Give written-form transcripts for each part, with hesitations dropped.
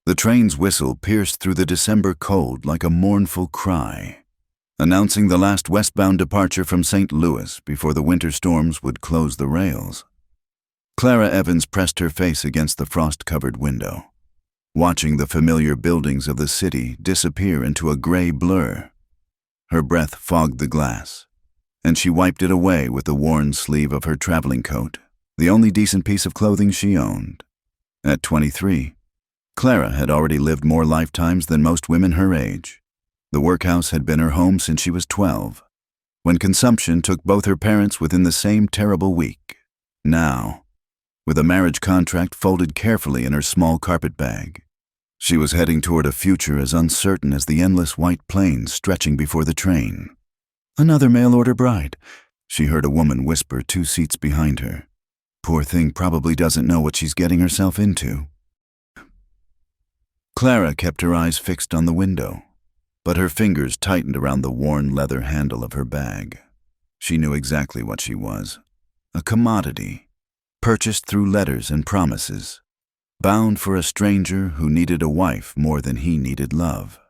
The train's whistle pierced through the December cold like a mournful cry, announcing the last westbound departure from St. Louis before the winter storms would close the rails. Clara Evans pressed her face against the frost-covered window, watching the familiar buildings of the city disappear into a gray blur. Her breath fogged the glass, and she wiped it away with the worn sleeve of her traveling coat, the only decent piece of clothing she owned. At 23, Clara had already lived more lifetimes than most women her age. The workhouse had been her home since she was 12, when consumption took both her parents within the same terrible week. Now, with a marriage contract folded carefully in her small carpet bag, she was heading toward a future as uncertain as the endless white plains stretching before the train. "Another mail-order bride," she heard a woman whisper 2 seats behind her. "Poor thing probably doesn't know what she's getting herself into." Clara kept her eyes fixed on the window, but her fingers tightened around the worn leather handle of her bag. She knew exactly what she was: a commodity, purchased through letters and promises, bound for a stranger who needed a wife more than he needed love.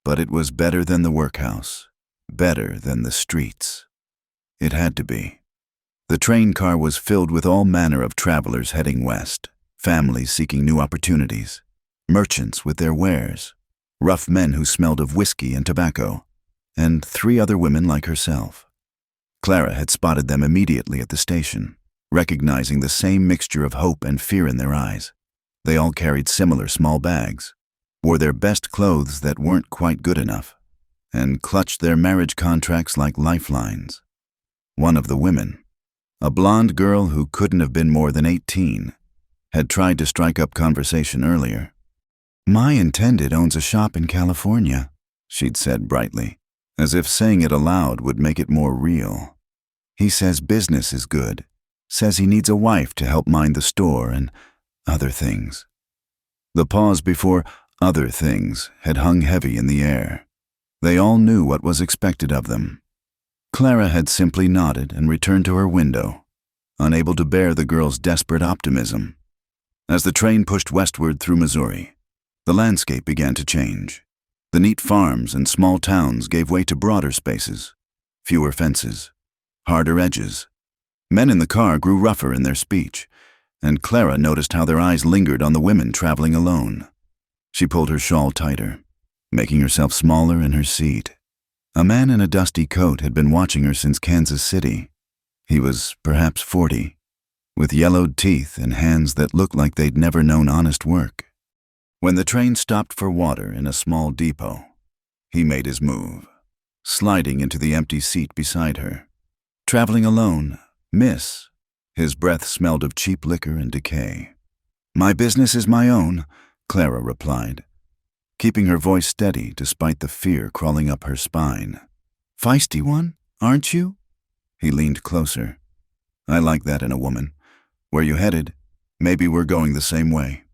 But it was better than the workhouse, better than the streets. It had to be. The train car was filled with all manner of travelers heading west, families seeking new opportunities, merchants with their wares, rough men who smelled of whiskey and tobacco, and 3 other women like herself. Clara had spotted them immediately at the station, recognizing the same mixture of hope and fear in their eyes. They all carried similar small bags, wore their best clothes that weren't quite good enough, and clutched their marriage contracts like lifelines. One of the women, a blonde girl who couldn't have been more than 18, had tried to strike up conversation earlier. "My intended owns a shop in California," she'd said brightly, as if saying it aloud would make it more real. "He says business is good, says he needs a wife to help mind the store and other things." The pause before "other things" had hung heavy in the air. They all knew what was expected of them. Clara had simply nodded and returned to her window, unable to bear the girl's desperate optimism. As the train pushed westward through Missouri, the landscape began to change. The neat farms and small towns gave way to broader spaces, fewer fences, harder edges. Men in the car grew rougher in their speech, and Clara noticed how their eyes lingered on the women traveling alone. She pulled her shawl tighter, making herself smaller in her seat. A man in a dusty coat had been watching her since Kansas City. He was perhaps 40, with yellowed teeth and hands that looked like they'd never known honest work. When the train stopped for water in a small depot, he made his move, sliding into the empty seat beside her. "Traveling alone, miss?" His breath smelled of cheap liquor and decay. "My business is my own," Clara replied, keeping her voice steady despite the fear crawling up her spine. "Feisty one, aren't you?" He leaned closer. "I like that in a woman. Where you headed? Maybe we're going the same way."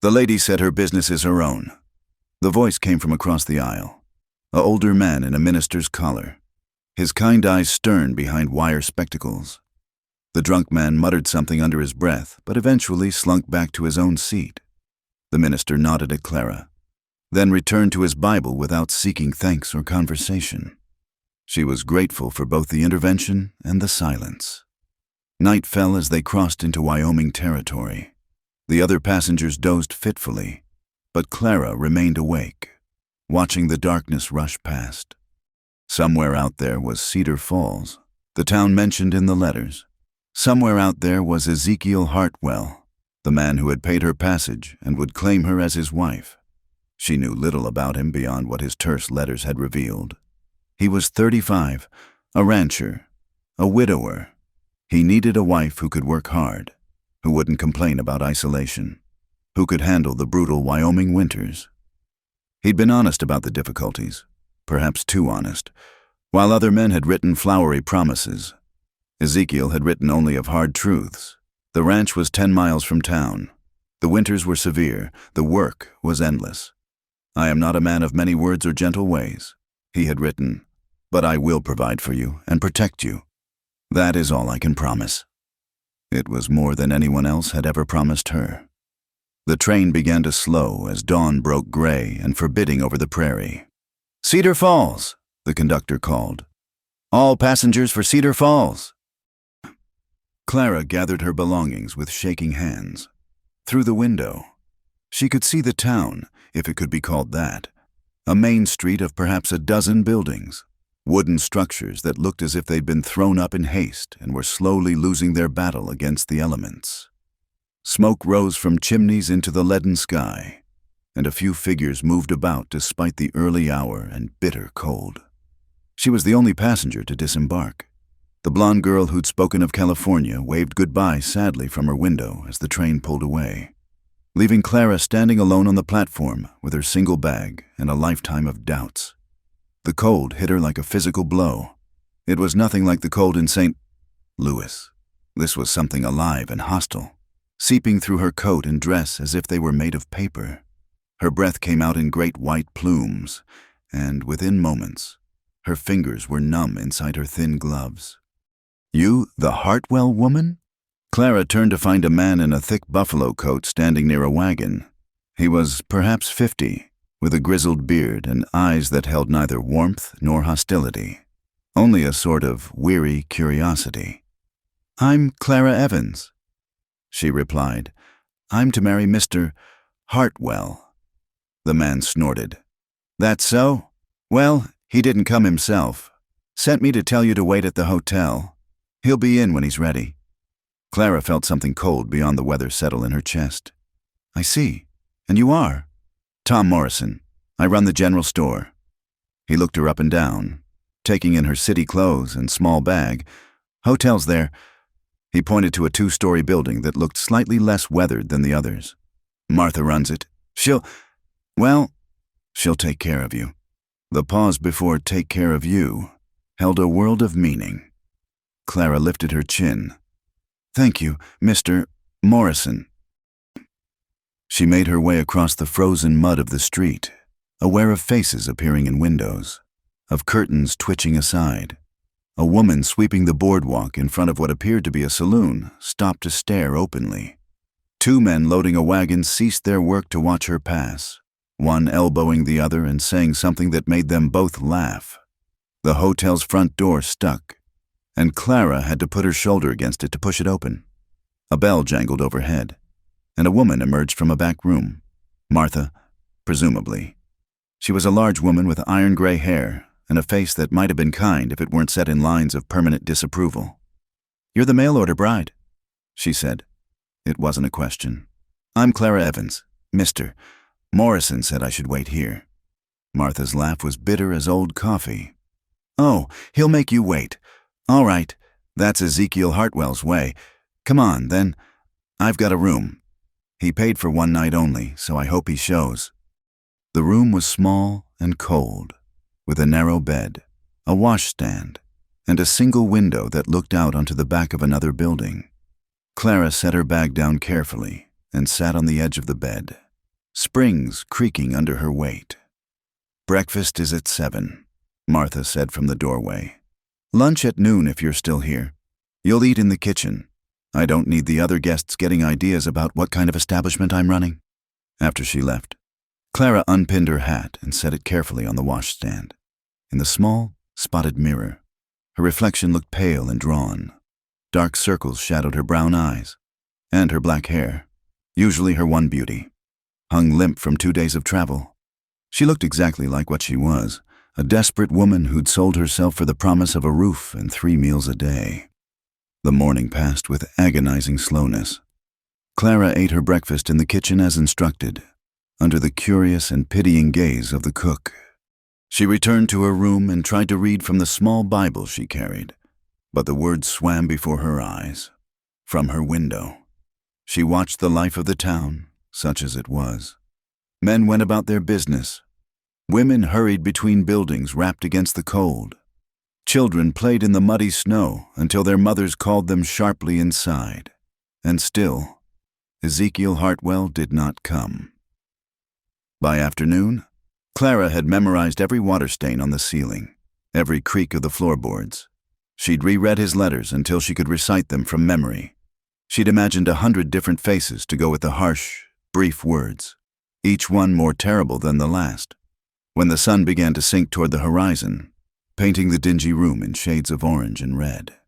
The lady said her business is her own. The voice came from across the aisle, an older man in a minister's collar, his kind eyes stern behind wire spectacles. The drunk man muttered something under his breath, but eventually slunk back to his own seat. The minister nodded at Clara, then returned to his Bible without seeking thanks or conversation. She was grateful for both the intervention and the silence. Night fell as they crossed into Wyoming territory. The other passengers dozed fitfully, but Clara remained awake, watching the darkness rush past. Somewhere out there was Cedar Falls, the town mentioned in the letters. Somewhere out there was Ezekiel Hartwell, the man who had paid her passage and would claim her as his wife. She knew little about him beyond what his terse letters had revealed. He was 35, a rancher, a widower. He needed a wife who could work hard, who wouldn't complain about isolation, who could handle the brutal Wyoming winters. He'd been honest about the difficulties, perhaps too honest. While other men had written flowery promises, Ezekiel had written only of hard truths. The ranch was 10 miles from town. The winters were severe. The work was endless. "I am not a man of many words or gentle ways," he had written, "but I will provide for you and protect you. That is all I can promise." It was more than anyone else had ever promised her. The train began to slow as dawn broke gray and forbidding over the prairie. "Cedar Falls," the conductor called. "All passengers for Cedar Falls." Clara gathered her belongings with shaking hands. Through the window, she could see the town, if it could be called that. A main street of perhaps a dozen buildings, wooden structures that looked as if they'd been thrown up in haste and were slowly losing their battle against the elements. Smoke rose from chimneys into the leaden sky, and a few figures moved about despite the early hour and bitter cold. She was the only passenger to disembark. The blonde girl who'd spoken of California waved goodbye sadly from her window as the train pulled away, leaving Clara standing alone on the platform with her single bag and a lifetime of doubts. The cold hit her like a physical blow. It was nothing like the cold in St. Louis. This was something alive and hostile, seeping through her coat and dress as if they were made of paper. Her breath came out in great white plumes, and within moments, her fingers were numb inside her thin gloves. "You, the Hartwell woman?" Clara turned to find a man in a thick buffalo coat standing near a wagon. He was perhaps 50, with a grizzled beard and eyes that held neither warmth nor hostility, only a sort of weary curiosity. "I'm Clara Evans," she replied. "I'm to marry Mr. Hartwell." The man snorted. "That's so? Well, he didn't come himself. Sent me to tell you to wait at the hotel. He'll be in when he's ready." Clara felt something cold beyond the weather settle in her chest. "I see. And you are?" "Tom Morrison. I run the general store." He looked her up and down, taking in her city clothes and small bag. "Hotel's there." He pointed to a 2-story building that looked slightly less weathered than the others. "Martha runs it. She'll take care of you." The pause before "take care of you" held a world of meaning. Clara lifted her chin. "Thank you, Mr. Morrison." She made her way across the frozen mud of the street, aware of faces appearing in windows, of curtains twitching aside. A woman sweeping the boardwalk in front of what appeared to be a saloon stopped to stare openly. 2 men loading a wagon ceased their work to watch her pass, one elbowing the other and saying something that made them both laugh. The hotel's front door stuck, and Clara had to put her shoulder against it to push it open. A bell jangled overhead, and a woman emerged from a back room. Martha, presumably. She was a large woman with iron-gray hair and a face that might have been kind if it weren't set in lines of permanent disapproval. "You're the mail-order bride," she said. It wasn't a question. "I'm Clara Evans. Mr. Morrison said I should wait here." Martha's laugh was bitter as old coffee. "Oh, he'll make you wait. All right, that's Ezekiel Hartwell's way. Come on, then. I've got a room. He paid for 1 night only, so I hope he shows." The room was small and cold, with a narrow bed, a washstand, and a single window that looked out onto the back of another building. Clara set her bag down carefully and sat on the edge of the bed, springs creaking under her weight. "Breakfast is at 7, Martha said from the doorway. "Lunch at noon if you're still here. You'll eat in the kitchen. I don't need the other guests getting ideas about what kind of establishment I'm running." After she left, Clara unpinned her hat and set it carefully on the washstand. In the small, spotted mirror, her reflection looked pale and drawn. Dark circles shadowed her brown eyes, and her black hair, usually her one beauty, hung limp from 2 days of travel. She looked exactly like what she was, a desperate woman who'd sold herself for the promise of a roof and 3 meals a day. The morning passed with agonizing slowness. Clara ate her breakfast in the kitchen as instructed, under the curious and pitying gaze of the cook. She returned to her room and tried to read from the small Bible she carried, but the words swam before her eyes. From her window, she watched the life of the town, such as it was. Men went about their business. Women hurried between buildings wrapped against the cold. Children played in the muddy snow until their mothers called them sharply inside. And still, Ezekiel Hartwell did not come. By afternoon, Clara had memorized every water stain on the ceiling, every creak of the floorboards. She'd reread his letters until she could recite them from memory. She'd imagined 100 different faces to go with the harsh, brief words, each one more terrible than the last. When the sun began to sink toward the horizon, painting the dingy room in shades of orange and red,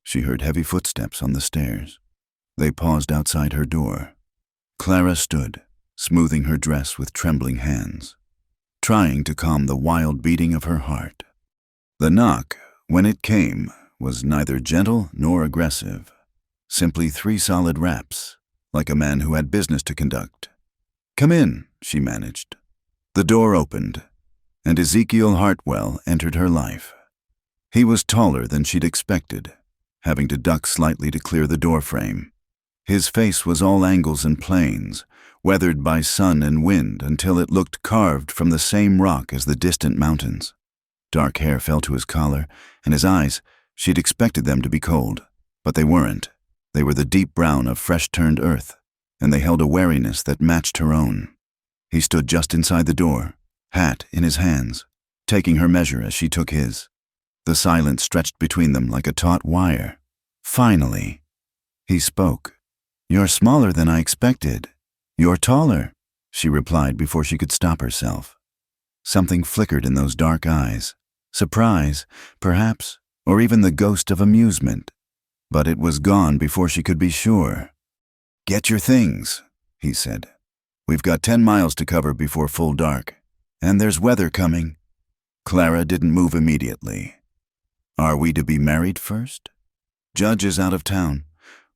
she heard heavy footsteps on the stairs. They paused outside her door. Clara stood, smoothing her dress with trembling hands, trying to calm the wild beating of her heart. The knock, when it came, was neither gentle nor aggressive, simply 3 solid raps, like a man who had business to conduct. "Come in," she managed. The door opened, and Ezekiel Hartwell entered her life. He was taller than she'd expected, having to duck slightly to clear the doorframe. His face was all angles and planes, weathered by sun and wind until it looked carved from the same rock as the distant mountains. Dark hair fell to his collar, and his eyes, she'd expected them to be cold, but they weren't. They were the deep brown of fresh-turned earth, and they held a wariness that matched her own. He stood just inside the door, hat in his hands, taking her measure as she took his. The silence stretched between them like a taut wire. Finally, he spoke. "You're smaller than I expected." "You're taller," she replied before she could stop herself. Something flickered in those dark eyes. Surprise, perhaps, or even the ghost of amusement. But it was gone before she could be sure. "Get your things," he said. "We've got 10 miles to cover before full dark, and there's weather coming." Clara didn't move immediately. "Are we to be married first?" "Judge is out of town.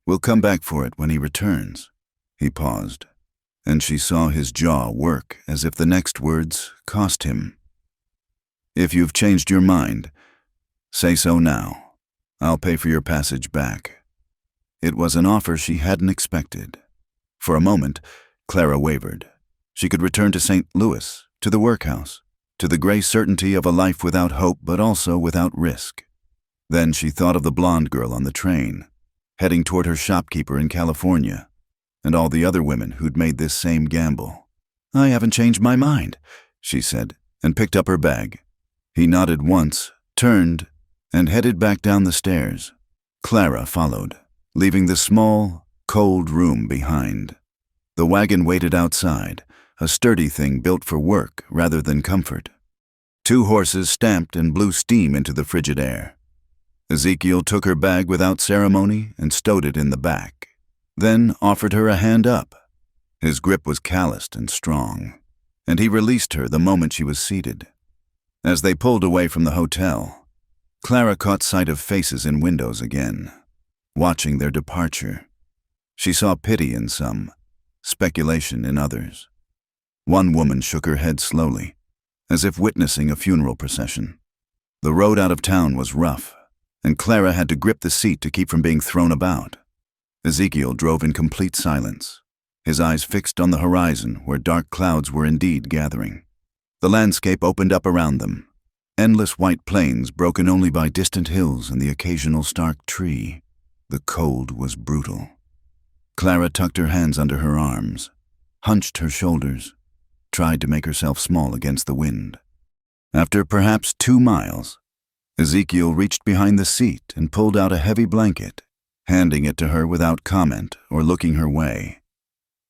We'll come back for it when he returns." He paused, and she saw his jaw work as if the next words cost him. "If you've changed your mind, say so now. I'll pay for your passage back." It was an offer she hadn't expected. For a moment, Clara wavered. She could return to St. Louis, to the workhouse, to the gray certainty of a life without hope but also without risk. Then she thought of the blonde girl on the train, heading toward her shopkeeper in California, and all the other women who'd made this same gamble. "I haven't changed my mind," she said, and picked up her bag. He nodded once, turned, and headed back down the stairs. Clara followed, leaving the small, cold room behind. The wagon waited outside, a sturdy thing built for work rather than comfort. 2 horses stamped and blew steam into the frigid air. Ezekiel took her bag without ceremony and stowed it in the back, then offered her a hand up. His grip was calloused and strong, and he released her the moment she was seated. As they pulled away from the hotel, Clara caught sight of faces in windows again, watching their departure. She saw pity in some, speculation in others. One woman shook her head slowly, as if witnessing a funeral procession. The road out of town was rough, and Clara had to grip the seat to keep from being thrown about. Ezekiel drove in complete silence, his eyes fixed on the horizon where dark clouds were indeed gathering. The landscape opened up around them, endless white plains broken only by distant hills and the occasional stark tree. The cold was brutal. Clara tucked her hands under her arms, hunched her shoulders, tried to make herself small against the wind. After perhaps 2 miles, Ezekiel reached behind the seat and pulled out a heavy blanket, handing it to her without comment or looking her way.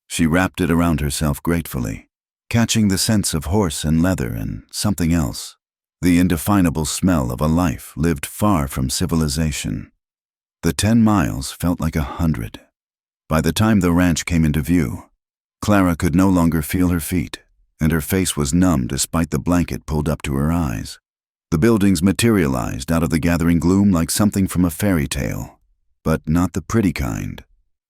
She wrapped it around herself gratefully, catching the scents of horse and leather and something else, the indefinable smell of a life lived far from civilization. The 10 miles felt like 100. By the time the ranch came into view, Clara could no longer feel her feet, and her face was numb despite the blanket pulled up to her eyes. The buildings materialized out of the gathering gloom like something from a fairy tale, but not the pretty kind.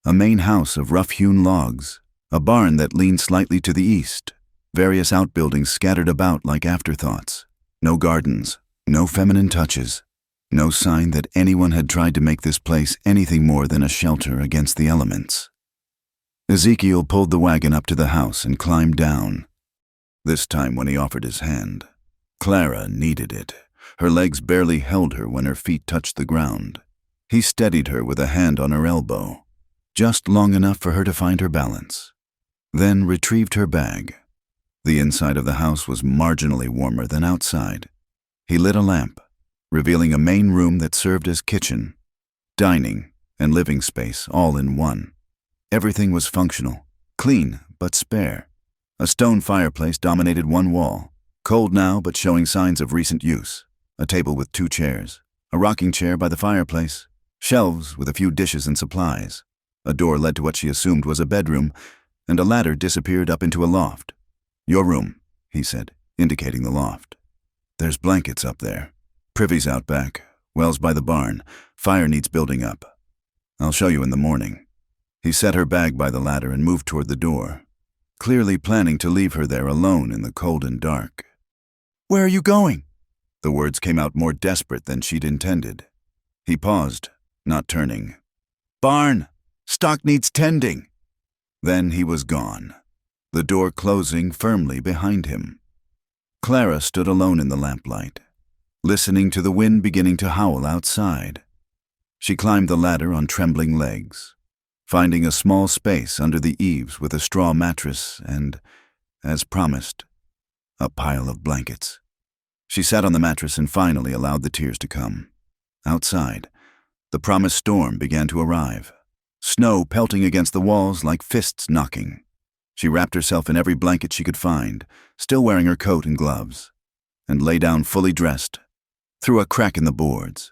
A main house of rough-hewn logs, a barn that leaned slightly to the east, various outbuildings scattered about like afterthoughts. No gardens, no feminine touches, no sign that anyone had tried to make this place anything more than a shelter against the elements. Ezekiel pulled the wagon up to the house and climbed down. This time when he offered his hand, Clara needed it. Her legs barely held her when her feet touched the ground. He steadied her with a hand on her elbow, just long enough for her to find her balance, then retrieved her bag. The inside of the house was marginally warmer than outside. He lit a lamp, revealing a main room that served as kitchen, dining, and living space all in one. Everything was functional, clean but spare. A stone fireplace dominated one wall, cold now but showing signs of recent use. A table with 2 chairs, a rocking chair by the fireplace, shelves with a few dishes and supplies. A door led to what she assumed was a bedroom, and a ladder disappeared up into a loft. "Your room," he said, indicating the loft. "There's blankets up there. Privy's out back, wells by the barn. Fire needs building up. I'll show you in the morning." He set her bag by the ladder and moved toward the door, clearly planning to leave her there alone in the cold and dark. "Where are you going?" The words came out more desperate than she'd intended. He paused, not turning. "Barn! Stock needs tending." Then he was gone, the door closing firmly behind him. Clara stood alone in the lamplight, listening to the wind beginning to howl outside. She climbed the ladder on trembling legs, finding a small space under the eaves with a straw mattress and, as promised, a pile of blankets. She sat on the mattress and finally allowed the tears to come. Outside, the promised storm began to arrive, snow pelting against the walls like fists knocking. She wrapped herself in every blanket she could find, still wearing her coat and gloves, and lay down fully dressed. Through a crack in the boards,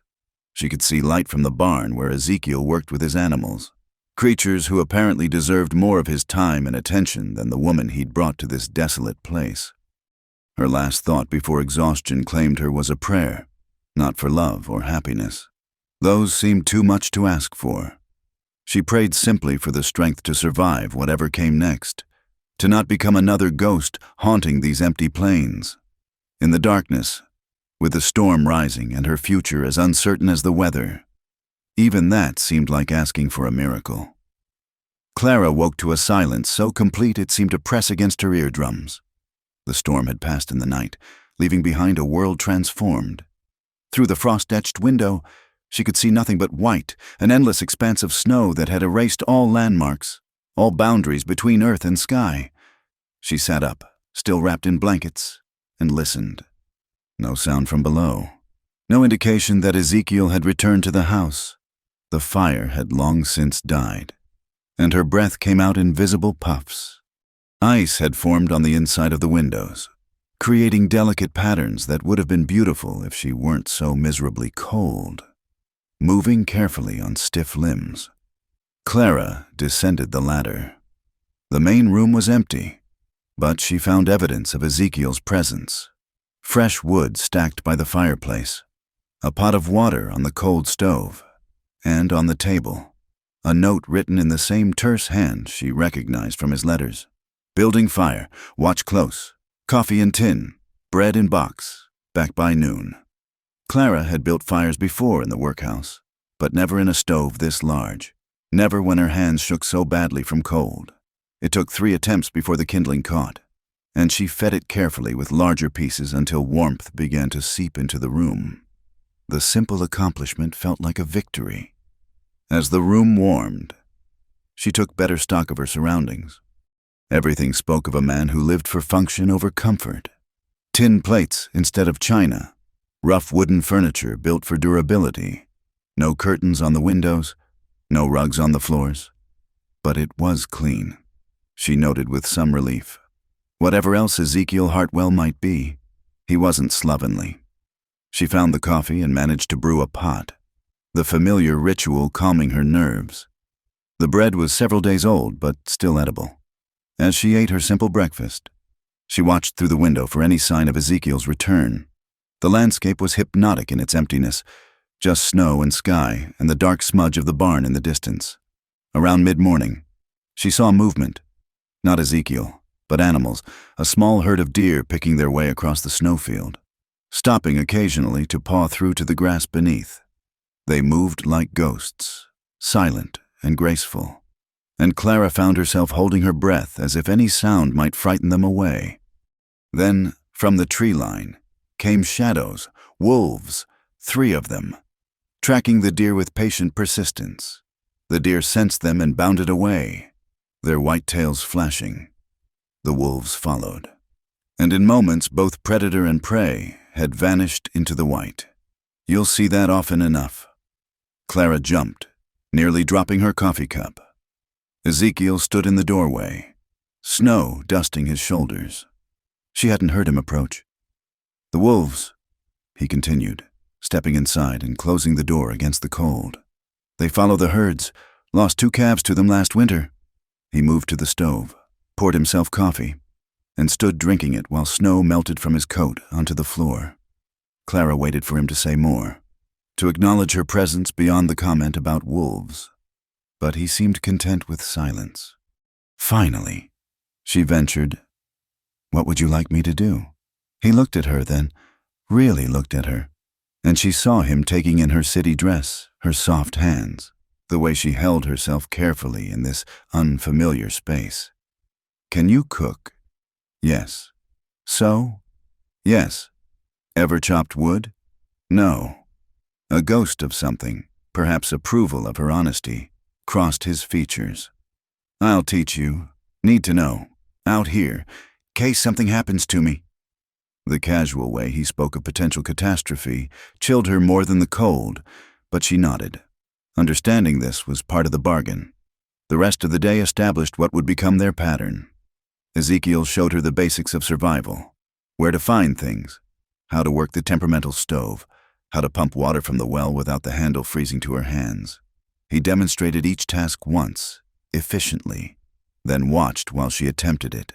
she could see light from the barn where Ezekiel worked with his animals, creatures who apparently deserved more of his time and attention than the woman he'd brought to this desolate place. Her last thought before exhaustion claimed her was a prayer, not for love or happiness. Those seemed too much to ask for. She prayed simply for the strength to survive whatever came next, to not become another ghost haunting these empty plains. In the darkness, with the storm rising and her future as uncertain as the weather, even that seemed like asking for a miracle. Clara woke to a silence so complete it seemed to press against her eardrums. The storm had passed in the night, leaving behind a world transformed. Through the frost-etched window, she could see nothing but white, an endless expanse of snow that had erased all landmarks, all boundaries between earth and sky. She sat up, still wrapped in blankets, and listened. No sound from below. No indication that Ezekiel had returned to the house. The fire had long since died, and her breath came out in visible puffs. Ice had formed on the inside of the windows, creating delicate patterns that would have been beautiful if she weren't so miserably cold. Moving carefully on stiff limbs, Clara descended the ladder. The main room was empty, but she found evidence of Ezekiel's presence. Fresh wood stacked by the fireplace, a pot of water on the cold stove, and on the table, a note written in the same terse hand she recognized from his letters. "Building fire, watch close. Coffee in tin, bread in box, back by noon." Clara had built fires before in the workhouse, but never in a stove this large, never when her hands shook so badly from cold. It took 3 attempts before the kindling caught, and she fed it carefully with larger pieces until warmth began to seep into the room. The simple accomplishment felt like a victory. As the room warmed, she took better stock of her surroundings. Everything spoke of a man who lived for function over comfort. Tin plates instead of china, rough wooden furniture built for durability, no curtains on the windows, no rugs on the floors. But it was clean, she noted with some relief. Whatever else Ezekiel Hartwell might be, he wasn't slovenly. She found the coffee and managed to brew a pot, the familiar ritual calming her nerves. The bread was several days old, but still edible. As she ate her simple breakfast, she watched through the window for any sign of Ezekiel's return. The landscape was hypnotic in its emptiness, just snow and sky and the dark smudge of the barn in the distance. Around mid-morning, she saw movement. Not Ezekiel, but animals, a small herd of deer picking their way across the snowfield, stopping occasionally to paw through to the grass beneath. They moved like ghosts, silent and graceful, and Clara found herself holding her breath as if any sound might frighten them away. Then, from the tree line, came shadows, wolves, 3 of them, tracking the deer with patient persistence. The deer sensed them and bounded away, their white tails flashing. The wolves followed, and in moments both predator and prey had vanished into the white. You'll see that often enough. Clara jumped, nearly dropping her coffee cup. Ezekiel stood in the doorway, snow dusting his shoulders. She hadn't heard him approach. "The wolves," he continued, stepping inside and closing the door against the cold. "They follow the herds. Lost 2 calves to them last winter." He moved to the stove, poured himself coffee, and stood drinking it while snow melted from his coat onto the floor. Clara waited for him to say more, to acknowledge her presence beyond the comment about wolves. But he seemed content with silence. Finally, she ventured, "What would you like me to do?" He looked at her then, really looked at her, and she saw him taking in her city dress, her soft hands, the way she held herself carefully in this unfamiliar space. "Can you cook?" "Yes." "Sew?" "Yes." "Ever chopped wood?" "No." A ghost of something, perhaps approval of her honesty, crossed his features. "I'll teach you. Need to know. Out here, case something happens to me." The casual way he spoke of potential catastrophe chilled her more than the cold, but she nodded. Understanding this was part of the bargain. The rest of the day established what would become their pattern. Ezekiel showed her the basics of survival: where to find things, how to work the temperamental stove, how to pump water from the well without the handle freezing to her hands. He demonstrated each task once, efficiently, then watched while she attempted it.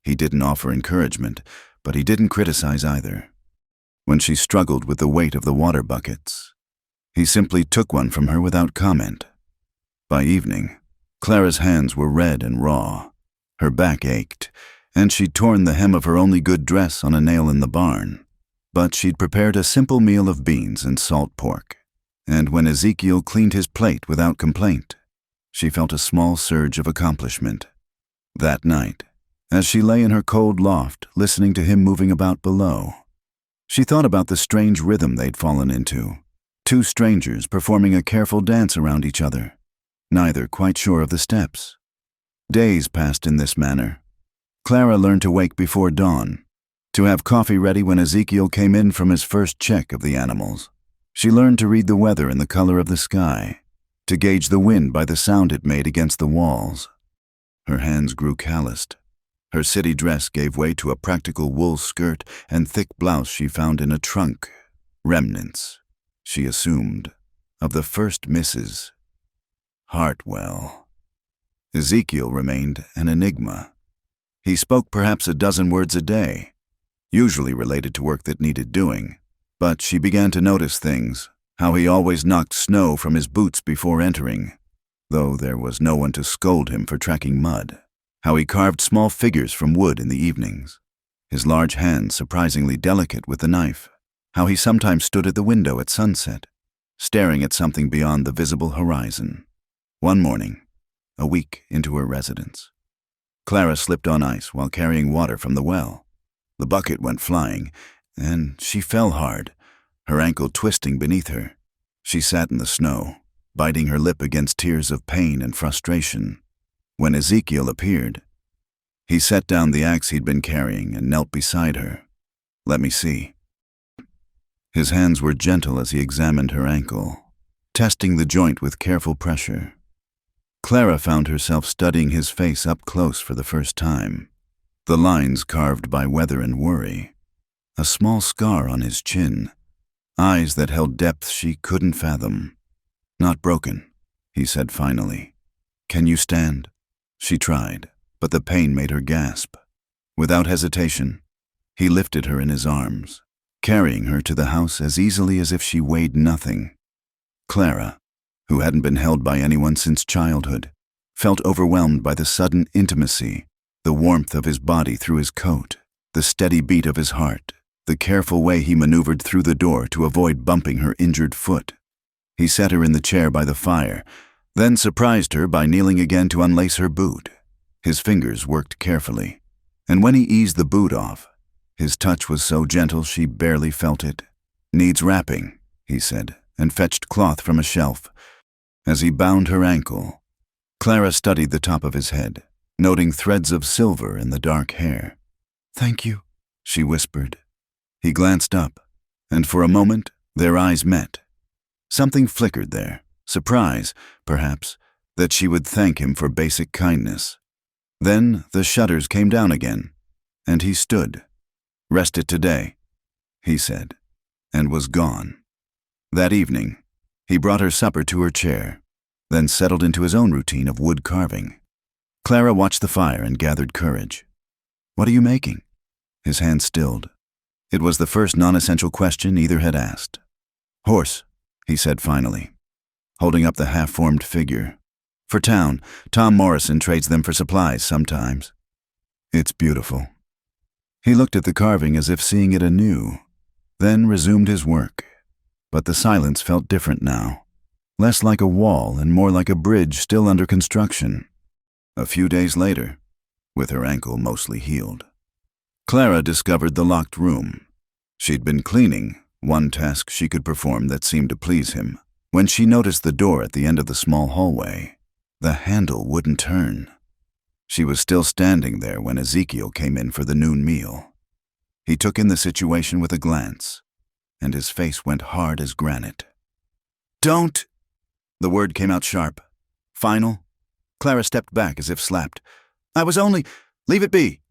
He didn't offer encouragement, but he didn't criticize either. When she struggled with the weight of the water buckets, he simply took one from her without comment. By evening, Clara's hands were red and raw. Her back ached, and she'd torn the hem of her only good dress on a nail in the barn. But she'd prepared a simple meal of beans and salt pork, and when Ezekiel cleaned his plate without complaint, she felt a small surge of accomplishment. That night, as she lay in her cold loft listening to him moving about below, she thought about the strange rhythm they'd fallen into. 2 strangers performing a careful dance around each other, neither quite sure of the steps. Days passed in this manner. Clara learned to wake before dawn, to have coffee ready when Ezekiel came in from his first check of the animals. She learned to read the weather and the color of the sky, to gauge the wind by the sound it made against the walls. Her hands grew calloused. Her city dress gave way to a practical wool skirt and thick blouse she found in a trunk, remnants, she assumed, of the first Mrs. Hartwell. Ezekiel remained an enigma. He spoke perhaps a dozen words a day, usually related to work that needed doing, but she began to notice things, how he always knocked snow from his boots before entering, though there was no one to scold him for tracking mud, how he carved small figures from wood in the evenings, his large hands surprisingly delicate with the knife, how he sometimes stood at the window at sunset, staring at something beyond the visible horizon. One morning, a week into her residence, Clara slipped on ice while carrying water from the well. The bucket went flying, and she fell hard, her ankle twisting beneath her. She sat in the snow, biting her lip against tears of pain and frustration. When Ezekiel appeared, he set down the axe he'd been carrying and knelt beside her. "Let me see." His hands were gentle as he examined her ankle, testing the joint with careful pressure. Clara found herself studying his face up close for the first time. The lines carved by weather and worry, a small scar on his chin, eyes that held depth she couldn't fathom. "Not broken," he said finally. "Can you stand?" She tried, but the pain made her gasp. Without hesitation, he lifted her in his arms, carrying her to the house as easily as if she weighed nothing. Clara, who hadn't been held by anyone since childhood, felt overwhelmed by the sudden intimacy, the warmth of his body through his coat, the steady beat of his heart, the careful way he maneuvered through the door to avoid bumping her injured foot. He set her in the chair by the fire, then surprised her by kneeling again to unlace her boot. His fingers worked carefully, and when he eased the boot off, his touch was so gentle she barely felt it. "Needs wrapping," he said, and fetched cloth from a shelf. As he bound her ankle, Clara studied the top of his head, noting threads of silver in the dark hair. "Thank you," she whispered. He glanced up, and for a moment their eyes met. Something flickered there, surprise, perhaps, that she would thank him for basic kindness. Then the shutters came down again, and he stood. "Rest it today," he said, and was gone. That evening, he brought her supper to her chair, then settled into his own routine of wood carving. Clara watched the fire and gathered courage. "What are you making?" His hand stilled. It was the first non-essential question either had asked. "Horse," he said finally, holding up the half-formed figure. "For town, Tom Morrison trades them for supplies sometimes." "It's beautiful." He looked at the carving as if seeing it anew, then resumed his work. But the silence felt different now, less like a wall and more like a bridge still under construction. A few days later, with her ankle mostly healed, Clara discovered the locked room. She'd been cleaning, one task she could perform that seemed to please him, when she noticed the door at the end of the small hallway. The handle wouldn't turn. She was still standing there when Ezekiel came in for the noon meal. He took in the situation with a glance, and his face went hard as granite. "Don't!" The word came out sharp. "Final?" Clara stepped back as if slapped. "I was only— Leave it be!"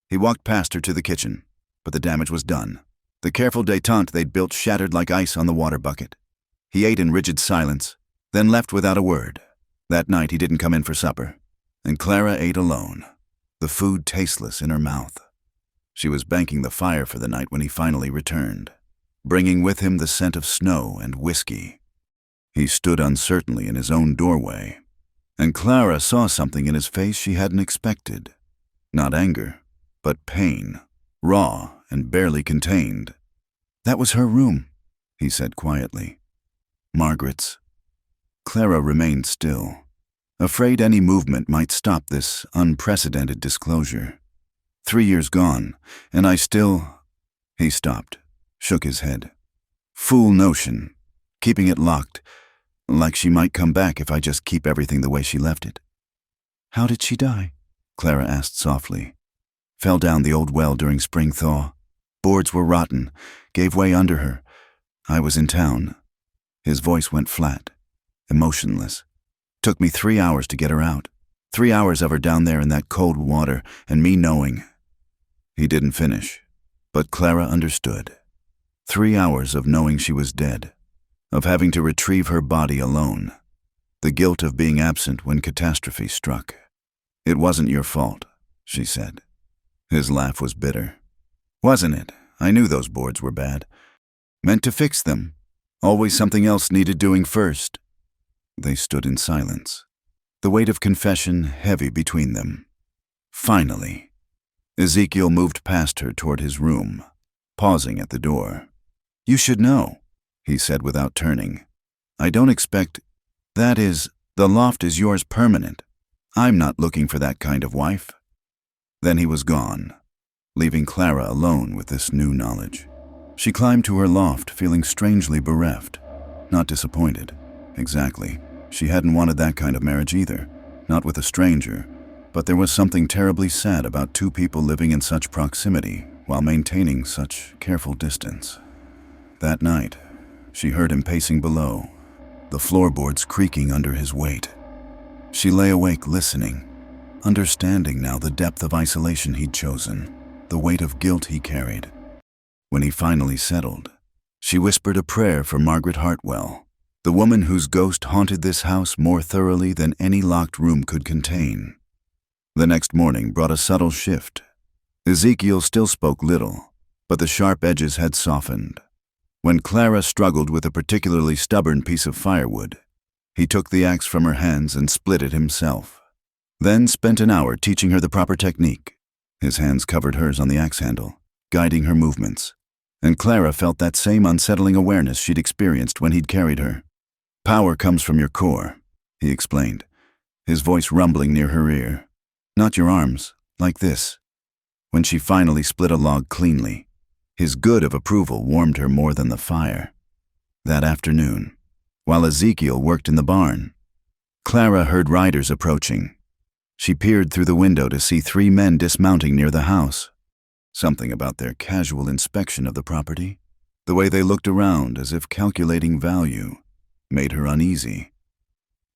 He walked past her to the kitchen, but the damage was done. The careful détente they'd built shattered like ice on the water bucket. He ate in rigid silence, then left without a word. That night he didn't come in for supper, and Clara ate alone, the food tasteless in her mouth. She was banking the fire for the night when he finally returned, bringing with him the scent of snow and whiskey. He stood uncertainly in his own doorway, and Clara saw something in his face she hadn't expected. Not anger, but pain, raw and barely contained. "That was her room," he said quietly. "Margaret's." Clara remained still, afraid any movement might stop this unprecedented disclosure. 3 years gone, and I still— He stopped, shook his head. "Fool notion, keeping it locked, like she might come back if I just keep everything the way she left it." "How did she die?" Clara asked softly. "Fell down the old well during spring thaw. Boards were rotten, gave way under her. I was in town." His voice went flat, emotionless. "Took me 3 hours to get her out. 3 hours of her down there in that cold water, and me knowing." He didn't finish, but Clara understood. 3 hours of knowing she was dead, of having to retrieve her body alone. The guilt of being absent when catastrophe struck. "It wasn't your fault," she said. His laugh was bitter. "Wasn't it? I knew those boards were bad. Meant to fix them. Always something else needed doing first." They stood in silence, the weight of confession heavy between them. Finally, Ezekiel moved past her toward his room, pausing at the door. "You should know," he said without turning. "I don't expect— That is, the loft is yours permanent. I'm not looking for that kind of wife." Then he was gone, leaving Clara alone with this new knowledge. She climbed to her loft, feeling strangely bereft. Not disappointed. Exactly. She hadn't wanted that kind of marriage either, not with a stranger. But there was something terribly sad about two people living in such proximity while maintaining such careful distance. That night, she heard him pacing below, the floorboards creaking under his weight. She lay awake listening, understanding now the depth of isolation he'd chosen, the weight of guilt he carried. When he finally settled, she whispered a prayer for Margaret Hartwell, the woman whose ghost haunted this house more thoroughly than any locked room could contain. The next morning brought a subtle shift. Ezekiel still spoke little, but the sharp edges had softened. When Clara struggled with a particularly stubborn piece of firewood, he took the axe from her hands and split it himself, then spent an hour teaching her the proper technique. His hands covered hers on the axe handle, guiding her movements, and Clara felt that same unsettling awareness she'd experienced when he'd carried her. "Power comes from your core," he explained, his voice rumbling near her ear. "Not your arms, like this." When she finally split a log cleanly, his good of approval warmed her more than the fire. That afternoon, while Ezekiel worked in the barn, Clara heard riders approaching. She peered through the window to see 3 men dismounting near the house. Something about their casual inspection of the property, the way they looked around as if calculating value, made her uneasy.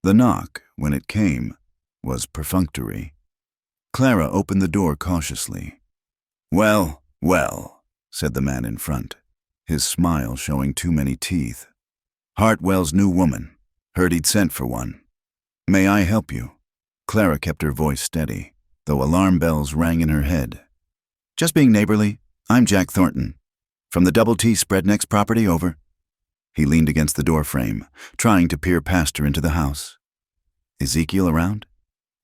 The knock, when it came, was perfunctory. Clara opened the door cautiously. "Well, well," said the man in front, his smile showing too many teeth. "Hartwell's new woman. Heard he'd sent for one. May I help you?" Clara kept her voice steady, though alarm bells rang in her head. "Just being neighborly. I'm Jack Thornton. From the Double T Spread Next property, over." He leaned against the doorframe, trying to peer past her into the house. "Ezekiel around?"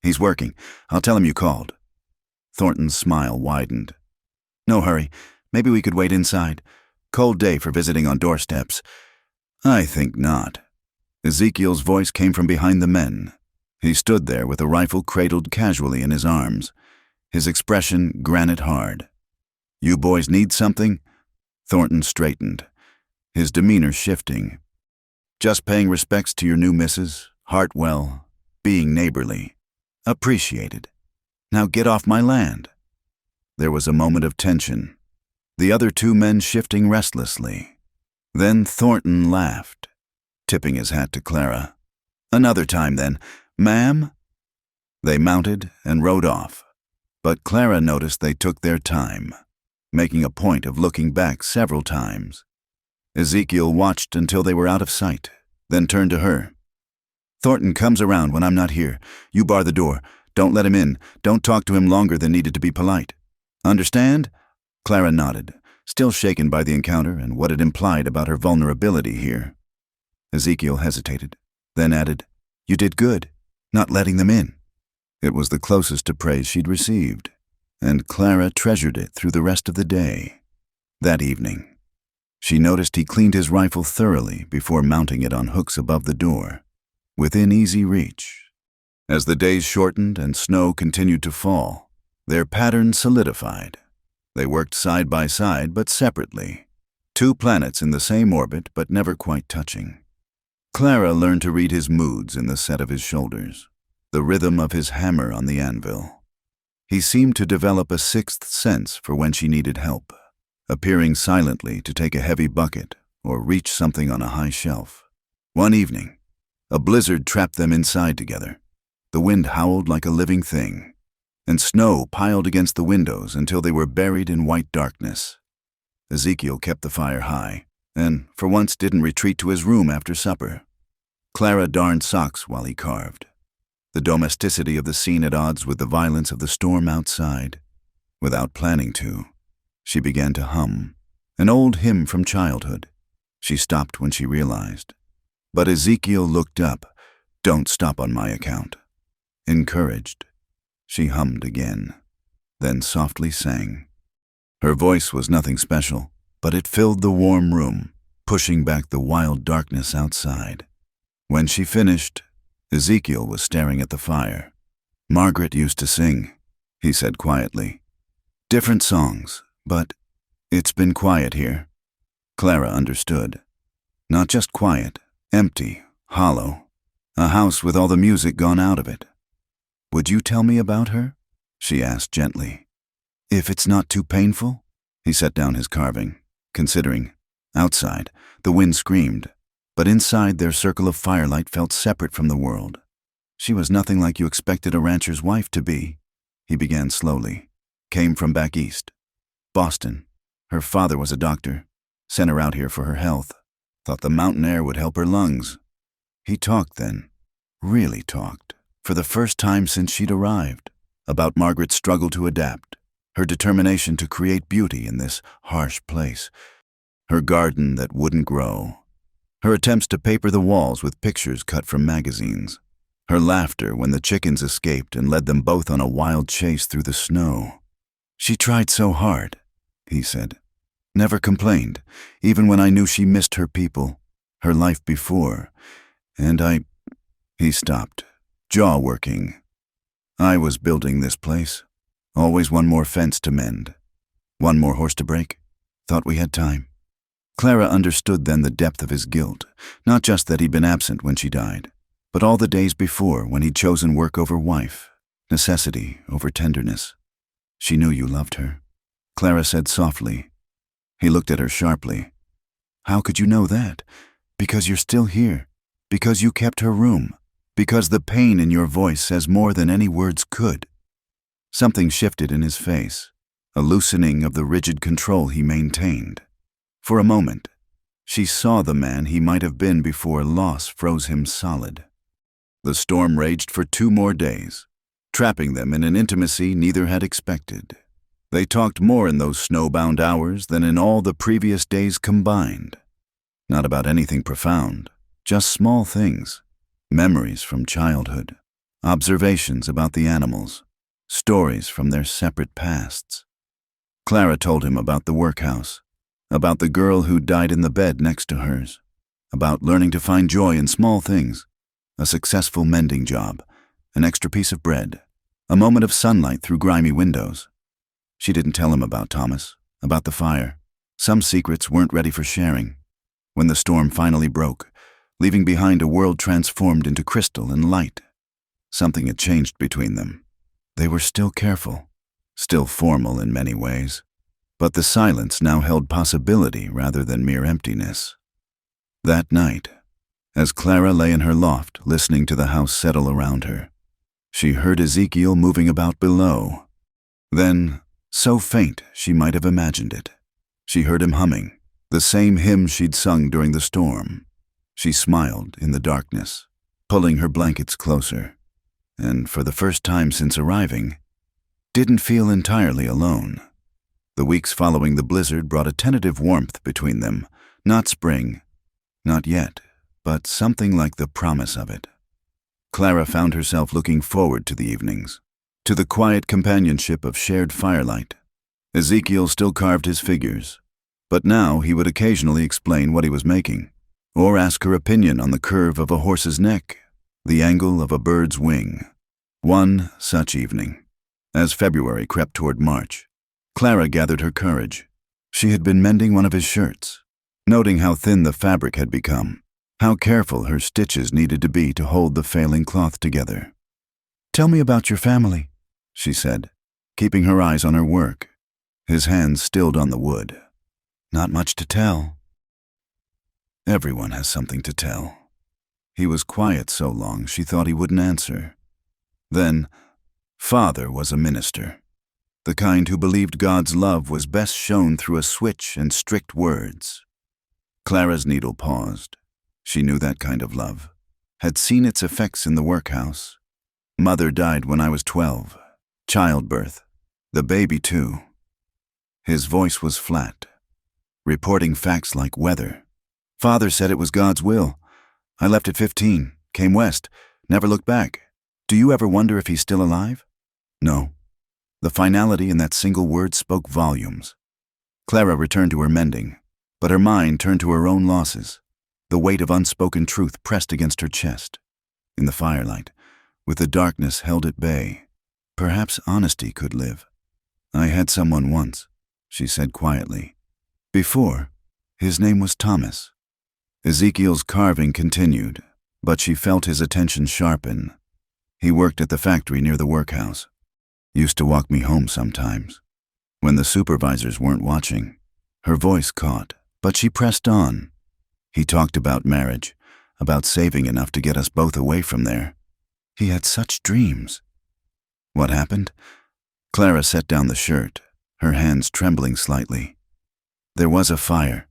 "He's working. I'll tell him you called." Thornton's smile widened. "No hurry. Maybe we could wait inside. Cold day for visiting on doorsteps." "I think not." Ezekiel's voice came from behind the men. He stood there with a rifle cradled casually in his arms, his expression granite hard. "You boys need something?" Thornton straightened, his demeanor shifting. "Just paying respects to your new missus, Hartwell, being neighborly. Appreciated. Now get off my land." There was a moment of tension, the other two men shifting restlessly. Then Thornton laughed, tipping his hat to Clara. "Another time, then. Ma'am?" They mounted and rode off, but Clara noticed they took their time, making a point of looking back several times. Ezekiel watched until they were out of sight, then turned to her. "Thornton comes around when I'm not here. You bar the door. Don't let him in. Don't talk to him longer than needed to be polite. Understand?" Clara nodded, still shaken by the encounter and what it implied about her vulnerability here. Ezekiel hesitated, then added, "You did good, not letting them in." It was the closest to praise she'd received, and Clara treasured it through the rest of the day. That evening, she noticed he cleaned his rifle thoroughly before mounting it on hooks above the door, within easy reach. As the days shortened and snow continued to fall, their pattern solidified. They worked side by side but separately, two planets in the same orbit but never quite touching. Clara learned to read his moods in the set of his shoulders, the rhythm of his hammer on the anvil. He seemed to develop a sixth sense for when she needed help, appearing silently to take a heavy bucket or reach something on a high shelf. One evening, a blizzard trapped them inside together. The wind howled like a living thing, and snow piled against the windows until they were buried in white darkness. Ezekiel kept the fire high, and for once didn't retreat to his room after supper. Clara darned socks while he carved, the domesticity of the scene at odds with the violence of the storm outside. Without planning to, she began to hum, an old hymn from childhood. She stopped when she realized. But Ezekiel looked up. "Don't stop on my account." Encouraged, she hummed again, then softly sang. Her voice was nothing special, but it filled the warm room, pushing back the wild darkness outside. When she finished, Ezekiel was staring at the fire. "Margaret used to sing," he said quietly. "Different songs, but it's been quiet here." Clara understood. Not just quiet, empty, hollow. A house with all the music gone out of it. "Would you tell me about her?" she asked gently. "If it's not too painful?" He set down his carving, considering. Outside, the wind screamed, but inside their circle of firelight felt separate from the world. "She was nothing like you expected a rancher's wife to be," he began slowly. "Came from back east. Boston. Her father was a doctor. Sent her out here for her health. Thought the mountain air would help her lungs." He talked then, really talked, for the first time since she'd arrived, about Margaret's struggle to adapt, her determination to create beauty in this harsh place, her garden that wouldn't grow, her attempts to paper the walls with pictures cut from magazines, her laughter when the chickens escaped and led them both on a wild chase through the snow. "She tried so hard," he said. "Never complained, even when I knew she missed her people, her life before. And He stopped, jaw working. "I was building this place. Always one more fence to mend. One more horse to break. Thought we had time." Clara understood then the depth of his guilt, not just that he'd been absent when she died, but all the days before when he'd chosen work over wife, necessity over tenderness. "She knew you loved her," Clara said softly. He looked at her sharply. "How could you know that? Because you're still here. Because you kept her room. Because the pain in your voice says more than any words could." Something shifted in his face, a loosening of the rigid control he maintained. For a moment, she saw the man he might have been before loss froze him solid. The storm raged for 2 more days, trapping them in an intimacy neither had expected. They talked more in those snowbound hours than in all the previous days combined. Not about anything profound, just small things, memories from childhood, observations about the animals, stories from their separate pasts. Clara told him about the workhouse, about the girl who died in the bed next to hers, about learning to find joy in small things, a successful mending job, an extra piece of bread, a moment of sunlight through grimy windows. She didn't tell him about Thomas, about the fire. Some secrets weren't ready for sharing. When the storm finally broke, leaving behind a world transformed into crystal and light, something had changed between them. They were still careful, still formal in many ways, but the silence now held possibility rather than mere emptiness. That night, as Clara lay in her loft listening to the house settle around her, she heard Ezekiel moving about below. Then, so faint she might have imagined it, she heard him humming, the same hymn she'd sung during the storm. She smiled in the darkness, pulling her blankets closer, and for the first time since arriving, didn't feel entirely alone. The weeks following the blizzard brought a tentative warmth between them, not spring, not yet, but something like the promise of it. Clara found herself looking forward to the evenings, to the quiet companionship of shared firelight. Ezekiel still carved his figures, but now he would occasionally explain what he was making, or ask her opinion on the curve of a horse's neck, the angle of a bird's wing. One such evening, as February crept toward March, Clara gathered her courage. She had been mending one of his shirts, noting how thin the fabric had become, how careful her stitches needed to be to hold the failing cloth together. "Tell me about your family," she said, keeping her eyes on her work, his hands stilled on the wood. "Not much to tell." Everyone has something to tell. He was quiet so long she thought he wouldn't answer. Then, Father was a minister, the kind who believed God's love was best shown through a switch and strict words. Clara's needle paused. She knew that kind of love, had seen its effects in the workhouse. Mother died when I was 12. Childbirth. The baby, too. His voice was flat, reporting facts like weather. Father said it was God's will. I left at 15, came west, never looked back. Do you ever wonder if he's still alive? No. The finality in that single word spoke volumes. Clara returned to her mending, but her mind turned to her own losses. The weight of unspoken truth pressed against her chest. In the firelight, with the darkness held at bay, perhaps honesty could live. "I had someone once," she said quietly. "Before, his name was Thomas." Ezekiel's carving continued, but she felt his attention sharpen. He worked at the factory near the workhouse. Used to walk me home sometimes, when the supervisors weren't watching. Her voice caught, but she pressed on. He talked about marriage, about saving enough to get us both away from there. He had such dreams. What happened? Clara set down the shirt, her hands trembling slightly. There was a fire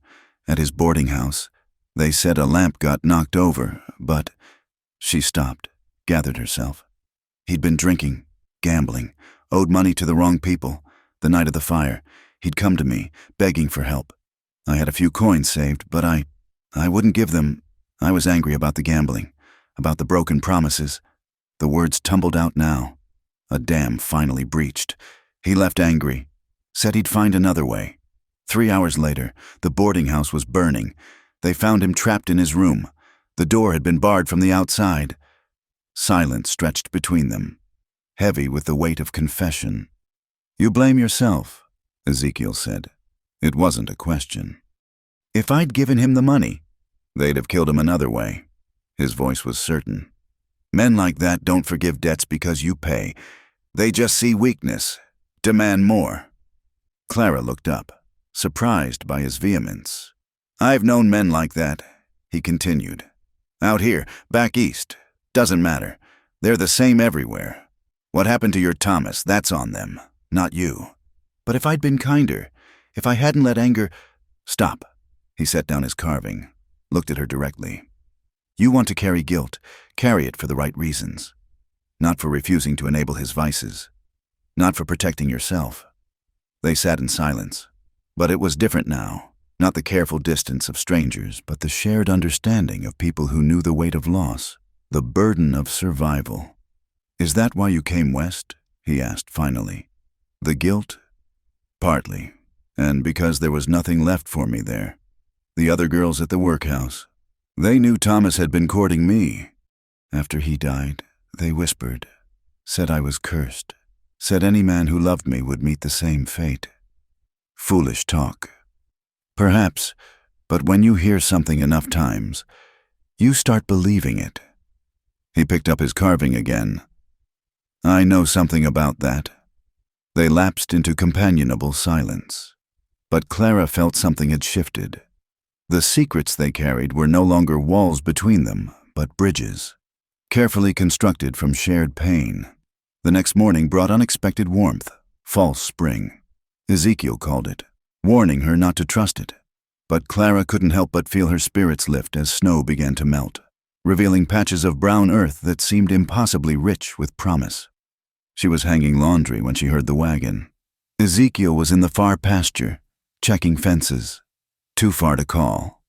at his boarding house. They said a lamp got knocked over, but she stopped, gathered herself. He'd been drinking, gambling, owed money to the wrong people. The night of the fire, he'd come to me, begging for help. I had a few coins saved, but I wouldn't give them. I was angry about the gambling, about the broken promises. The words tumbled out now. A dam finally breached. He left angry, said he'd find another way. 3 hours later, the boarding house was burning. They found him trapped in his room. The door had been barred from the outside. Silence stretched between them, heavy with the weight of confession. "You blame yourself," Ezekiel said. It wasn't a question. "If I'd given him the money, they'd have killed him another way." His voice was certain. "Men like that don't forgive debts because you pay. They just see weakness, demand more." Clara looked up, surprised by his vehemence. "I've known men like that," he continued. "Out here, back east, doesn't matter. They're the same everywhere. What happened to your Thomas, that's on them, not you. But if I'd been kinder, if I hadn't let anger— Stop. He set down his carving, looked at her directly. You want to carry guilt, carry it for the right reasons. Not for refusing to enable his vices. Not for protecting yourself. They sat in silence. But it was different now. Not the careful distance of strangers, but the shared understanding of people who knew the weight of loss, the burden of survival. Is that why you came west? He asked finally. The guilt? Partly. And because there was nothing left for me there. The other girls at the workhouse. They knew Thomas had been courting me. After he died, they whispered, said I was cursed, said any man who loved me would meet the same fate. Foolish talk. Perhaps, but when you hear something enough times, you start believing it. He picked up his carving again. I know something about that. They lapsed into companionable silence. But Clara felt something had shifted. The secrets they carried were no longer walls between them, but bridges, carefully constructed from shared pain. The next morning brought unexpected warmth, false spring. Ezekiel called it, warning her not to trust it. But Clara couldn't help but feel her spirits lift as snow began to melt, revealing patches of brown earth that seemed impossibly rich with promise. She was hanging laundry when she heard the wagon. Ezekiel was in the far pasture, checking fences. Too far to call.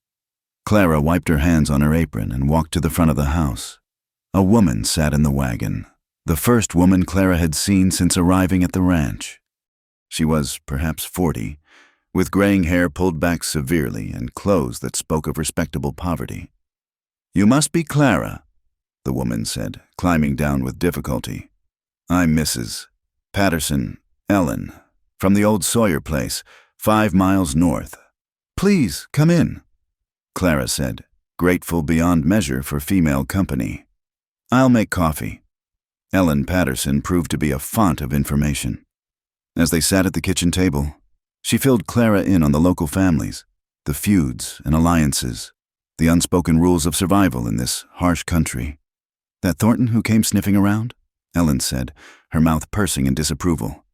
Clara wiped her hands on her apron and walked to the front of the house. A woman sat in the wagon, the first woman Clara had seen since arriving at the ranch. She was perhaps 40, with graying hair pulled back severely and clothes that spoke of respectable poverty. You must be Clara, the woman said, climbing down with difficulty. I'm Mrs. Patterson Ellen, from the old Sawyer place, 5 miles north. Please, come in, Clara said, grateful beyond measure for female company. I'll make coffee. Ellen Patterson proved to be a font of information. As they sat at the kitchen table, she filled Clara in on the local families, the feuds and alliances, the unspoken rules of survival in this harsh country. That Thornton who came sniffing around? Ellen said, her mouth pursing in disapproval.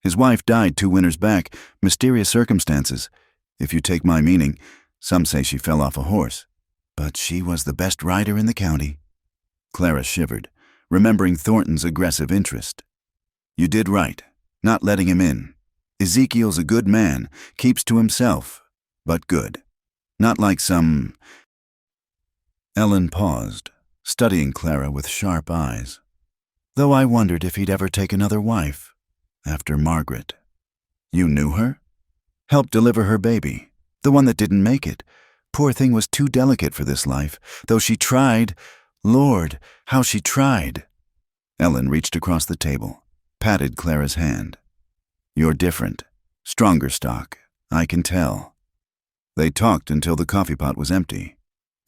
His wife died 2 winters back, mysterious circumstances. If you take my meaning, some say she fell off a horse. But she was the best rider in the county. Clara shivered, remembering Thornton's aggressive interest. You did right, not letting him in. Ezekiel's a good man, keeps to himself, but good. Not like some— Ellen paused, studying Clara with sharp eyes. Though I wondered if he'd ever take another wife, after Margaret. You knew her? Helped deliver her baby, the one that didn't make it. Poor thing was too delicate for this life, though she tried. Lord, how she tried. Ellen reached across the table, patted Clara's hand. You're different, stronger stock, I can tell. They talked until the coffee pot was empty.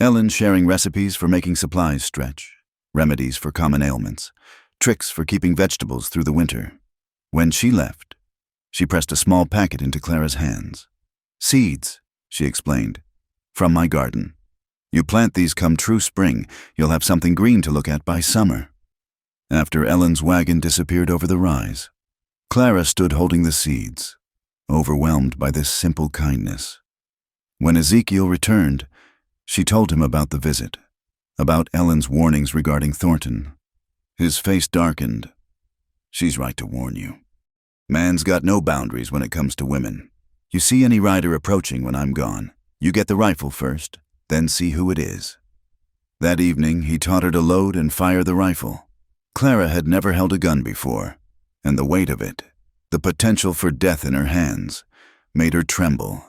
Ellen sharing recipes for making supplies stretch, remedies for common ailments, tricks for keeping vegetables through the winter. When she left, she pressed a small packet into Clara's hands. Seeds, she explained, from my garden. You plant these come true spring, you'll have something green to look at by summer. After Ellen's wagon disappeared over the rise, Clara stood holding the seeds, overwhelmed by this simple kindness. When Ezekiel returned, she told him about the visit, about Ellen's warnings regarding Thornton. His face darkened. She's right to warn you. Man's got no boundaries when it comes to women. You see any rider approaching when I'm gone, you get the rifle first, then see who it is. That evening, he taught her to load and fire the rifle. Clara had never held a gun before, and the weight of it, the potential for death in her hands, made her tremble.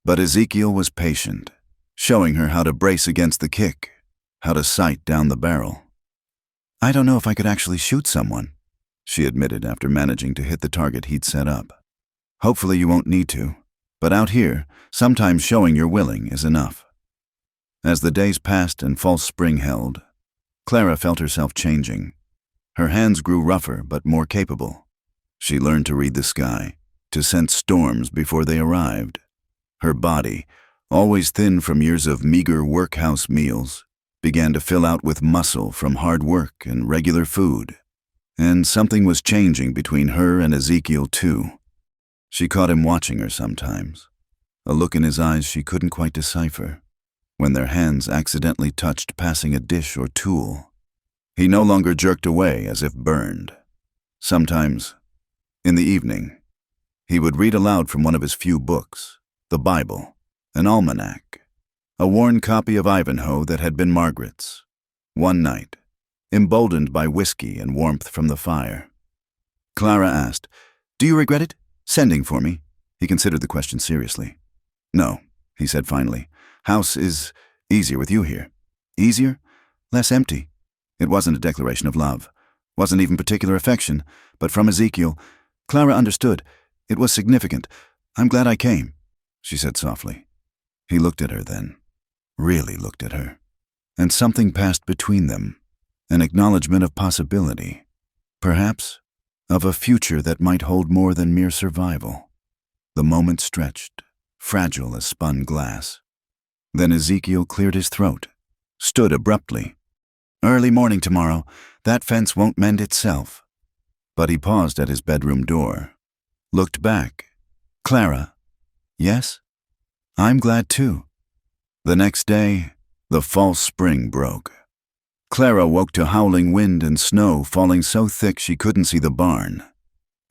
But Ezekiel was patient, showing her how to brace against the kick, how to sight down the barrel. I don't know if I could actually shoot someone, she admitted after managing to hit the target he'd set up. Hopefully you won't need to, but out here, sometimes showing you're willing is enough. As the days passed and false spring held, Clara felt herself changing. Her hands grew rougher but more capable. She learned to read the sky, to sense storms before they arrived. Her body, always thin from years of meager workhouse meals, began to fill out with muscle from hard work and regular food. And something was changing between her and Ezekiel, too. She caught him watching her sometimes, a look in his eyes she couldn't quite decipher. When their hands accidentally touched passing a dish or tool, he no longer jerked away as if burned. Sometimes, in the evening, he would read aloud from one of his few books, the Bible, an almanac, a worn copy of Ivanhoe that had been Margaret's. One night, emboldened by whiskey and warmth from the fire, Clara asked, "Do you regret it? Sending for me?" He considered the question seriously. "No," he said finally. "House is easier with you here." "Easier? Less empty." It wasn't a declaration of love, wasn't even particular affection, but from Ezekiel, Clara understood. It was significant. "I'm glad I came," she said softly. He looked at her then, really looked at her, and something passed between them, an acknowledgement of possibility, perhaps of a future that might hold more than mere survival. The moment stretched, fragile as spun glass. Then Ezekiel cleared his throat, stood abruptly. "Early morning tomorrow. That fence won't mend itself." But he paused at his bedroom door, looked back. "Clara." "Yes?" "I'm glad too." The next day, the false spring broke. Clara woke to howling wind and snow falling so thick she couldn't see the barn.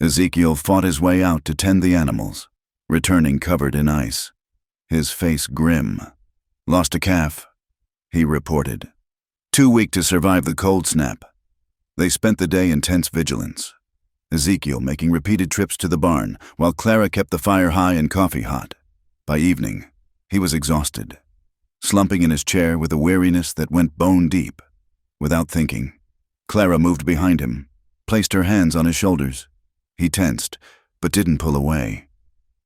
Ezekiel fought his way out to tend the animals, returning covered in ice, his face grim. "Lost a calf," he reported. "Too weak to survive the cold snap." They spent the day in tense vigilance, Ezekiel making repeated trips to the barn, while Clara kept the fire high and coffee hot. By evening, he was exhausted, slumping in his chair with a weariness that went bone deep. Without thinking, Clara moved behind him, placed her hands on his shoulders. He tensed, but didn't pull away.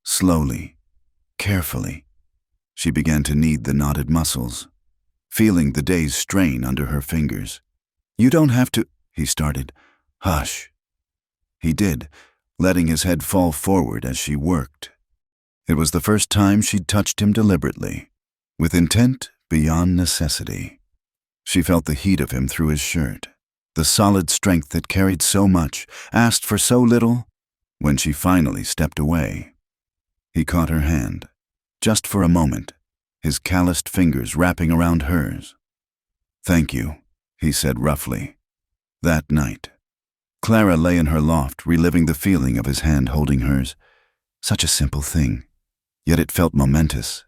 Slowly, carefully, she began to knead the knotted muscles, feeling the day's strain under her fingers. "You don't have to," he started. "Hush." He did, letting his head fall forward as she worked. It was the first time she'd touched him deliberately, with intent beyond necessity. She felt the heat of him through his shirt, the solid strength that carried so much, asked for so little. When she finally stepped away, he caught her hand, just for a moment, his calloused fingers wrapping around hers. "Thank you," he said roughly. That night, Clara lay in her loft, reliving the feeling of his hand holding hers. Such a simple thing, yet it felt momentous.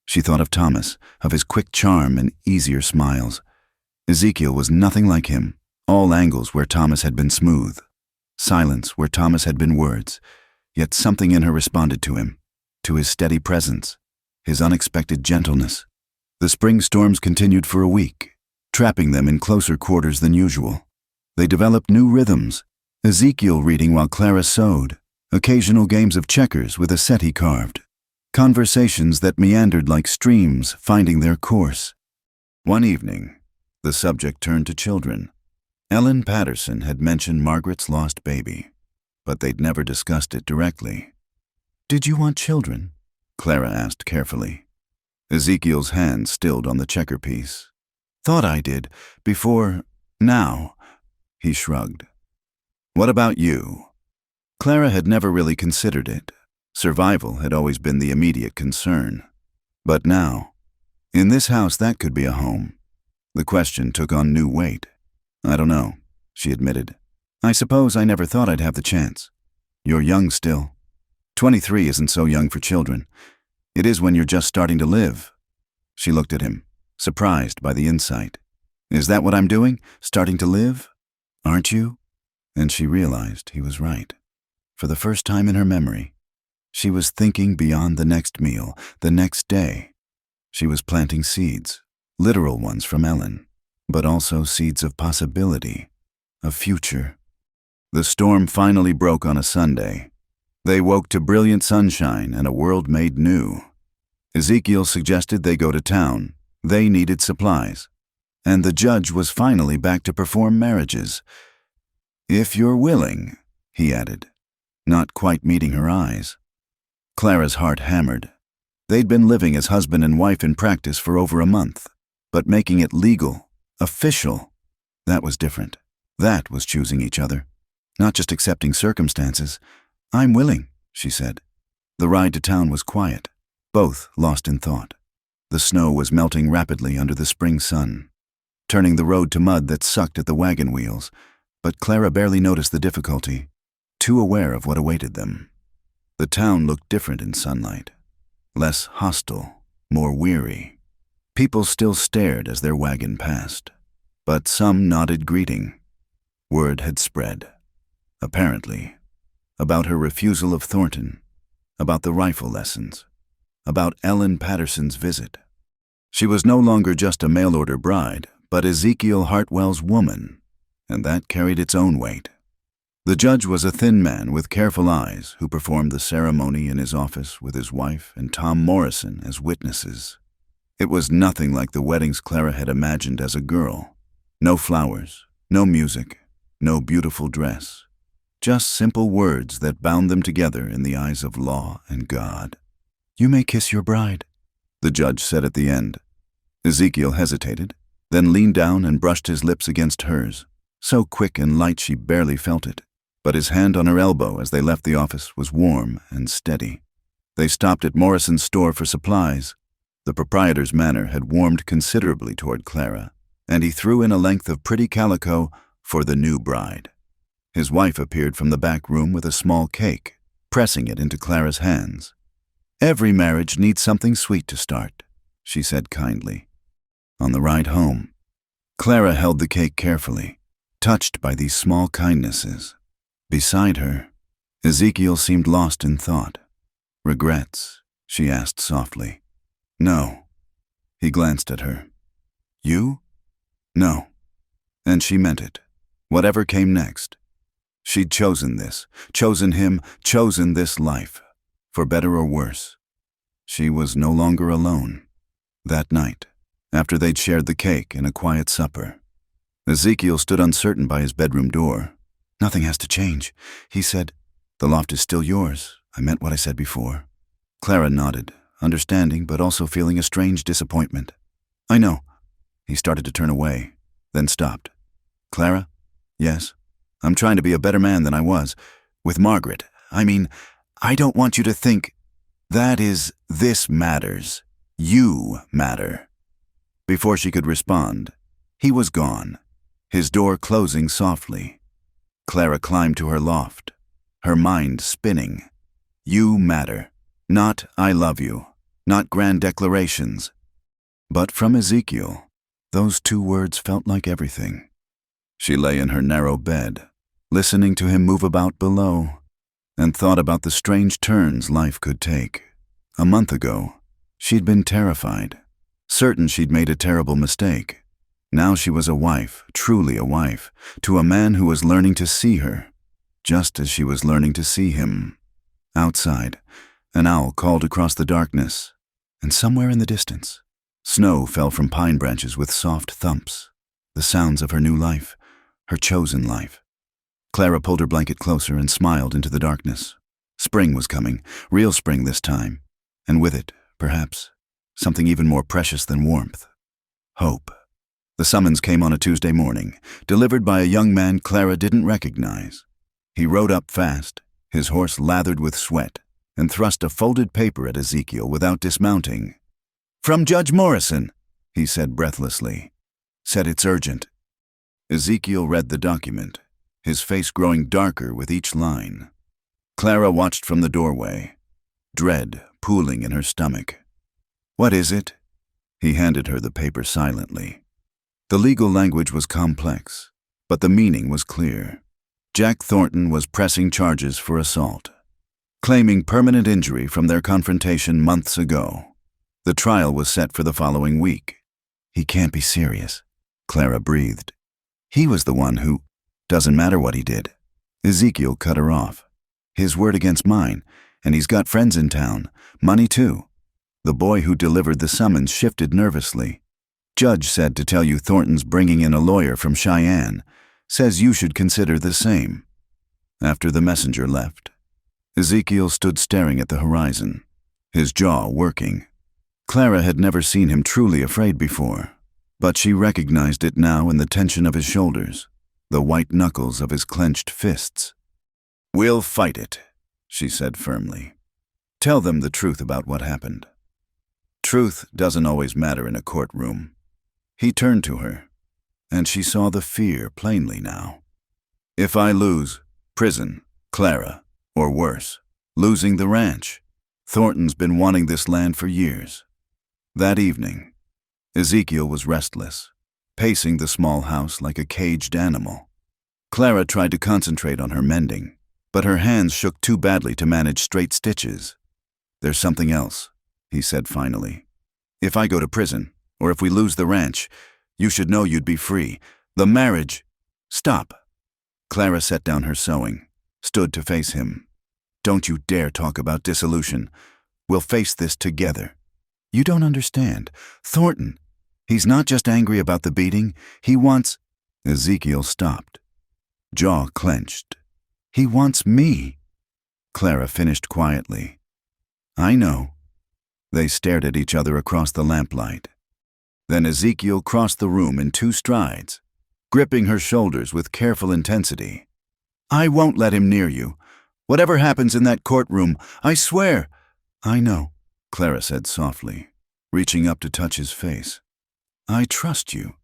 She thought of Thomas, of his quick charm and easier smiles. Ezekiel was nothing like him, all angles where Thomas had been smooth, silence where Thomas had been words, yet something in her responded to him, to his steady presence, his unexpected gentleness. The spring storms continued for a week, trapping them in closer quarters than usual. They developed new rhythms, Ezekiel reading while Clara sewed, occasional games of checkers with a set he carved, conversations that meandered like streams finding their course. One evening, the subject turned to children. Ellen Patterson had mentioned Margaret's lost baby, but they'd never discussed it directly. "Did you want children?" Clara asked carefully. Ezekiel's hand stilled on the checker piece. "Thought I did. Before now." He shrugged. "What about you?" Clara had never really considered it. Survival had always been the immediate concern. But now, in this house that could be a home. The question took on new weight. "I don't know," she admitted. "I suppose I never thought I'd have the chance. You're young still. 23 isn't so young for children. It is when you're just starting to live." She looked at him, surprised by the insight. "Is that what I'm doing? Starting to live? Aren't you?" And she realized he was right. For the first time in her memory, she was thinking beyond the next meal, the next day. She was planting seeds, literal ones from Ellen, but also seeds of possibility, of future. The storm finally broke on a Sunday. They woke to brilliant sunshine and a world made new. Ezekiel suggested they go to town. They needed supplies. And the judge was finally back to perform marriages. "If you're willing," he added, not quite meeting her eyes. Clara's heart hammered. They'd been living as husband and wife in practice for over a month, but making it legal, official, that was different. That was choosing each other, not just accepting circumstances. "I'm willing," she said. The ride to town was quiet, both lost in thought. The snow was melting rapidly under the spring sun, turning the road to mud that sucked at the wagon wheels, but Clara barely noticed the difficulty, too aware of what awaited them. The town looked different in sunlight, less hostile, more weary. People still stared as their wagon passed, but some nodded greeting. Word had spread, apparently, about her refusal of Thornton, about the rifle lessons, about Ellen Patterson's visit. She was no longer just a mail-order bride, but Ezekiel Hartwell's woman, and that carried its own weight. The judge was a thin man with careful eyes who performed the ceremony in his office with his wife and Tom Morrison as witnesses. It was nothing like the weddings Clara had imagined as a girl. No flowers, no music, no beautiful dress. Just simple words that bound them together in the eyes of law and God. "You may kiss your bride," the judge said at the end. Ezekiel hesitated, then leaned down and brushed his lips against hers, so quick and light she barely felt it. But his hand on her elbow as they left the office was warm and steady. They stopped at Morrison's store for supplies. The proprietor's manner had warmed considerably toward Clara, and he threw in a length of pretty calico for the new bride. His wife appeared from the back room with a small cake, pressing it into Clara's hands. "Every marriage needs something sweet to start," she said kindly. On the ride home, Clara held the cake carefully, touched by these small kindnesses. Beside her, Ezekiel seemed lost in thought. "Regrets?" she asked softly. "No." He glanced at her. "You?" "No." And she meant it, whatever came next. She'd chosen this, chosen him, chosen this life, for better or worse. She was no longer alone. That night, after they'd shared the cake and a quiet supper, Ezekiel stood uncertain by his bedroom door. "Nothing has to change," he said. "The loft is still yours. I meant what I said before." Clara nodded, understanding but also feeling a strange disappointment. "I know." He started to turn away, then stopped. "Clara?" "Yes? I'm trying to be a better man than I was. With Margaret. I don't want you to think. This matters. You matter." Before she could respond, he was gone, his door closing softly. Clara climbed to her loft, her mind spinning. You matter. Not "I love you," not grand declarations. But from Ezekiel, those two words felt like everything. She lay in her narrow bed, listening to him move about below, and thought about the strange turns life could take. A month ago, she'd been terrified, certain she'd made a terrible mistake. Now she was a wife, truly a wife, to a man who was learning to see her, just as she was learning to see him. Outside, an owl called across the darkness, and somewhere in the distance, snow fell from pine branches with soft thumps, the sounds of her new life, her chosen life. Clara pulled her blanket closer and smiled into the darkness. Spring was coming, real spring this time, and with it, perhaps, something even more precious than warmth. Hope. The summons came on a Tuesday morning, delivered by a young man Clara didn't recognize. He rode up fast, his horse lathered with sweat, and thrust a folded paper at Ezekiel without dismounting. "From Judge Morrison," he said breathlessly. "Said it's urgent." Ezekiel read the document, his face growing darker with each line. Clara watched from the doorway, dread pooling in her stomach. "What is it?" He handed her the paper silently. The legal language was complex, but the meaning was clear. Jack Thornton was pressing charges for assault, claiming permanent injury from their confrontation months ago. The trial was set for the following week. "He can't be serious," Clara breathed. "He was the one who—" "Doesn't matter what he did." Ezekiel cut her off. "His word against mine, and he's got friends in town, money too." The boy who delivered the summons shifted nervously. "Judge said to tell you Thornton's bringing in a lawyer from Cheyenne. Says you should consider the same." After the messenger left, Ezekiel stood staring at the horizon, his jaw working. Clara had never seen him truly afraid before, but she recognized it now in the tension of his shoulders. the white knuckles of his clenched fists. "We'll fight it," she said firmly. "Tell them the truth about what happened." Truth doesn't always matter in a courtroom. He turned to her, and she saw the fear plainly now. "If I lose, prison, Clara, or worse, losing the ranch. Thornton's been wanting this land for years." That evening, Ezekiel was restless, pacing the small house like a caged animal. Clara tried to concentrate on her mending, but her hands shook too badly to manage straight stitches. "There's something else," he said finally. "If I go to prison, or if we lose the ranch, you should know you'd be free. The marriage—" "Stop." Clara set down her sewing, stood to face him. "Don't you dare talk about dissolution. We'll face this together." "You don't understand. Thornton, he's not just angry about the beating. He wants—" Ezekiel stopped, jaw clenched. "He wants me." Clara finished quietly. "I know." They stared at each other across the lamplight. Then Ezekiel crossed the room in 2 strides, gripping her shoulders with careful intensity. "I won't let him near you. Whatever happens in that courtroom, I swear—" "I know," Clara said softly, reaching up to touch his face. "I trust you."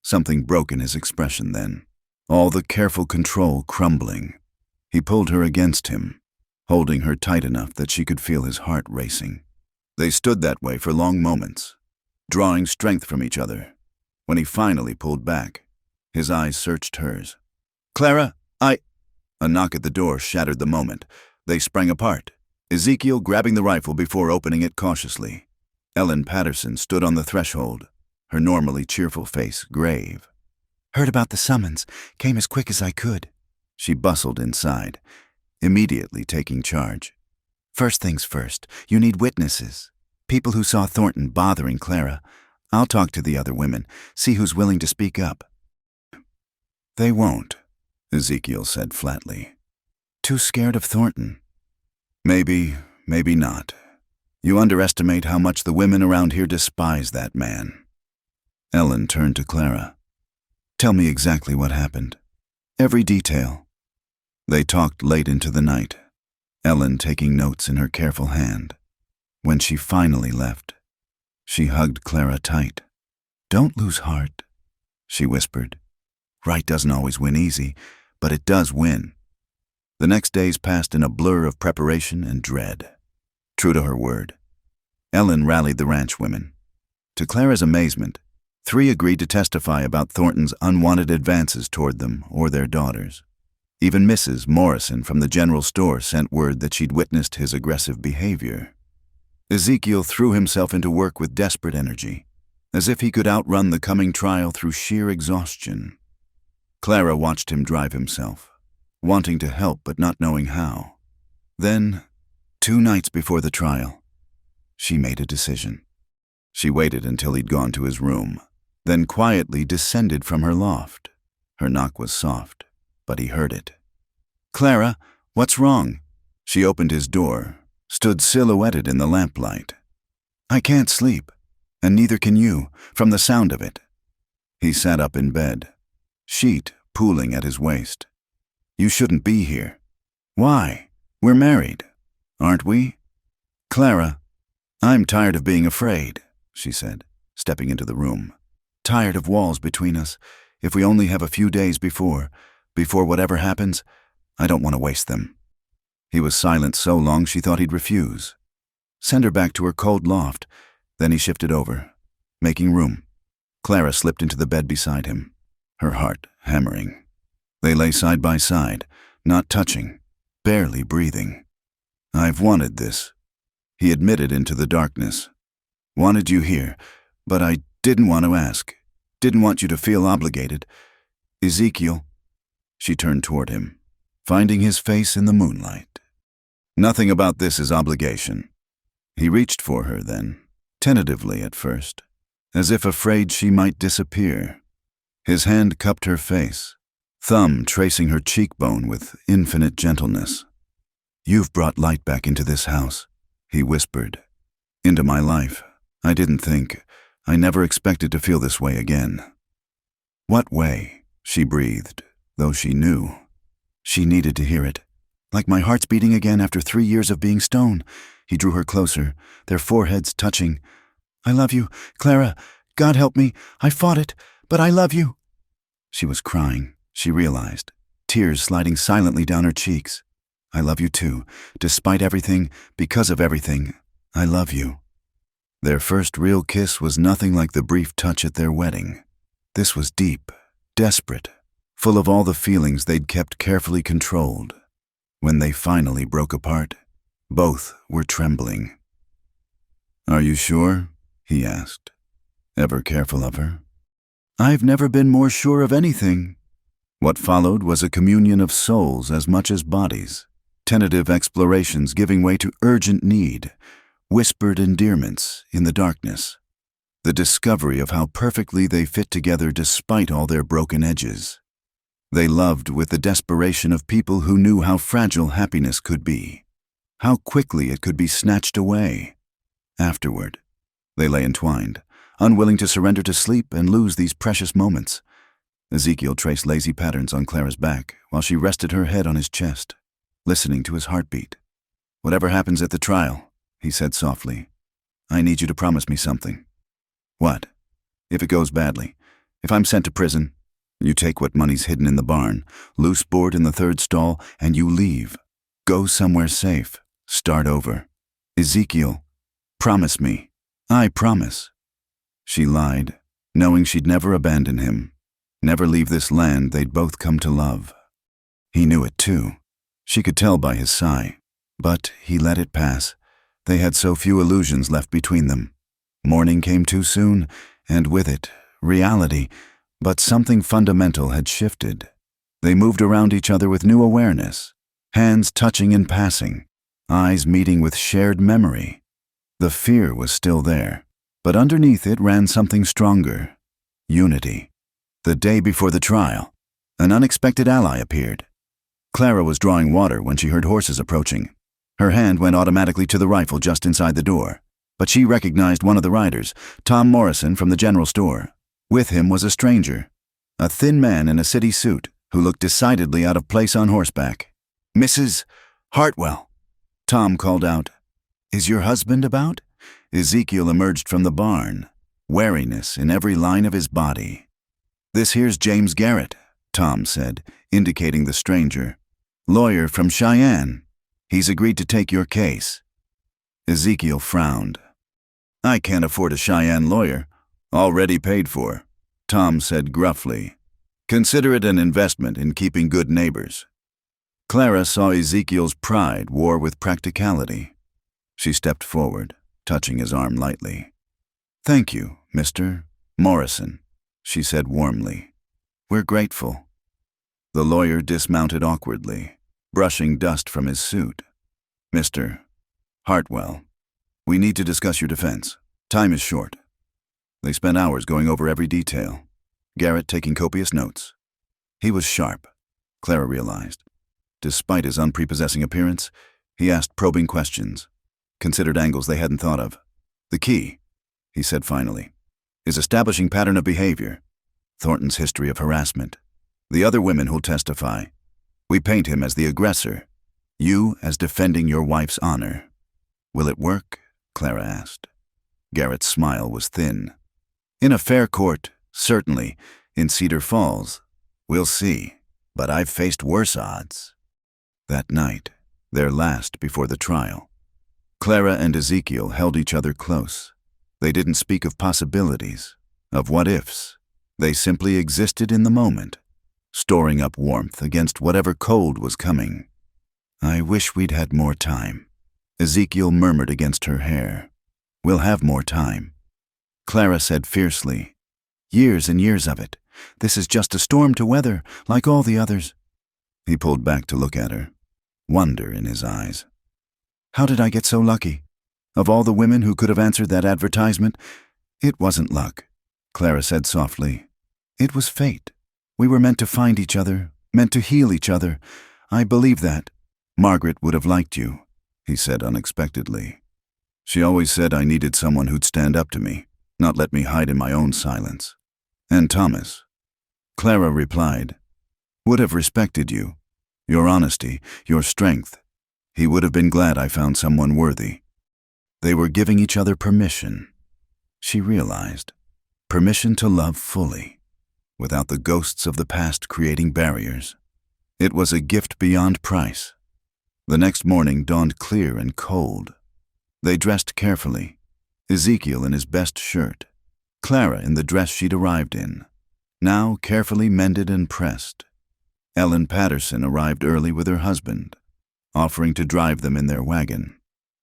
Something broke in his expression then, all the careful control crumbling. He pulled her against him, holding her tight enough that she could feel his heart racing. They stood that way for long moments, drawing strength from each other. When he finally pulled back, his eyes searched hers. "Clara, A knock at the door shattered the moment. They sprang apart, Ezekiel grabbing the rifle before opening it cautiously. Ellen Patterson stood on the threshold, her normally cheerful face grave. "Heard about the summons. Came as quick as I could." She bustled inside, immediately taking charge. "First things first, you need witnesses. People who saw Thornton bothering Clara. I'll talk to the other women, see who's willing to speak up." "They won't," Ezekiel said flatly. "Too scared of Thornton." Maybe not. You underestimate how much the women around here despise that man." Ellen turned to Clara. "Tell me exactly what happened. Every detail." They talked late into the night, Ellen taking notes in her careful hand. When she finally left, she hugged Clara tight. "Don't lose heart," she whispered. "Right doesn't always win easy, but it does win." The next days passed in a blur of preparation and dread. True to her word, Ellen rallied the ranch women. To Clara's amazement, 3 agreed to testify about Thornton's unwanted advances toward them or their daughters. Even Mrs. Morrison from the general store sent word that she'd witnessed his aggressive behavior. Ezekiel threw himself into work with desperate energy, as if he could outrun the coming trial through sheer exhaustion. Clara watched him drive himself, wanting to help but not knowing how. Then, 2 nights before the trial, she made a decision. She waited until he'd gone to his room, then quietly descended from her loft. Her knock was soft, but he heard it. "Clara, what's wrong?" She opened his door, stood silhouetted in the lamplight. "I can't sleep, and neither can you, from the sound of it." He sat up in bed, sheet pooling at his waist. "You shouldn't be here." "Why? We're married, aren't we?" "Clara, I'm tired of being afraid," she said, stepping into the room. "Tired of walls between us. If we only have a few days before whatever happens, I don't want to waste them." He was silent so long she thought he'd refuse. Send her back to her cold loft. Then he shifted over, making room. Clara slipped into the bed beside him, her heart hammering. They lay side by side, not touching, barely breathing. "I've wanted this," he admitted into the darkness. "Wanted you here, but I didn't want to ask. Didn't want you to feel obligated. Ezekiel." She turned toward him, finding his face in the moonlight. "Nothing about this is obligation." He reached for her then, tentatively at first, as if afraid she might disappear. His hand cupped her face, thumb tracing her cheekbone with infinite gentleness. "You've brought light back into this house," he whispered. "Into my life. I never expected to feel this way again." "What way?" she breathed, though she knew. She needed to hear it. Like my heart's beating again after 3 years of being stone. He drew her closer, their foreheads touching. I love you, Clara. God help me. I fought it, but I love you. She was crying, she realized, tears sliding silently down her cheeks. I love you too. Despite everything, because of everything, I love you. Their first real kiss was nothing like the brief touch at their wedding. This was deep, desperate, full of all the feelings they'd kept carefully controlled. When they finally broke apart, both were trembling. Are you sure? He asked, ever careful of her. I've never been more sure of anything. What followed was a communion of souls as much as bodies, tentative explorations giving way to urgent need, whispered endearments in the darkness, the discovery of how perfectly they fit together despite all their broken edges. They loved with the desperation of people who knew how fragile happiness could be, how quickly it could be snatched away. Afterward, they lay entwined, unwilling to surrender to sleep and lose these precious moments. Ezekiel traced lazy patterns on Clara's back while she rested her head on his chest, listening to his heartbeat. Whatever happens at the trial, he said softly, I need you to promise me something. What? If it goes badly, if I'm sent to prison, you take what money's hidden in the barn, loose board in the third stall, and you leave. Go somewhere safe. Start over. Ezekiel, promise me. I promise. She lied, knowing she'd never abandon him, never leave this land they'd both come to love. He knew it too. She could tell by his sigh, but he let it pass. They had so few illusions left between them. Morning came too soon, and with it, reality, but something fundamental had shifted. They moved around each other with new awareness, hands touching in passing, eyes meeting with shared memory. The fear was still there, but underneath it ran something stronger, unity. The day before the trial, an unexpected ally appeared. Clara was drawing water when she heard horses approaching. Her hand went automatically to the rifle just inside the door, but she recognized one of the riders, Tom Morrison from the general store. With him was a stranger, a thin man in a city suit who looked decidedly out of place on horseback. Mrs. Hartwell, Tom called out. Is your husband about? Ezekiel emerged from the barn, wariness in every line of his body. This here's James Garrett, Tom said, indicating the stranger. Lawyer from Cheyenne. He's agreed to take your case. Ezekiel frowned. I can't afford a Cheyenne lawyer. Already paid for, Tom said gruffly. Consider it an investment in keeping good neighbors. Clara saw Ezekiel's pride war with practicality. She stepped forward, touching his arm lightly. Thank you, Mr. Morrison, she said warmly. We're grateful. The lawyer dismounted awkwardly, brushing dust from his suit. Mr. Hartwell, we need to discuss your defense. Time is short. They spent hours going over every detail, Garrett taking copious notes. He was sharp, Clara realized. Despite his unprepossessing appearance, he asked probing questions, considered angles they hadn't thought of. The key, he said finally, is establishing pattern of behavior. Thornton's history of harassment. The other women who'll testify. We paint him as the aggressor, you as defending your wife's honor. Will it work? Clara asked. Garrett's smile was thin. In a fair court, certainly. In Cedar Falls, we'll see. But I've faced worse odds. That night, their last before the trial, Clara and Ezekiel held each other close. They didn't speak of possibilities, of what-ifs. They simply existed in the moment, storing up warmth against whatever cold was coming. I wish we'd had more time, Ezekiel murmured against her hair. We'll have more time. Clara said fiercely, years and years of it. This is just a storm to weather, like all the others. He pulled back to look at her, wonder in his eyes. How did I get so lucky? Of all the women who could have answered that advertisement, it wasn't luck, Clara said softly. It was fate. We were meant to find each other, meant to heal each other. I believe that. Margaret would have liked you, he said unexpectedly. She always said I needed someone who'd stand up to me, not let me hide in my own silence. And Thomas. Clara replied, Would have respected you, your honesty, your strength. He would have been glad I found someone worthy. They were giving each other permission. She realized. Permission to love fully, without the ghosts of the past creating barriers. It was a gift beyond price. The next morning dawned clear and cold. They dressed carefully. Ezekiel in his best shirt. Clara in the dress she'd arrived in, now carefully mended and pressed. Ellen Patterson arrived early with her husband, offering to drive them in their wagon.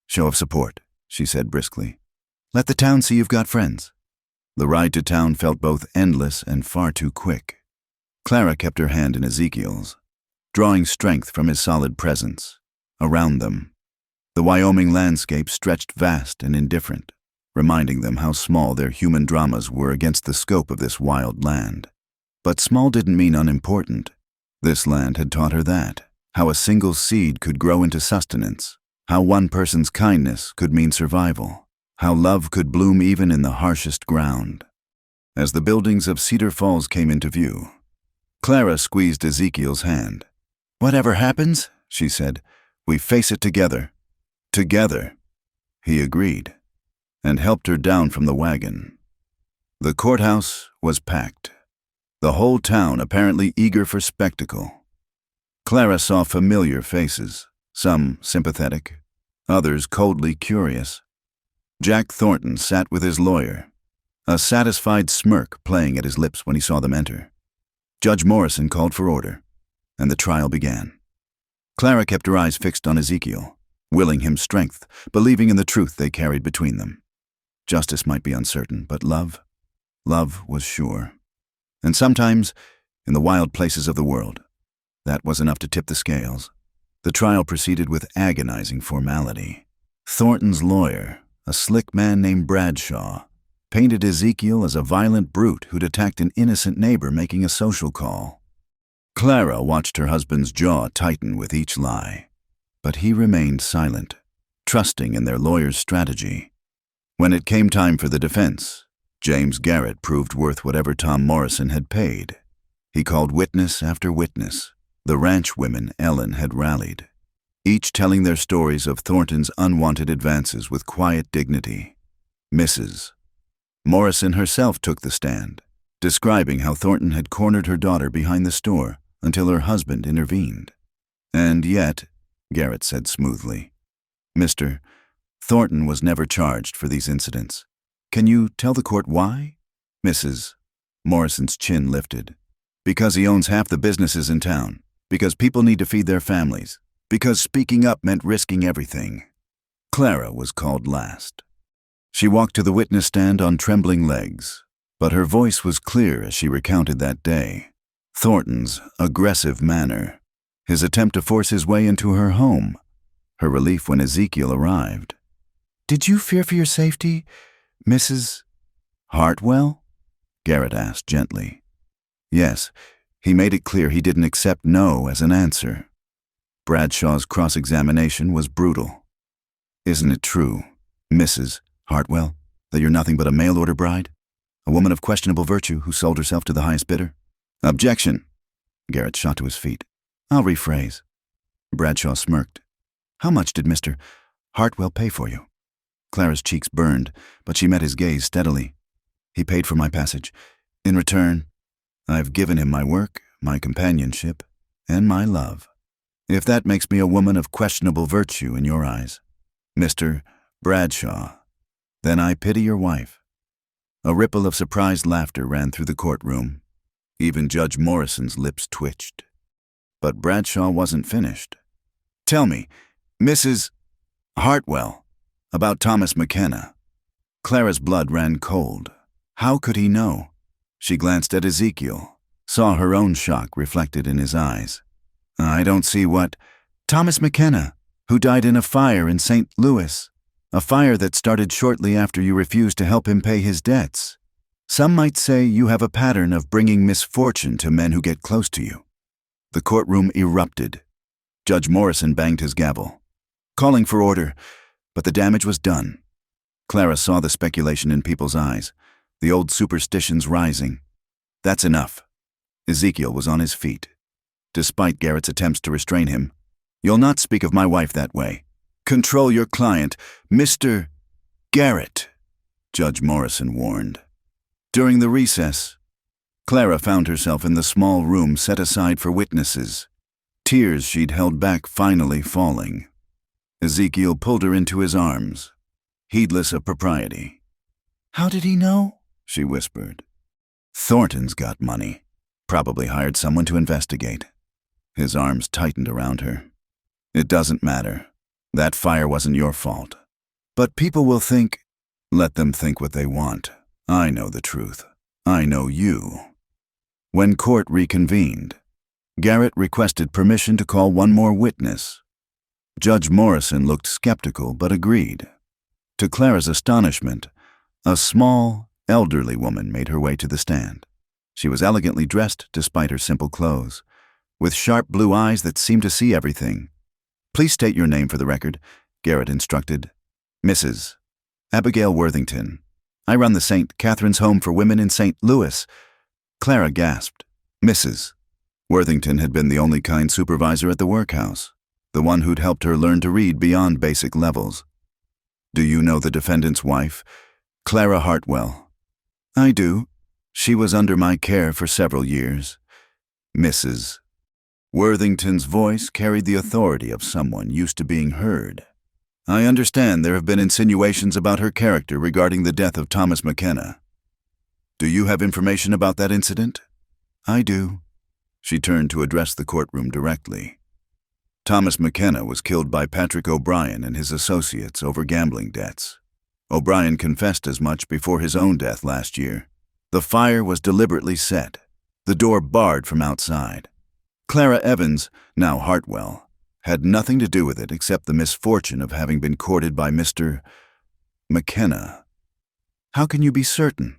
"Show of support," she said briskly. "Let the town see you've got friends." The ride to town felt both endless and far too quick. Clara kept her hand in Ezekiel's, drawing strength from his solid presence. Around them, the Wyoming landscape stretched vast and indifferent, reminding them how small their human dramas were against the scope of this wild land. But small didn't mean unimportant. This land had taught her that, how a single seed could grow into sustenance, how one person's kindness could mean survival, how love could bloom even in the harshest ground. As the buildings of Cedar Falls came into view, Clara squeezed Ezekiel's hand. "Whatever happens," she said, "we face it together." "Together," he agreed, and helped her down from the wagon. The courthouse was packed, the whole town apparently eager for spectacle. Clara saw familiar faces, some sympathetic, others coldly curious. Jack Thornton sat with his lawyer, a satisfied smirk playing at his lips when he saw them enter. Judge Morrison called for order, and the trial began. Clara kept her eyes fixed on Ezekiel, willing him strength, believing in the truth they carried between them. Justice might be uncertain, but love was sure. And sometimes, in the wild places of the world, that was enough to tip the scales. The trial proceeded with agonizing formality. Thornton's lawyer, a slick man named Bradshaw, painted Ezekiel as a violent brute who'd attacked an innocent neighbor making a social call. Clara watched her husband's jaw tighten with each lie, but he remained silent, trusting in their lawyer's strategy. When it came time for the defense, James Garrett proved worth whatever Tom Morrison had paid. He called witness after witness. The ranch women Ellen had rallied, each telling their stories of Thornton's unwanted advances with quiet dignity. Mrs. Morrison herself took the stand, describing how Thornton had cornered her daughter behind the store until her husband intervened. "And yet," Garrett said smoothly, "Mr. Thornton was never charged for these incidents. Can you tell the court why?" Mrs. Morrison's chin lifted. "Because he owns half the businesses in town. Because people need to feed their families. Because speaking up meant risking everything." Clara was called last. She walked to the witness stand on trembling legs, but her voice was clear as she recounted that day. Thornton's aggressive manner, his attempt to force his way into her home, her relief when Ezekiel arrived. "Did you fear for your safety, Mrs. Hartwell?" Garrett asked gently. Yes, he made it clear he didn't accept no as an answer. Bradshaw's cross-examination was brutal. "Isn't it true, Mrs. Hartwell, that you're nothing but a mail-order bride? A woman of questionable virtue who sold herself to the highest bidder?" "Objection!" Garrett shot to his feet. "I'll rephrase." Bradshaw smirked. "How much did Mr. Hartwell pay for you?" Clara's cheeks burned, but she met his gaze steadily. "He paid for my passage. In return, I've given him my work, my companionship, and my love. If that makes me a woman of questionable virtue in your eyes, Mr. Bradshaw, then I pity your wife." A ripple of surprised laughter ran through the courtroom. Even Judge Morrison's lips twitched. But Bradshaw wasn't finished. "Tell me, Mrs. Hartwell, about Thomas McKenna." Clara's blood ran cold. How could he know? She glanced at Ezekiel, saw her own shock reflected in his eyes. "I don't see what—" "Thomas McKenna, who died in a fire in St. Louis, a fire that started shortly after you refused to help him pay his debts. Some might say you have a pattern of bringing misfortune to men who get close to you." The courtroom erupted. Judge Morrison banged his gavel, calling for order, but the damage was done. Clara saw the speculation in people's eyes, the old superstitions rising. "That's enough." Ezekiel was on his feet. despite Garrett's attempts to restrain him. "You'll not speak of my wife that way. Control your client, Mr. Garrett," Judge Morrison warned. During the recess, Clara found herself in the small room set aside for witnesses, tears she'd held back finally falling. Ezekiel pulled her into his arms, heedless of propriety. "How did he know?" she whispered. "Thornton's got money. Probably hired someone to investigate." His arms tightened around her. "It doesn't matter. That fire wasn't your fault. But people will think—" "Let them think what they want. I know the truth. I know you." When court reconvened, Garrett requested permission to call one more witness. Judge Morrison looked skeptical but agreed. To Clara's astonishment, a small, elderly woman made her way to the stand. She was elegantly dressed despite her simple clothes, with sharp blue eyes that seemed to see everything. "Please state your name for the record," Garrett instructed. "Mrs. Abigail Worthington. I run the St. Catherine's Home for Women in St. Louis." Clara gasped. Mrs. Worthington had been the only kind supervisor at the workhouse, the one who'd helped her learn to read beyond basic levels. "Do you know the defendant's wife, Clara Hartwell?" "I do. She was under my care for several years." Mrs. Worthington's voice carried the authority of someone used to being heard. "I understand there have been insinuations about her character regarding the death of Thomas McKenna. Do you have information about that incident?" "I do." She turned to address the courtroom directly. "Thomas McKenna was killed by Patrick O'Brien and his associates over gambling debts. O'Brien confessed as much before his own death last year. The fire was deliberately set, the door barred from outside. Clara Evans, now Hartwell, had nothing to do with it except the misfortune of having been courted by Mr. McKenna." "How can you be certain?"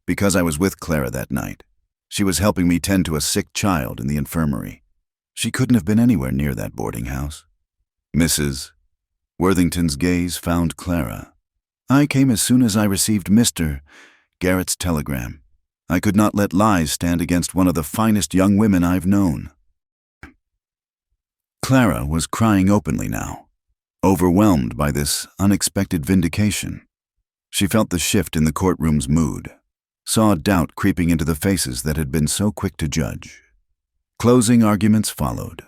"Because I was with Clara that night. She was helping me tend to a sick child in the infirmary. She couldn't have been anywhere near that boarding house." Mrs. Worthington's gaze found Clara. "I came as soon as I received Mr. Garrett's telegram. I could not let lies stand against one of the finest young women I've known." Clara was crying openly now, overwhelmed by this unexpected vindication. She felt the shift in the courtroom's mood, saw doubt creeping into the faces that had been so quick to judge. Closing arguments followed,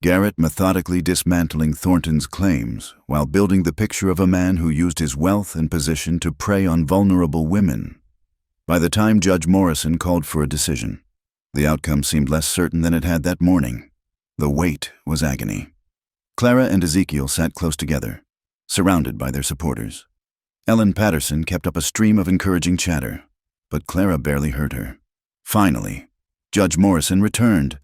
Garrett methodically dismantling Thornton's claims while building the picture of a man who used his wealth and position to prey on vulnerable women. By the time Judge Morrison called for a decision, the outcome seemed less certain than it had that morning. The wait was agony. Clara and Ezekiel sat close together, surrounded by their supporters. Ellen Patterson kept up a stream of encouraging chatter, but Clara barely heard her. Finally, Judge Morrison returned.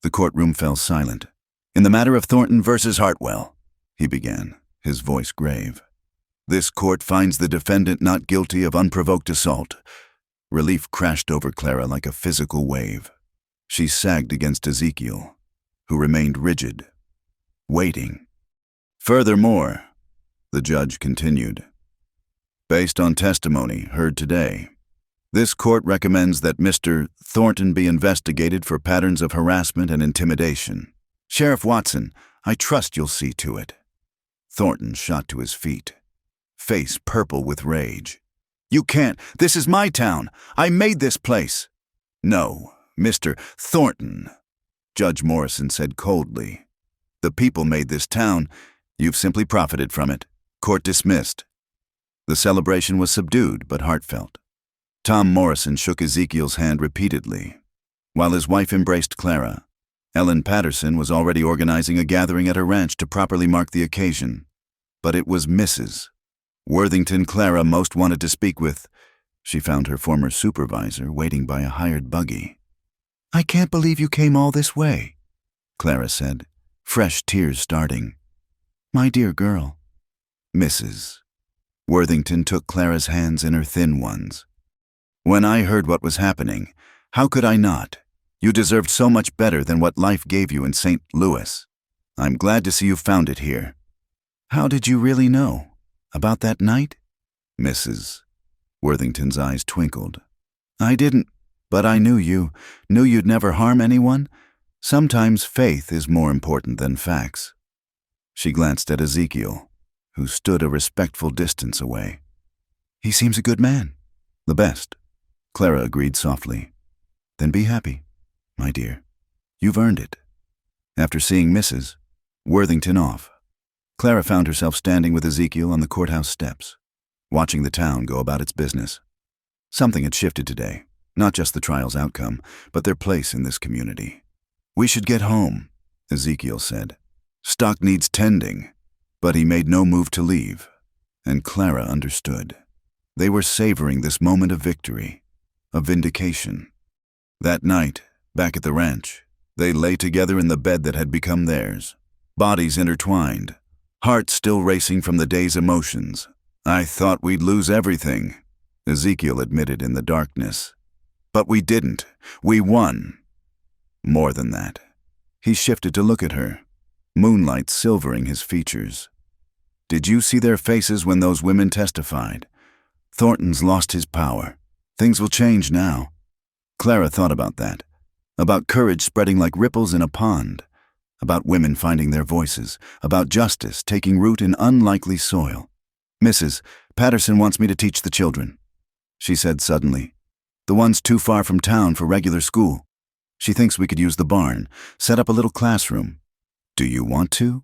The courtroom fell silent. "In the matter of Thornton versus Hartwell," he began, his voice grave, "this court finds the defendant not guilty of unprovoked assault." Relief crashed over Clara like a physical wave. She sagged against Ezekiel, who remained rigid, waiting. "Furthermore," the judge continued, "based on testimony heard today, this court recommends that Mr. Thornton be investigated for patterns of harassment and intimidation. Sheriff Watson, I trust you'll see to it." Thornton shot to his feet, face purple with rage. "You can't! This is my town! I made this place!" "No, Mr. Thornton," Judge Morrison said coldly. "The people made this town. You've simply profited from it. Court dismissed." The celebration was subdued but heartfelt. Tom Morrison shook Ezekiel's hand repeatedly. While his wife embraced Clara, Ellen Patterson was already organizing a gathering at her ranch to properly mark the occasion. But it was Mrs. Worthington Clara most wanted to speak with. She found her former supervisor waiting by a hired buggy. "I can't believe you came all this way," Clara said, fresh tears starting. "My dear girl." Mrs. Worthington took Clara's hands in her thin ones. "When I heard what was happening, how could I not? You deserved so much better than what life gave you in St. Louis. I'm glad to see you found it here." "How did you really know? About that night?" Mrs. Worthington's eyes twinkled. "I didn't, but I knew you'd never harm anyone. Sometimes faith is more important than facts. She glanced at Ezekiel, who stood a respectful distance away. He seems a good man. The best, Clara agreed softly. Then be happy, my dear. You've earned it. After seeing Mrs. Worthington off, Clara found herself standing with Ezekiel on the courthouse steps, watching the town go about its business. Something had shifted today, not just the trial's outcome, but their place in this community. We should get home, Ezekiel said. Stock needs tending, but he made no move to leave, and Clara understood. They were savoring this moment of victory, of vindication. That night, back at the ranch, they lay together in the bed that had become theirs, bodies intertwined, hearts still racing from the day's emotions. I thought we'd lose everything, Ezekiel admitted in the darkness. But we didn't. We won. More than that. He shifted to look at her, moonlight silvering his features. Did you see their faces when those women testified? Thornton's lost his power. Things will change now. Clara thought about that, about courage spreading like ripples in a pond, about women finding their voices, about justice taking root in unlikely soil. Mrs. Patterson wants me to teach the children, she said suddenly. The ones too far from town for regular school. She thinks we could use the barn, set up a little classroom. Do you want to?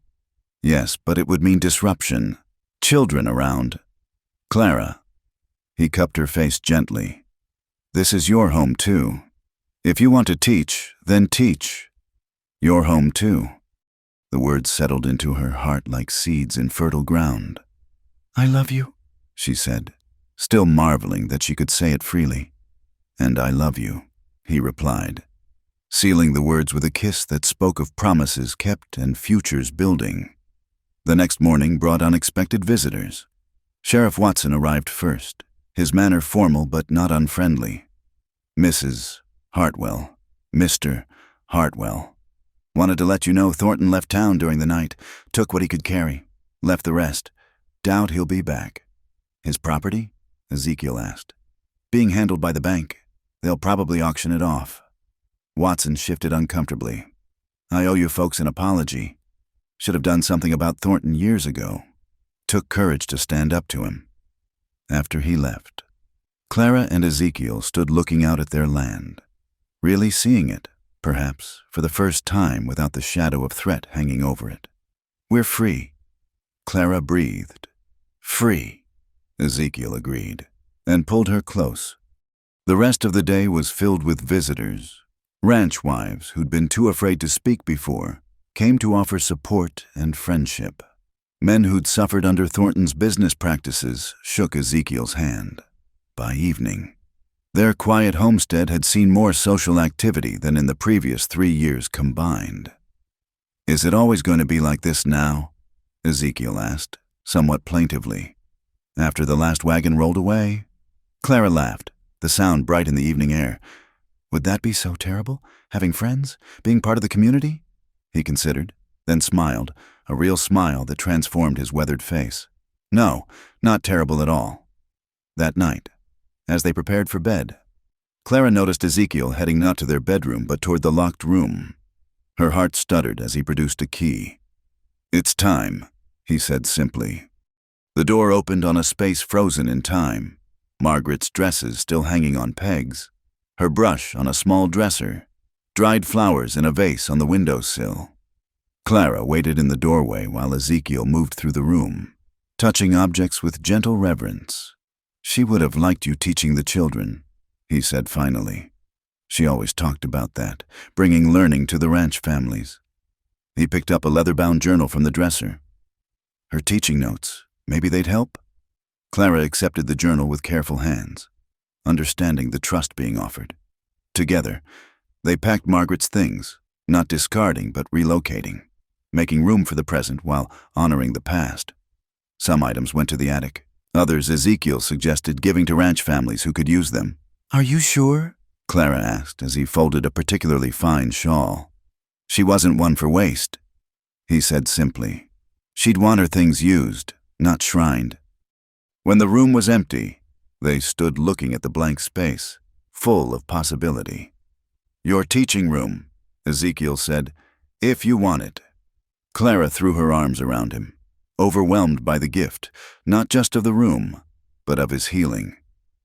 Yes, but it would mean disruption. Children around. Clara. He cupped her face gently. This is your home too. If you want to teach, then teach. Your home too. The words settled into her heart like seeds in fertile ground. I love you, she said, still marveling that she could say it freely. And I love you, he replied, sealing the words with a kiss that spoke of promises kept and futures building. The next morning brought unexpected visitors. Sheriff Watson arrived first, his manner formal but not unfriendly. Mrs. Hartwell, Mr. Hartwell. Wanted to let you know Thornton left town during the night, took what he could carry, left the rest. Doubt he'll be back. His property? Ezekiel asked. Being handled by the bank. They'll probably auction it off. Watson shifted uncomfortably. I owe you folks an apology. Should have done something about Thornton years ago. Took courage to stand up to him. After he left, Clara and Ezekiel stood looking out at their land, really seeing it, perhaps, for the first time without the shadow of threat hanging over it. We're free, Clara breathed. Free, Ezekiel agreed, and pulled her close. The rest of the day was filled with visitors. Ranch wives who'd been too afraid to speak before came to offer support and friendship. Men who'd suffered under Thornton's business practices shook Ezekiel's hand. By evening, their quiet homestead had seen more social activity than in the previous 3 years combined. Is it always going to be like this now? Ezekiel asked, somewhat plaintively. After the last wagon rolled away? Clara laughed, the sound bright in the evening air. Would that be so terrible, having friends, being part of the community? He considered, then smiled, a real smile that transformed his weathered face. No, not terrible at all. That night, as they prepared for bed, Clara noticed Ezekiel heading not to their bedroom but toward the locked room. Her heart stuttered as he produced a key. It's time, he said simply. The door opened on a space frozen in time, Margaret's dresses still hanging on pegs, her brush on a small dresser, dried flowers in a vase on the windowsill. Clara waited in the doorway while Ezekiel moved through the room, touching objects with gentle reverence. She would have liked you teaching the children, he said finally. She always talked about that, bringing learning to the ranch families. He picked up a leather-bound journal from the dresser. Her teaching notes, maybe they'd help? Clara accepted the journal with careful hands, understanding the trust being offered. Together, they packed Margaret's things, not discarding but relocating, making room for the present while honoring the past. Some items went to the attic. Others Ezekiel suggested giving to ranch families who could use them. Are you sure? Clara asked as he folded a particularly fine shawl. She wasn't one for waste, he said simply. She'd want her things used, not shrined. When the room was empty, they stood looking at the blank space, full of possibility. Your teaching room, Ezekiel said, "If you want it." Clara threw her arms around him, overwhelmed by the gift, not just of the room, but of his healing,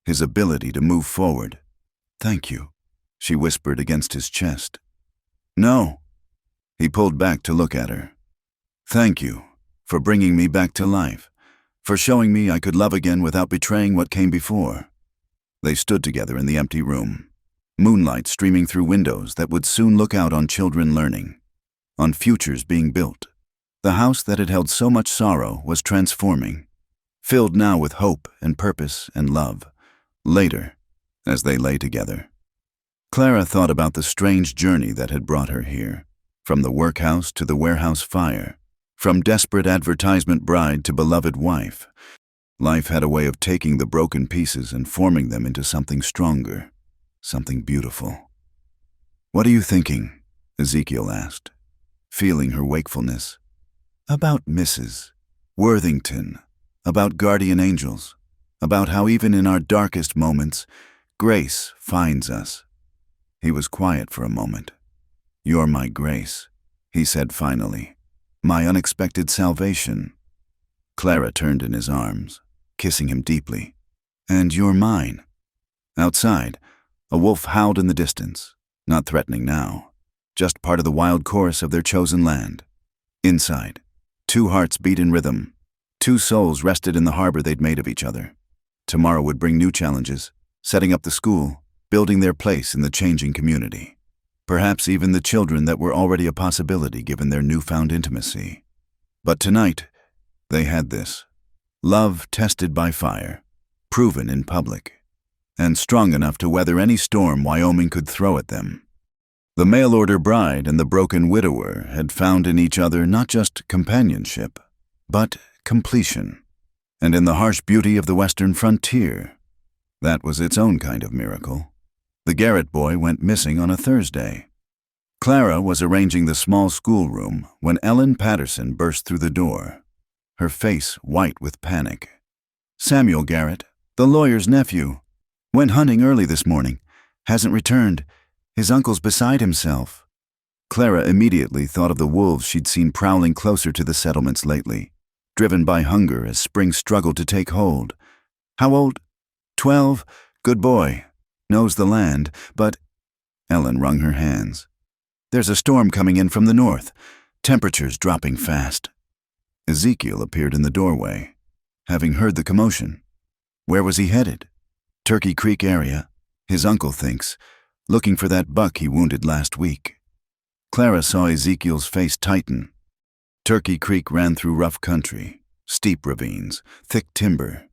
his ability to move forward. "Thank you," she whispered against his chest. "No." He pulled back to look at her. "Thank you for bringing me back to life, for showing me I could love again without betraying what came before." They stood together in the empty room, moonlight streaming through windows that would soon look out on children learning, on futures being built. The house that had held so much sorrow was transforming, filled now with hope and purpose and love. Later, as they lay together, Clara thought about the strange journey that had brought her here, from the workhouse to the warehouse fire, from desperate advertisement bride to beloved wife. Life had a way of taking the broken pieces and forming them into something stronger, something beautiful. "What are you thinking?" Ezekiel asked, feeling her wakefulness. "About Mrs. Worthington, about guardian angels, about how even in our darkest moments, grace finds us." He was quiet for a moment. "You're my grace," he said finally, "my unexpected salvation." Clara turned in his arms, kissing him deeply. "And you're mine." Outside, a wolf howled in the distance, not threatening now, just part of the wild chorus of their chosen land. Inside, two hearts beat in rhythm. Two souls rested in the harbor they'd made of each other. Tomorrow would bring new challenges, setting up the school, building their place in the changing community. Perhaps even the children that were already a possibility given their newfound intimacy. But tonight, they had this. Love tested by fire, proven in public, and strong enough to weather any storm Wyoming could throw at them. The mail-order bride and the broken widower had found in each other not just companionship, but completion. And in the harsh beauty of the western frontier, that was its own kind of miracle. The Garrett boy went missing on a Thursday. Clara was arranging the small schoolroom when Ellen Patterson burst through the door, her face white with panic. "Samuel Garrett, the lawyer's nephew, went hunting early this morning. Hasn't returned. His uncle's beside himself." Clara immediately thought of the wolves she'd seen prowling closer to the settlements lately, driven by hunger as spring struggled to take hold. "How old?" 12. "Good boy. Knows the land, but—" Ellen wrung her hands. "There's a storm coming in from the north. Temperatures dropping fast." Ezekiel appeared in the doorway, having heard the commotion. Where was he headed? Turkey Creek area, his uncle thinks, looking for that buck he wounded last week. Clara saw Ezekiel's face tighten. Turkey Creek ran through rough country, steep ravines, thick timber,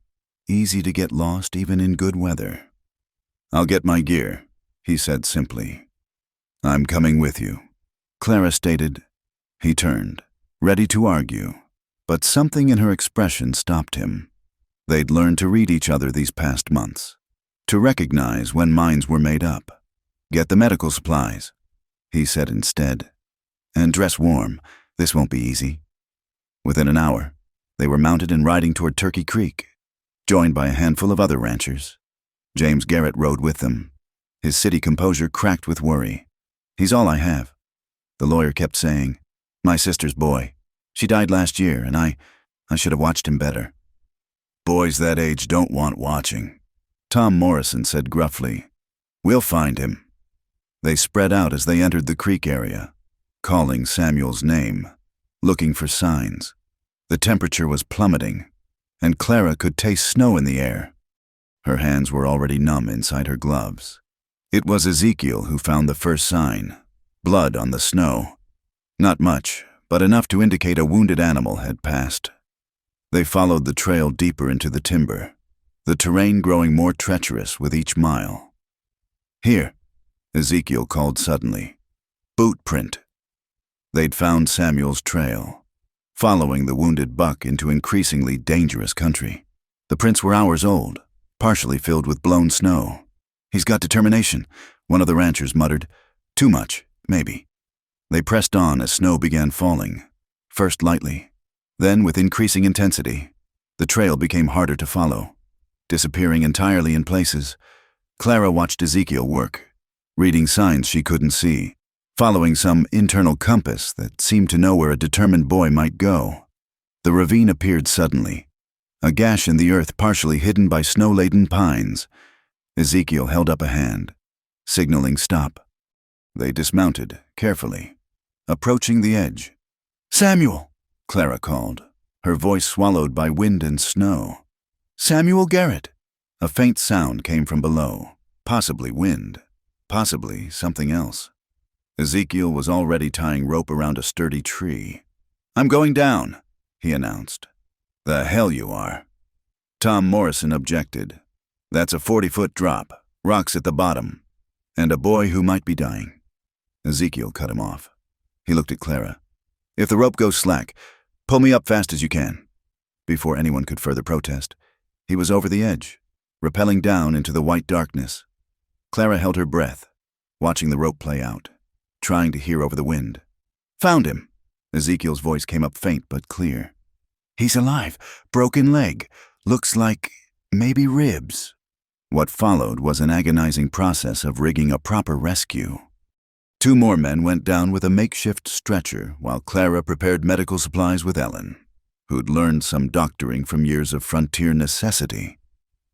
easy to get lost even in good weather. "I'll get my gear," he said simply. "I'm coming with you," Clara stated. He turned, ready to argue, but something in her expression stopped him. They'd learned to read each other these past months, to recognize when minds were made up. "Get the medical supplies," he said instead. "And dress warm. This won't be easy." Within an hour, they were mounted and riding toward Turkey Creek, joined by a handful of other ranchers. James Garrett rode with them, his city composure cracked with worry. "He's all I have," the lawyer kept saying. "My sister's boy. She died last year, and I should have watched him better." "Boys that age don't want watching," Tom Morrison said gruffly. "We'll find him." They spread out as they entered the creek area, calling Samuel's name, looking for signs. The temperature was plummeting, and Clara could taste snow in the air. Her hands were already numb inside her gloves. It was Ezekiel who found the first sign, blood on the snow. Not much, but enough to indicate a wounded animal had passed. They followed the trail deeper into the timber, the terrain growing more treacherous with each mile. "Here," Ezekiel called suddenly. "Boot print." They'd found Samuel's trail, following the wounded buck into increasingly dangerous country. The prints were hours old, partially filled with blown snow. "He's got determination," one of the ranchers muttered. "Too much, maybe." They pressed on as snow began falling, first lightly, then with increasing intensity. The trail became harder to follow, disappearing entirely in places. Clara watched Ezekiel work, reading signs she couldn't see, following some internal compass that seemed to know where a determined boy might go. The ravine appeared suddenly, a gash in the earth partially hidden by snow-laden pines. Ezekiel held up a hand, signaling stop. They dismounted, carefully, approaching the edge. "Samuel!" Clara called, her voice swallowed by wind and snow. "Samuel Garrett!" A faint sound came from below, possibly wind, possibly something else. Ezekiel was already tying rope around a sturdy tree. "I'm going down," he announced. "The hell you are." Tom Morrison objected. "That's a 40-foot drop, rocks at the bottom, and a boy who might be dying." Ezekiel cut him off. He looked at Clara. "If the rope goes slack, pull me up fast as you can." Before anyone could further protest, he was over the edge, rappelling down into the white darkness. Clara held her breath, watching the rope play out, trying to hear over the wind. "Found him." Ezekiel's voice came up faint but clear. "He's alive. Broken leg. Looks like maybe ribs." What followed was an agonizing process of rigging a proper rescue. 2 more men went down with a makeshift stretcher while Clara prepared medical supplies with Ellen, who'd learned some doctoring from years of frontier necessity.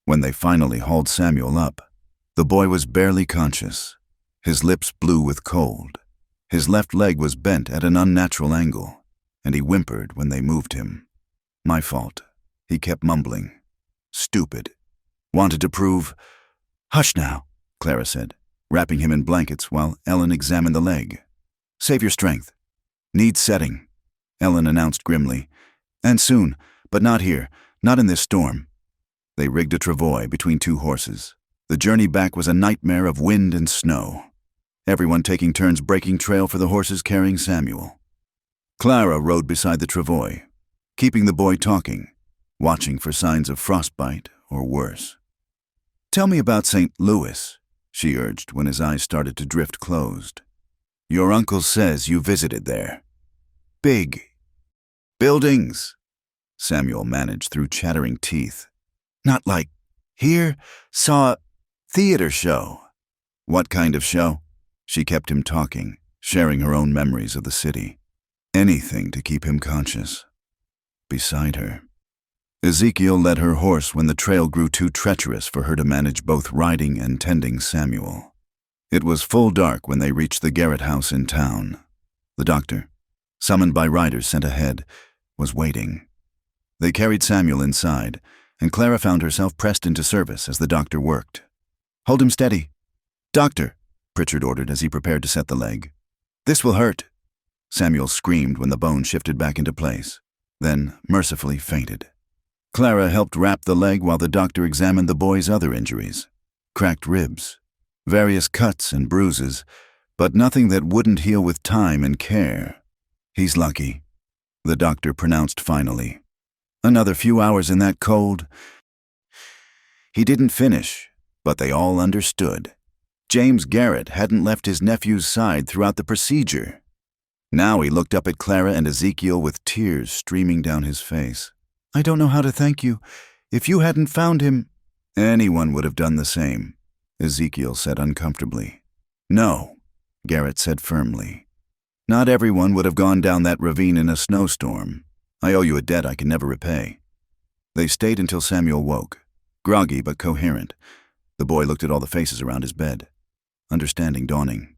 When they finally hauled Samuel up, the boy was barely conscious, his lips blue with cold. His left leg was bent at an unnatural angle, and he whimpered when they moved him. "My fault," he kept mumbling. "Stupid. Wanted to prove—" "Hush now," Clara said, wrapping him in blankets while Ellen examined the leg. "Save your strength. Needs setting," Ellen announced grimly. "And soon, but not here, not in this storm." They rigged a travois between 2 horses. The journey back was a nightmare of wind and snow, everyone taking turns breaking trail for the horses carrying Samuel. Clara rode beside the travois, keeping the boy talking, watching for signs of frostbite or worse. "Tell me about St. Louis," she urged when his eyes started to drift closed. "Your uncle says you visited there." "Big buildings," Samuel managed through chattering teeth. "Not like here. Saw a theater show." "What kind of show?" She kept him talking, sharing her own memories of the city. Anything to keep him conscious. Beside her, Ezekiel led her horse when the trail grew too treacherous for her to manage both riding and tending Samuel. It was full dark when they reached the Garrett house in town. The doctor, summoned by riders sent ahead, was waiting. They carried Samuel inside, and Clara found herself pressed into service as the doctor worked. "Hold him steady." "Doctor," Pritchard ordered as he prepared to set the leg. "This will hurt." Samuel screamed when the bone shifted back into place, then mercifully fainted. Clara helped wrap the leg while the doctor examined the boy's other injuries. Cracked ribs, various cuts and bruises, but nothing that wouldn't heal with time and care. "He's lucky," the doctor pronounced finally. "Another few hours in that cold." He didn't finish, but they all understood. James Garrett hadn't left his nephew's side throughout the procedure. Now he looked up at Clara and Ezekiel with tears streaming down his face. "I don't know how to thank you. If you hadn't found him—" "Anyone would have done the same," Ezekiel said uncomfortably. "No," Garrett said firmly. "Not everyone would have gone down that ravine in a snowstorm. I owe you a debt I can never repay." They stayed until Samuel woke, groggy but coherent. The boy looked at all the faces around his bed, understanding dawning.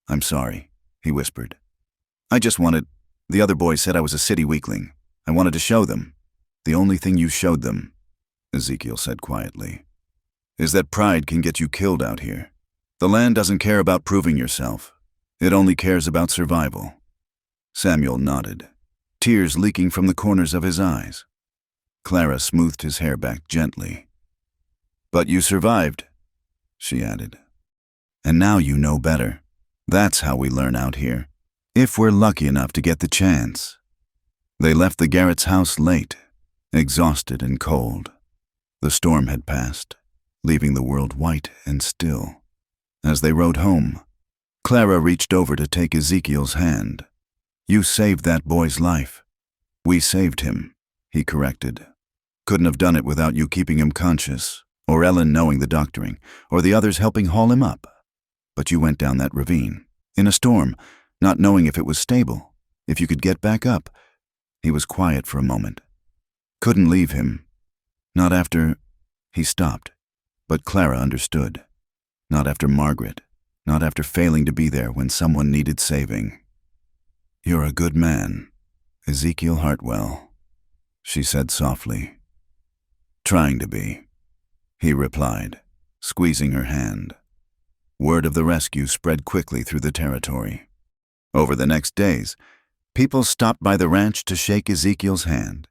"I'm sorry," he whispered. "I just wanted— The other boys said I was a city weakling. I wanted to show them. The only thing you showed them," Ezekiel said quietly, "is that pride can get you killed out here. The land doesn't care about proving yourself. It only cares about survival." Samuel nodded, tears leaking from the corners of his eyes. Clara smoothed his hair back gently. "But you survived," she added. "And now you know better. That's how we learn out here, if we're lucky enough to get the chance." They left the Garrett's house late, exhausted and cold. The storm had passed, leaving the world white and still. As they rode home, Clara reached over to take Ezekiel's hand. "You saved that boy's life." "We saved him," he corrected. "Couldn't have done it without you keeping him conscious, or Ellen knowing the doctoring, or the others helping haul him up. But you went down that ravine. In a storm, not knowing if it was stable, if you could get back up. He was quiet for a moment. Couldn't leave him. Not after... He stopped. But Clara understood. Not after Margaret. Not after failing to be there when someone needed saving. "You're a good man, Ezekiel Hartwell," she said softly. "Trying to be," he replied, squeezing her hand. Word of the rescue spread quickly through the territory. Over the next days, people stopped by the ranch to shake Ezekiel's hand,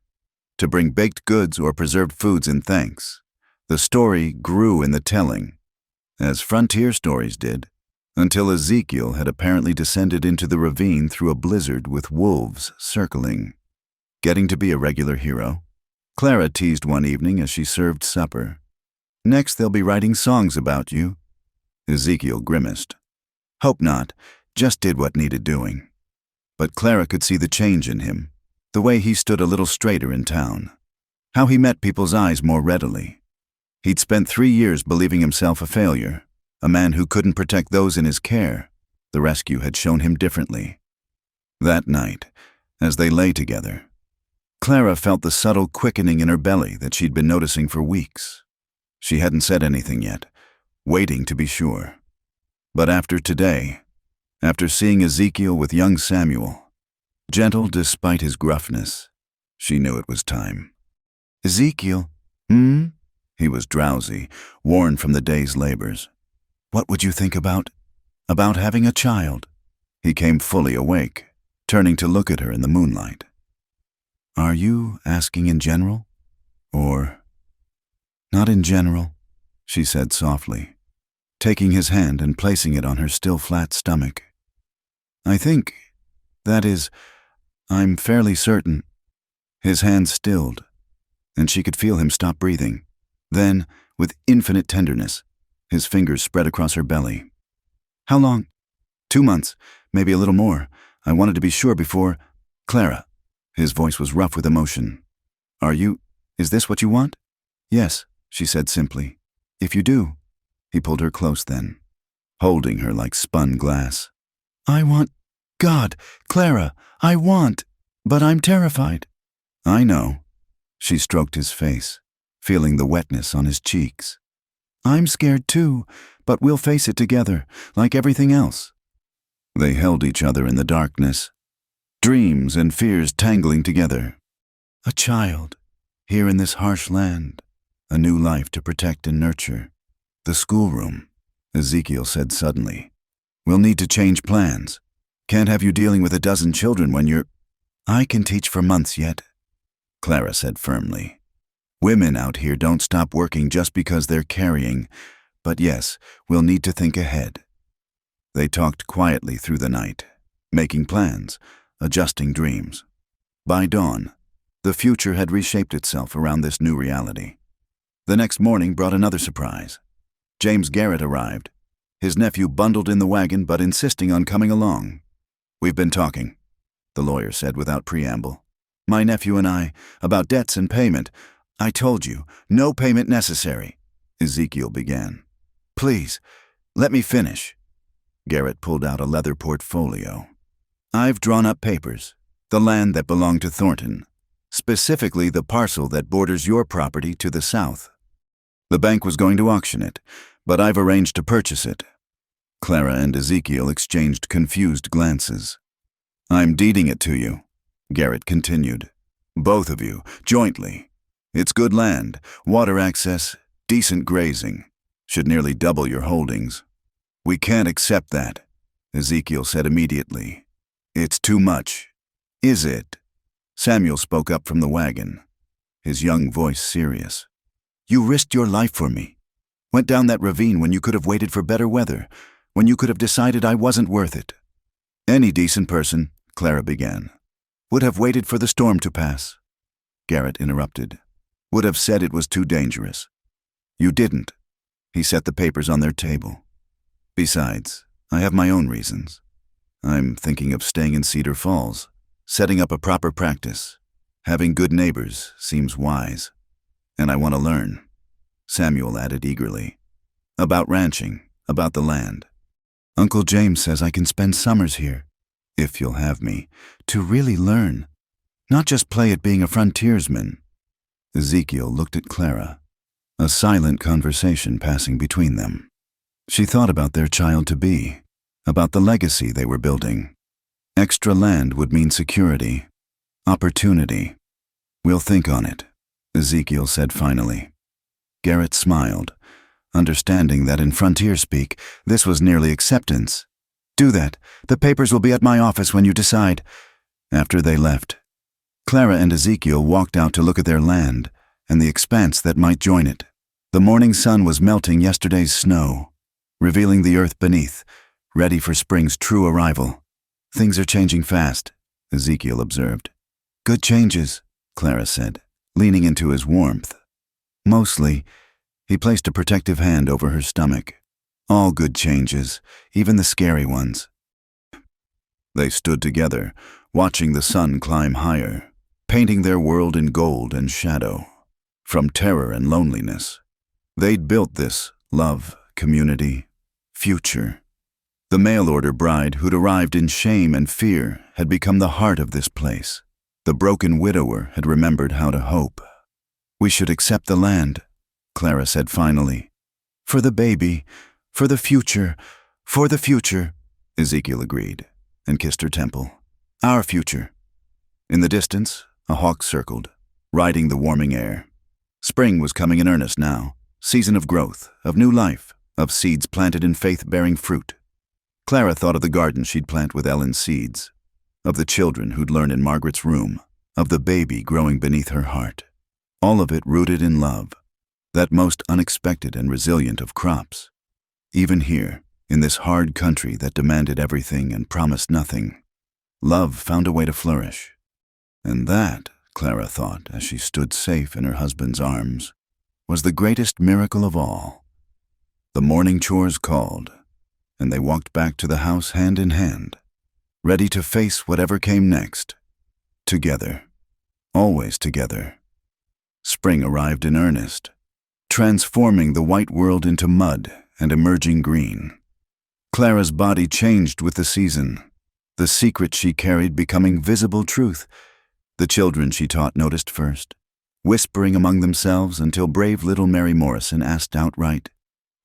to bring baked goods or preserved foods in thanks. The story grew in the telling, as frontier stories did, until Ezekiel had apparently descended into the ravine through a blizzard with wolves circling. Getting to be a regular hero, Clara teased one evening as she served supper. "Next they'll be writing songs about you." Ezekiel grimaced. "Hope not, just did what needed doing." But Clara could see the change in him, the way he stood a little straighter in town, how he met people's eyes more readily. He'd spent 3 years believing himself a failure, a man who couldn't protect those in his care. The rescue had shown him differently. That night, as they lay together, Clara felt the subtle quickening in her belly that she'd been noticing for weeks. She hadn't said anything yet, waiting to be sure. But after today, after seeing Ezekiel with young Samuel, gentle despite his gruffness, she knew it was time. "Ezekiel, He was drowsy, worn from the day's labors. "What would you think about having a child?" He came fully awake, turning to look at her in the moonlight. "Are you asking in general? Or..." "Not in general," she said softly, taking his hand and placing it on her still flat stomach. "I think, that is, I'm fairly certain." His hand stilled, and she could feel him stop breathing. Then, with infinite tenderness, his fingers spread across her belly. "How long?" 2 months, maybe a little more. I wanted to be sure before..." "Clara." His voice was rough with emotion. Is this what you want?" "Yes," she said simply. "If you do." He pulled her close then, holding her like spun glass. "I want... God, Clara, I want... But I'm terrified." "I know." She stroked his face, feeling the wetness on his cheeks. "I'm scared too, but we'll face it together, like everything else." They held each other in the darkness, dreams and fears tangling together. A child, here in this harsh land, a new life to protect and nurture. "The schoolroom," Ezekiel said suddenly. "We'll need to change plans. Can't have you dealing with a dozen children when you're..." "I can teach for months yet," Clara said firmly. "Women out here don't stop working just because they're carrying, but yes, we'll need to think ahead." They talked quietly through the night, making plans, adjusting dreams. By dawn, the future had reshaped itself around this new reality. The next morning brought another surprise. James Garrett arrived, his nephew bundled in the wagon but insisting on coming along. "We've been talking," the lawyer said without preamble. "My nephew and I, about debts and payment. I told you, no payment necessary," Ezekiel began. "Please, let me finish." Garrett pulled out a leather portfolio. "I've drawn up papers, the land that belonged to Thornton, specifically the parcel that borders your property to the south. The bank was going to auction it, but I've arranged to purchase it." Clara and Ezekiel exchanged confused glances. "I'm deeding it to you," Garrett continued. "Both of you, jointly. It's good land, water access, decent grazing. Should nearly double your holdings." "We can't accept that," Ezekiel said immediately. "It's too much." "Is it?" Samuel spoke up from the wagon, his young voice serious. "You risked your life for me. Went down that ravine when you could have waited for better weather, when you could have decided I wasn't worth it." "Any decent person," Clara began, "would have waited for the storm to pass." Garrett interrupted. "Would have said it was too dangerous." "You didn't." He set the papers on their table. "Besides, I have my own reasons. I'm thinking of staying in Cedar Falls, setting up a proper practice. Having good neighbors seems wise. And I want to learn," Samuel added eagerly. "About ranching, about the land." Uncle James says I can spend summers here, if you'll have me, to really learn, not just play at being a frontiersman. Ezekiel looked at Clara, a silent conversation passing between them. She thought about their child-to-be, about the legacy they were building. Extra land would mean security, opportunity. We'll think on it, Ezekiel said finally. Garrett smiled, understanding that in frontier speak, this was nearly acceptance. Do that. The papers will be at my office when you decide. After they left, Clara and Ezekiel walked out to look at their land and the expanse that might join it. The morning sun was melting yesterday's snow, revealing the earth beneath, ready for spring's true arrival. Things are changing fast, Ezekiel observed. Good changes, Clara said, leaning into his warmth. Mostly, he placed a protective hand over her stomach. All good changes, even the scary ones. They stood together, watching the sun climb higher, painting their world in gold and shadow, from terror and loneliness. They'd built this love, community, future. The mail-order bride who'd arrived in shame and fear had become the heart of this place. The broken widower had remembered how to hope. We should accept the land, Clara said finally. For the baby, for the future, Ezekiel agreed, and kissed her temple. Our future. In the distance, a hawk circled, riding the warming air. Spring was coming in earnest now, season of growth, of new life, of seeds planted in faith bearing fruit. Clara thought of the garden she'd plant with Ellen's seeds, of the children who'd learn in Margaret's room, of the baby growing beneath her heart. All of it rooted in love, that most unexpected and resilient of crops. Even here, in this hard country that demanded everything and promised nothing, love found a way to flourish. And that, Clara thought as she stood safe in her husband's arms, was the greatest miracle of all. The morning chores called, and they walked back to the house hand in hand, ready to face whatever came next. Together. Always together. Spring arrived in earnest, transforming the white world into mud and emerging green. Clara's body changed with the season, the secret she carried becoming visible truth. The children she taught noticed first, whispering among themselves until brave little Mary Morrison asked outright,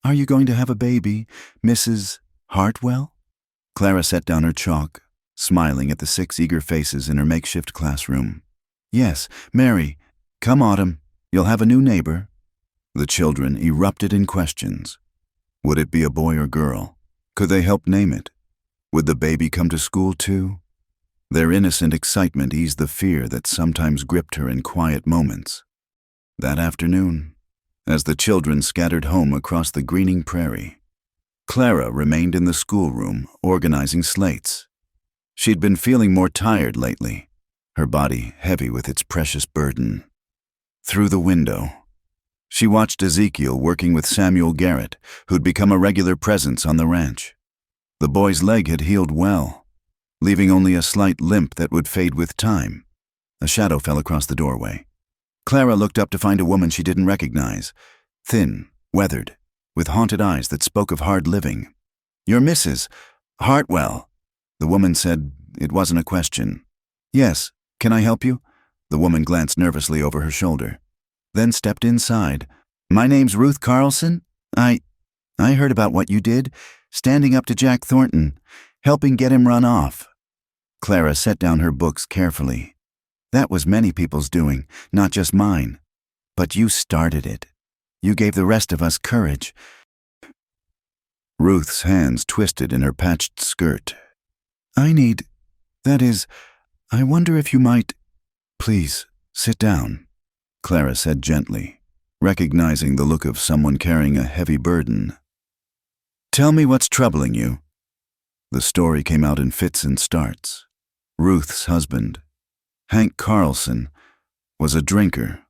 "Are you going to have a baby, Mrs. Hartwell?" Clara set down her chalk, smiling at the 6 eager faces in her makeshift classroom. "Yes, Mary. Come autumn, you'll have a new neighbor." The children erupted in questions. Would it be a boy or girl? Could they help name it? Would the baby come to school too? Their innocent excitement eased the fear that sometimes gripped her in quiet moments. That afternoon, as the children scattered home across the greening prairie, Clara remained in the schoolroom organizing slates. She'd been feeling more tired lately, her body heavy with its precious burden. Through the window, she watched Ezekiel working with Samuel Garrett, who'd become a regular presence on the ranch. The boy's leg had healed well, leaving only a slight limp that would fade with time. A shadow fell across the doorway. Clara looked up to find a woman she didn't recognize, thin, weathered, with haunted eyes that spoke of hard living. "You're Mrs. Hartwell," the woman said. It wasn't a question. "Yes, can I help you?" The woman glanced nervously over her shoulder, then stepped inside. "My name's Ruth Carlson. I heard about what you did, standing up to Jack Thornton, helping get him run off." Clara set down her books carefully. "That was many people's doing, not just mine. But you started it. You gave the rest of us courage." Ruth's hands twisted in her patched skirt. I wonder if you might—" "Please, sit down," Clara said gently, recognizing the look of someone carrying a heavy burden. "Tell me what's troubling you." The story came out in fits and starts. Ruth's husband, Hank Carlson, was a drinker,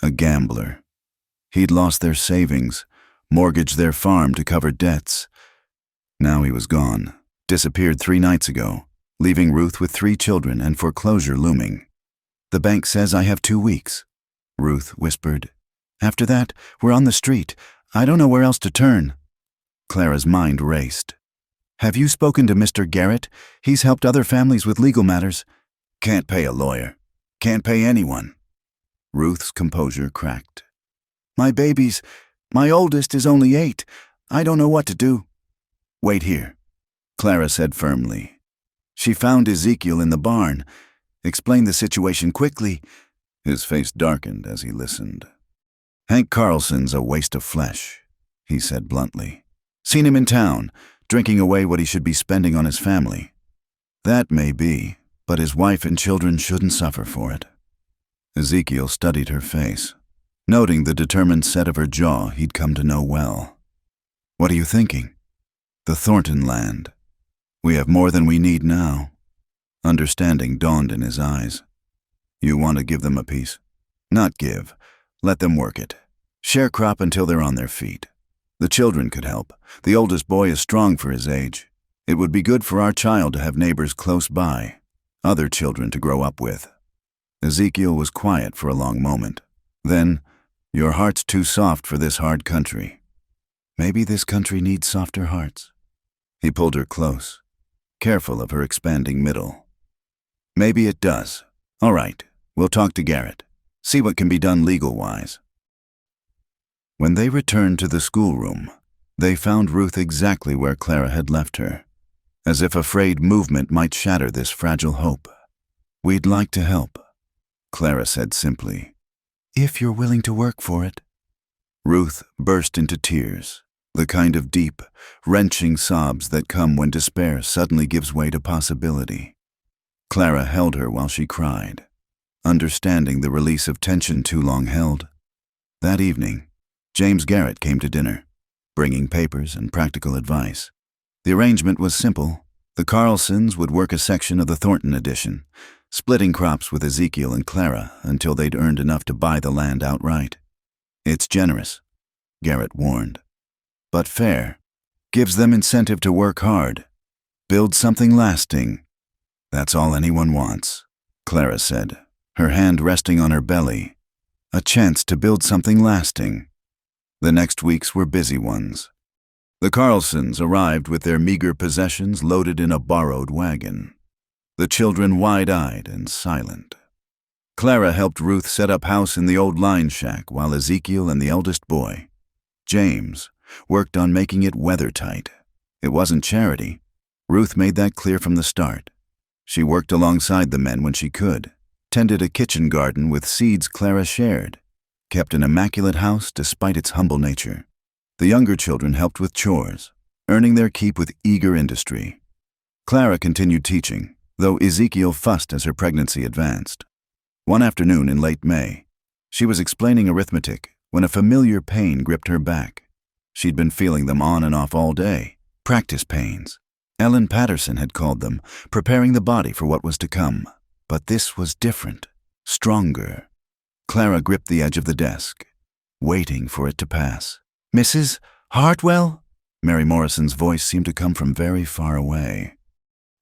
a gambler. He'd lost their savings, mortgaged their farm to cover debts. Now he was gone, disappeared 3 nights ago, leaving Ruth with 3 children and foreclosure looming. "The bank says I have 2 weeks," Ruth whispered. "After that, we're on the street. I don't know where else to turn." Clara's mind raced. Have you spoken to Mr. Garrett? He's helped other families with legal matters. Can't pay a lawyer. Can't pay anyone. Ruth's composure cracked. My oldest is only 8. I don't know what to do. Wait here, Clara said firmly. She found Ezekiel in the barn. Explained the situation quickly. His face darkened as he listened. Hank Carlson's a waste of flesh, he said bluntly. Seen him in town, drinking away what he should be spending on his family. That may be, but his wife and children shouldn't suffer for it. Ezekiel studied her face, noting the determined set of her jaw he'd come to know well. What are you thinking? The Thornton land. We have more than we need now. Understanding dawned in his eyes. You want to give them a piece? Not give. Let them work it. Share crop until they're on their feet. The children could help. The oldest boy is strong for his age. It would be good for our child to have neighbors close by, other children to grow up with. Ezekiel was quiet for a long moment. Then, your heart's too soft for this hard country. Maybe this country needs softer hearts. He pulled her close, careful of her expanding middle. Maybe it does. All right, we'll talk to Garrett. See what can be done legal-wise. When they returned to the schoolroom, they found Ruth exactly where Clara had left her, as if afraid movement might shatter this fragile hope. We'd like to help, Clara said simply, if you're willing to work for it. Ruth burst into tears, the kind of deep, wrenching sobs that come when despair suddenly gives way to possibility. Clara held her while she cried, understanding the release of tension too long held. That evening, James Garrett came to dinner, bringing papers and practical advice. The arrangement was simple. The Carlsons would work a section of the Thornton addition, splitting crops with Ezekiel and Clara until they'd earned enough to buy the land outright. It's generous, Garrett warned, but fair. Gives them incentive to work hard. Build something lasting. That's all anyone wants, Clara said, her hand resting on her belly. A chance to build something lasting. The next weeks were busy ones. The Carlsons arrived with their meager possessions loaded in a borrowed wagon, the children wide-eyed and silent. Clara helped Ruth set up house in the old line shack while Ezekiel and the eldest boy, James, worked on making it weather-tight. It wasn't charity. Ruth made that clear from the start. She worked alongside the men when she could, tended a kitchen garden with seeds Clara shared, kept an immaculate house despite its humble nature. The younger children helped with chores, earning their keep with eager industry. Clara continued teaching, though Ezekiel fussed as her pregnancy advanced. One afternoon in late May, she was explaining arithmetic when a familiar pain gripped her back. She'd been feeling them on and off all day, practice pains. Ellen Patterson had called them, preparing the body for what was to come. But this was different, stronger. Clara gripped the edge of the desk, waiting for it to pass. Mrs. Hartwell? Mary Morrison's voice seemed to come from very far away.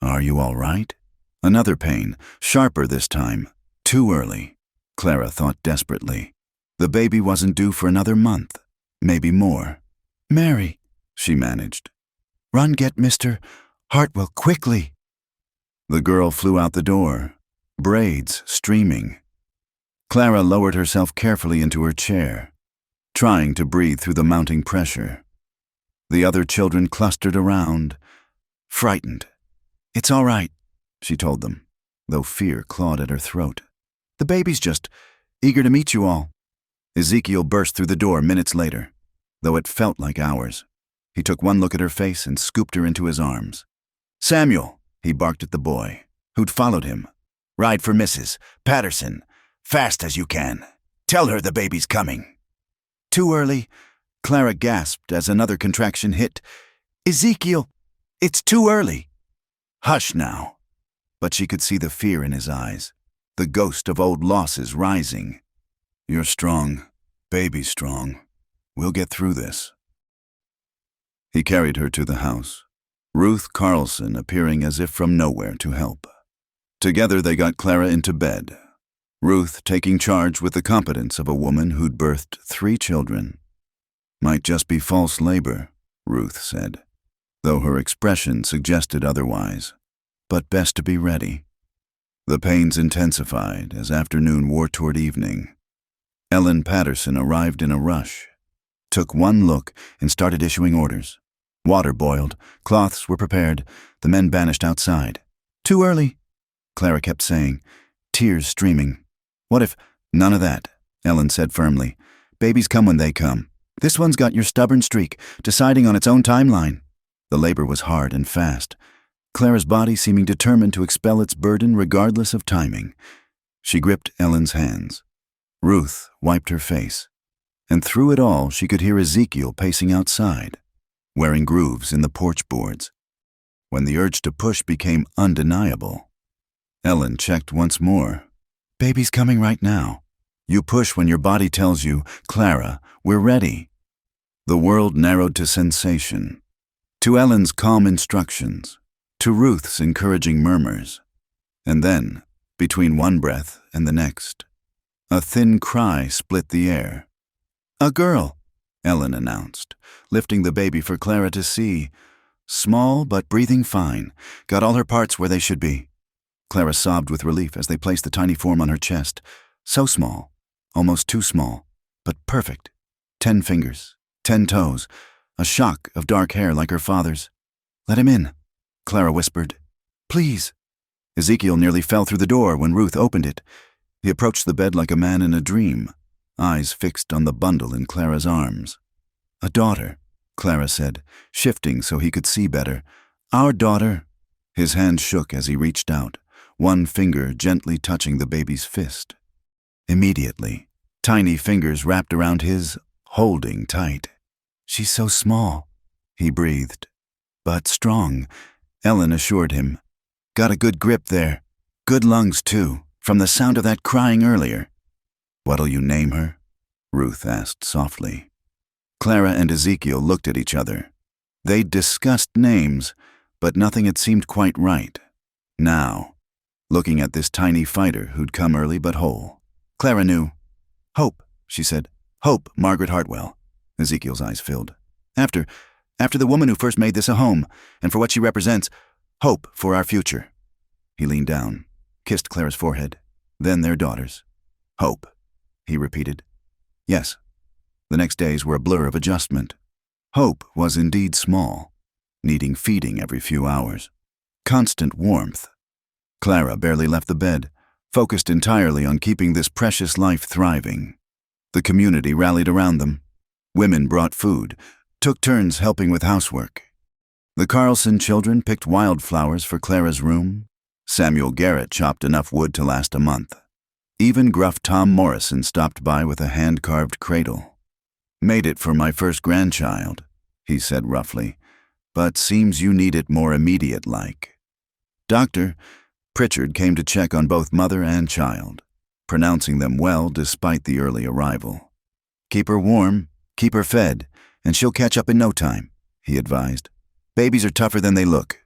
Are you all right? Another pain, sharper this time. Too early, Clara thought desperately. The baby wasn't due for another month, maybe more. Mary, she managed. Run get Mr. Hartwell quickly. The girl flew out the door, braids streaming. Clara lowered herself carefully into her chair, trying to breathe through the mounting pressure. The other children clustered around, frightened. It's all right, she told them, though fear clawed at her throat. The baby's just eager to meet you all. Ezekiel burst through the door minutes later, though it felt like hours. He took one look at her face and scooped her into his arms. Samuel, he barked at the boy, who'd followed him. Ride for Mrs. Patterson, fast as you can. Tell her the baby's coming. Too early, Clara gasped as another contraction hit. Ezekiel, it's too early. Hush now. But she could see the fear in his eyes, the ghost of old losses rising. You're strong, baby's strong. We'll get through this. He carried her to the house, Ruth Carlson appearing as if from nowhere to help. Together they got Clara into bed, Ruth taking charge with the competence of a woman who'd birthed 3 children. Might just be false labor, Ruth said. though her expression suggested otherwise. But best to be ready. The pains intensified as afternoon wore toward evening. Ellen Patterson arrived in a rush, took one look, and started issuing orders. Water boiled, cloths were prepared, the men banished outside. "Too early," Clara kept saying, tears streaming. "What if—" "None of that," Ellen said firmly. "Babies come when they come. This one's got your stubborn streak, deciding on its own timeline." The labor was hard and fast, Clara's body seeming determined to expel its burden regardless of timing. She gripped Ellen's hands. Ruth wiped her face, and through it all she could hear Ezekiel pacing outside, wearing grooves in the porch boards. When the urge to push became undeniable, Ellen checked once more. "Baby's coming right now. You push when your body tells you, 'Clara, we're ready.'" The world narrowed to sensation, to Ellen's calm instructions, to Ruth's encouraging murmurs. And then, between one breath and the next, a thin cry split the air. "A girl," Ellen announced, lifting the baby for Clara to see. Small but breathing fine, got all her parts where they should be. Clara sobbed with relief as they placed the tiny form on her chest. So small, almost too small, but perfect. 10 fingers, 10 toes, a shock of dark hair like her father's. "Let him in," Clara whispered. "Please." Ezekiel nearly fell through the door when Ruth opened it. He approached the bed like a man in a dream, eyes fixed on the bundle in Clara's arms. "A daughter," Clara said, shifting so he could see better. "Our daughter." His hand shook as he reached out, one finger gently touching the baby's fist. Immediately, tiny fingers wrapped around his, holding tight. "She's so small," he breathed. "But strong," Ellen assured him. "Got a good grip there. Good lungs, too, from the sound of that crying earlier." "What'll you name her?" Ruth asked softly. Clara and Ezekiel looked at each other. They'd discussed names, but nothing had seemed quite right. Now, looking at this tiny fighter who'd come early but whole, Clara knew. "Hope," she said. "Hope, Margaret Hartwell." Ezekiel's eyes filled. After the woman who first made this a home, and for what she represents, hope for our future." He leaned down, kissed Clara's forehead, then their daughter's. "Hope," he repeated. Yes. The next days were a blur of adjustment. Hope was indeed small, needing feeding every few hours. Constant warmth. Clara barely left the bed, focused entirely on keeping this precious life thriving. The community rallied around them. Women brought food, took turns helping with housework. The Carlson children picked wildflowers for Clara's room. Samuel Garrett chopped enough wood to last a month. Even gruff Tom Morrison stopped by with a hand-carved cradle. "Made it for my first grandchild," he said roughly, "but seems you need it more immediate-like." Dr. Pritchard came to check on both mother and child, pronouncing them well despite the early arrival. "Keep her warm, keep her fed, and she'll catch up in no time," he advised. "Babies are tougher than they look."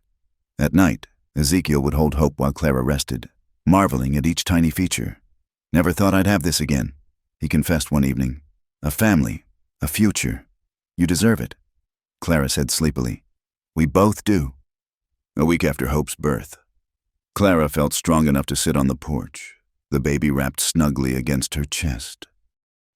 At night, Ezekiel would hold Hope while Clara rested, marveling at each tiny feature. "Never thought I'd have this again," he confessed one evening. "A family, a future. You deserve it," Clara said sleepily. "We both do." A week after Hope's birth, Clara felt strong enough to sit on the porch, the baby wrapped snugly against her chest.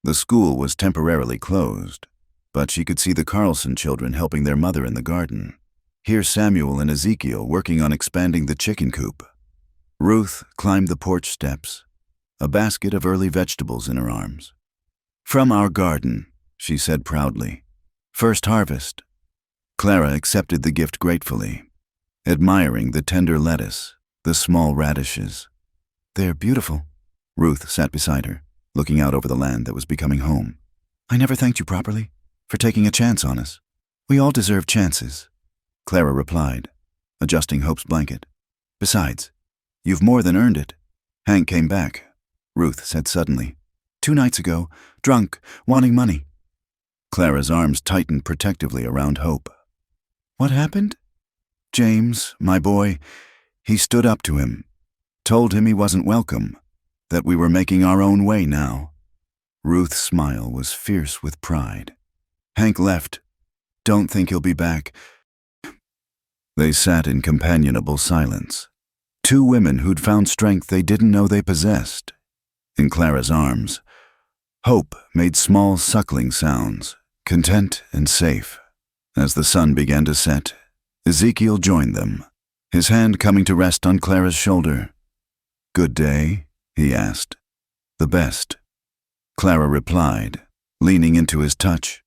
The school was temporarily closed, but she could see the Carlson children helping their mother in the garden. Hear Samuel and Ezekiel working on expanding the chicken coop. Ruth climbed the porch steps, a basket of early vegetables in her arms. "From our garden," she said proudly. "First harvest." Clara accepted the gift gratefully, admiring the tender lettuce, the small radishes. "They're beautiful." Ruth sat beside her, looking out over the land that was becoming home. "I never thanked you properly for taking a chance on us. We all deserve chances," Clara replied, adjusting Hope's blanket. "Besides, you've more than earned it." "Hank came back," Ruth said suddenly. 2 nights ago, drunk, wanting money." Clara's arms tightened protectively around Hope. "What happened?" "James, my boy, he stood up to him, told him he wasn't welcome, that we were making our own way now." Ruth's smile was fierce with pride. "Hank left. Don't think he'll be back. They sat in companionable silence. Two women who'd found strength they didn't know they possessed. In Clara's arms, Hope made small suckling sounds, content and safe. As the sun began to set, Ezekiel joined them, his hand coming to rest on Clara's shoulder. "Good day?" he asked. "The best," Clara replied, leaning into his touch.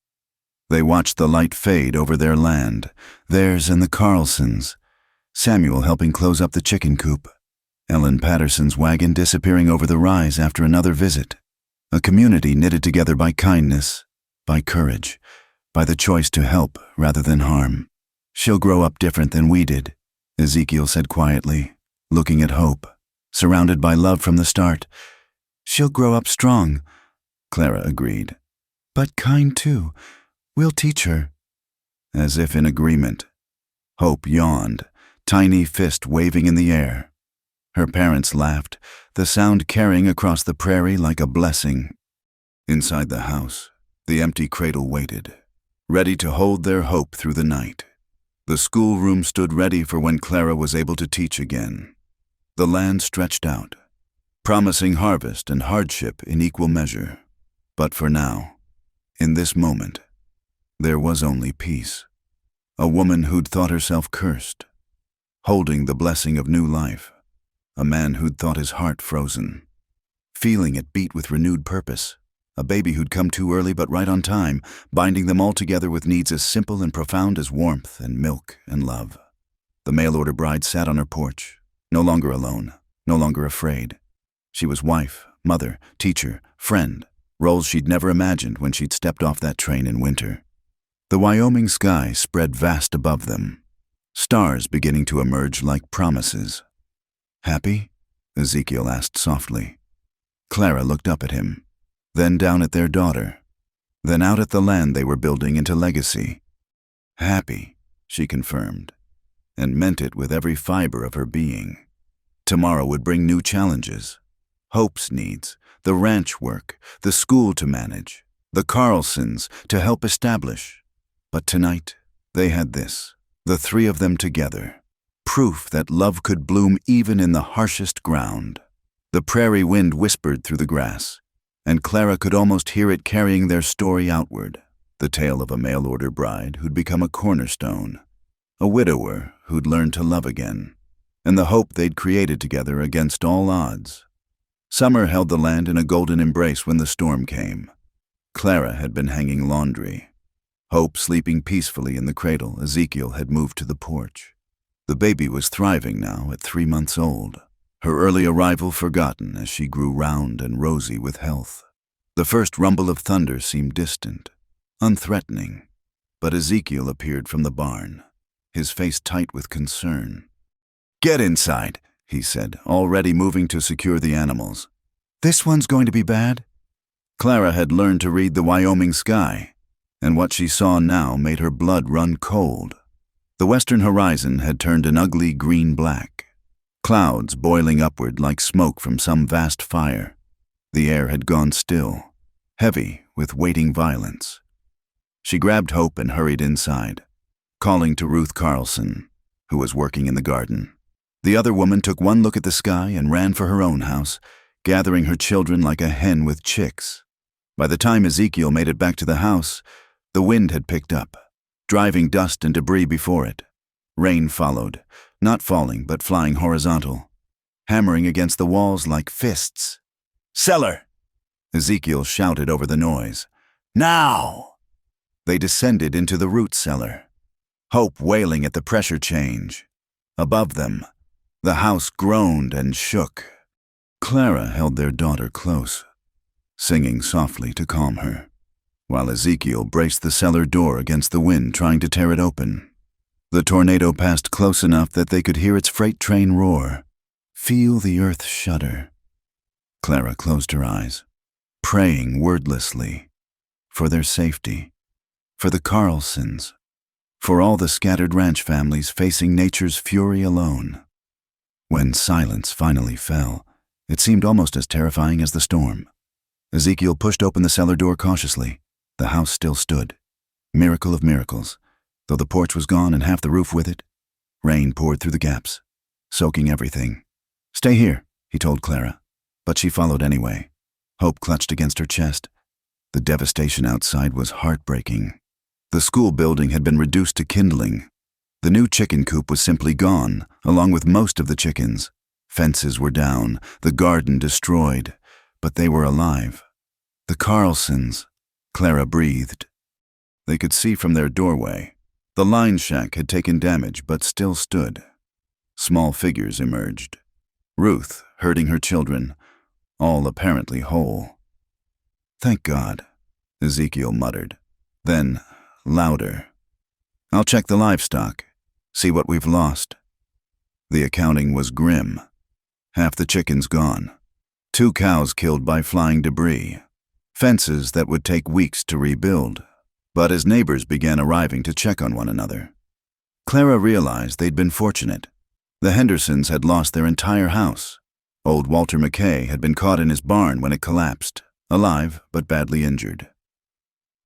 They watched the light fade over their land, theirs and the Carlsons, Samuel helping close up the chicken coop, Ellen Patterson's wagon disappearing over the rise after another visit. A community knitted together by kindness, by courage, by the choice to help rather than harm. "She'll grow up different than we did," Ezekiel said quietly, looking at Hope, surrounded by love from the start. "She'll grow up strong," Clara agreed. "But kind too. We'll teach her." As if in agreement, Hope yawned, tiny fist waving in the air. Her parents laughed, the sound carrying across the prairie like a blessing. Inside the house, the empty cradle waited, ready to hold their hope through the night. The schoolroom stood ready for when Clara was able to teach again. The land stretched out, promising harvest and hardship in equal measure. But for now, in this moment, there was only peace. A woman who'd thought herself cursed, holding the blessing of new life. A man who'd thought his heart frozen, feeling it beat with renewed purpose. A baby who'd come too early but right on time, binding them all together with needs as simple and profound as warmth and milk and love. The mail-order bride sat on her porch, no longer alone, no longer afraid. She was wife, mother, teacher, friend, roles she'd never imagined when she'd stepped off that train in winter. The Wyoming sky spread vast above them, stars beginning to emerge like promises. "Happy?" Ezekiel asked softly. Clara looked up at him, then down at their daughter, then out at the land they were building into legacy. "Happy," she confirmed, and meant it with every fiber of her being. Tomorrow would bring new challenges. Hope's needs, the ranch work, the school to manage, the Carlsons to help establish. But tonight, they had this, the three of them together. Proof that love could bloom even in the harshest ground. The prairie wind whispered through the grass, and Clara could almost hear it carrying their story outward, the tale of a mail-order bride who'd become a cornerstone, a widower who'd learned to love again, and the hope they'd created together against all odds. Summer held the land in a golden embrace when the storm came. Clara had been hanging laundry. Hope sleeping peacefully in the cradle, Ezekiel had moved to the porch. The baby was thriving now at 3 months old, her early arrival forgotten as she grew round and rosy with health. The first rumble of thunder seemed distant, unthreatening, but Ezekiel appeared from the barn, his face tight with concern. "Get inside," he said, already moving to secure the animals. "This one's going to be bad?" Clara had learned to read the Wyoming sky, and what she saw now made her blood run cold. The western horizon had turned an ugly green-black, clouds boiling upward like smoke from some vast fire. The air had gone still, heavy with waiting violence. She grabbed Hope and hurried inside, calling to Ruth Carlson, who was working in the garden. The other woman took one look at the sky and ran for her own house, gathering her children like a hen with chicks. By the time Ezekiel made it back to the house, the wind had picked up, driving dust and debris before it. Rain followed, not falling but flying horizontal, hammering against the walls like fists. "Cellar!" Ezekiel shouted over the noise. "Now!" They descended into the root cellar, Hope wailing at the pressure change. Above them, the house groaned and shook. Clara held their daughter close, singing softly to calm her, while Ezekiel braced the cellar door against the wind, trying to tear it open. The tornado passed close enough that they could hear its freight train roar, feel the earth shudder. Clara closed her eyes, praying wordlessly, for their safety, for the Carlsons, for all the scattered ranch families facing nature's fury alone. When silence finally fell, it seemed almost as terrifying as the storm. Ezekiel pushed open the cellar door cautiously. The house still stood. Miracle of miracles, though the porch was gone and half the roof with it. Rain poured through the gaps, soaking everything. "Stay here," he told Clara, but she followed anyway. Hope clutched against her chest. The devastation outside was heartbreaking. The school building had been reduced to kindling. The new chicken coop was simply gone, along with most of the chickens. Fences were down, the garden destroyed, but they were alive. The Carlsons, Clara breathed. They could see from their doorway. The line shack had taken damage but still stood. Small figures emerged. Ruth, herding her children, all apparently whole. "Thank God," Ezekiel muttered. Then, louder, "I'll check the livestock, see what we've lost." The accounting was grim. Half the chickens gone. 2 cows killed by flying debris. Fences that would take weeks to rebuild. But as neighbors began arriving to check on one another, Clara realized they'd been fortunate. The Hendersons had lost their entire house. Old Walter McKay had been caught in his barn when it collapsed, alive but badly injured.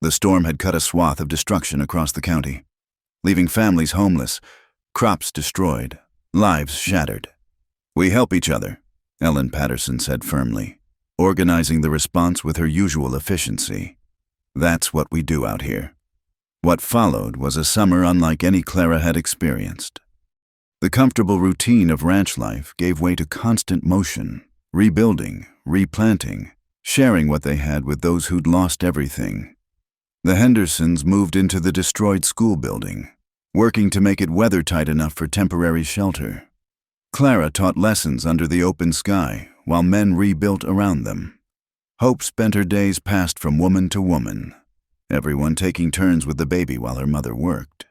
The storm had cut a swath of destruction across the county, leaving families homeless, crops destroyed, lives shattered. "We help each other," Ellen Patterson said firmly, organizing the response with her usual efficiency. "That's what we do out here." What followed was a summer unlike any Clara had experienced. The comfortable routine of ranch life gave way to constant motion, rebuilding, replanting, sharing what they had with those who'd lost everything. The Hendersons moved into the destroyed school building, working to make it weathertight enough for temporary shelter. Clara taught lessons under the open sky while men rebuilt around them. Hope spent her days passed from woman to woman, everyone taking turns with the baby while her mother worked.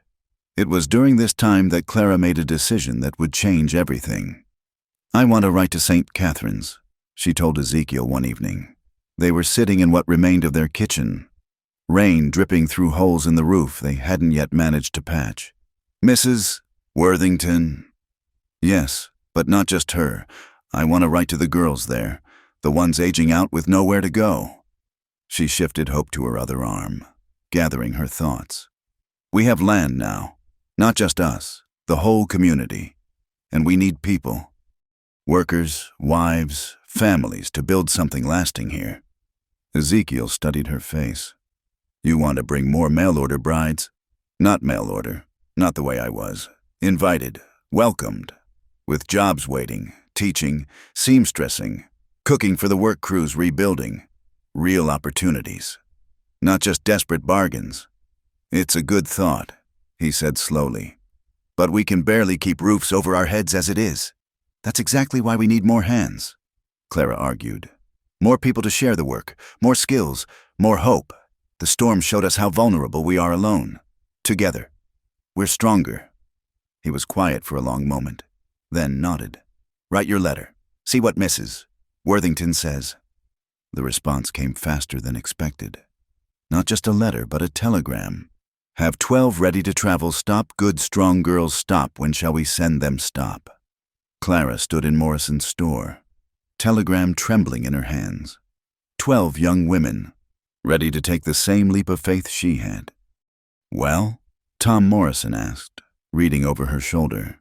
It was during this time that Clara made a decision that would change everything. "I want to write to St. Catherine's," she told Ezekiel one evening. They were sitting in what remained of their kitchen, rain dripping through holes in the roof they hadn't yet managed to patch. "Mrs. Worthington?" "Yes, but not just her. I want to write to the girls there, the ones aging out with nowhere to go." She shifted Hope to her other arm, gathering her thoughts. "We have land now. Not just us, the whole community. And we need people. Workers, wives, families to build something lasting here." Ezekiel studied her face. "You want to bring more mail-order brides?" "Not mail-order, not the way I was. Invited, welcomed, with jobs waiting, teaching, seamstressing, cooking for the work crews rebuilding. Real opportunities. Not just desperate bargains." "It's a good thought," he said slowly. "But we can barely keep roofs over our heads as it is." "That's exactly why we need more hands," Clara argued. "More people to share the work, more skills, more hope. The storm showed us how vulnerable we are alone. Together, we're stronger." He was quiet for a long moment, then nodded. "Write your letter. See what Mrs. Worthington says." The response came faster than expected. Not just a letter, but a telegram. "Have 12 ready to travel. Stop, good, strong girls, stop. When shall we send them stop?" Clara stood in Morrison's store, telegram trembling in her hands. 12 young women, ready to take the same leap of faith she had. "Well?" Tom Morrison asked, reading over her shoulder.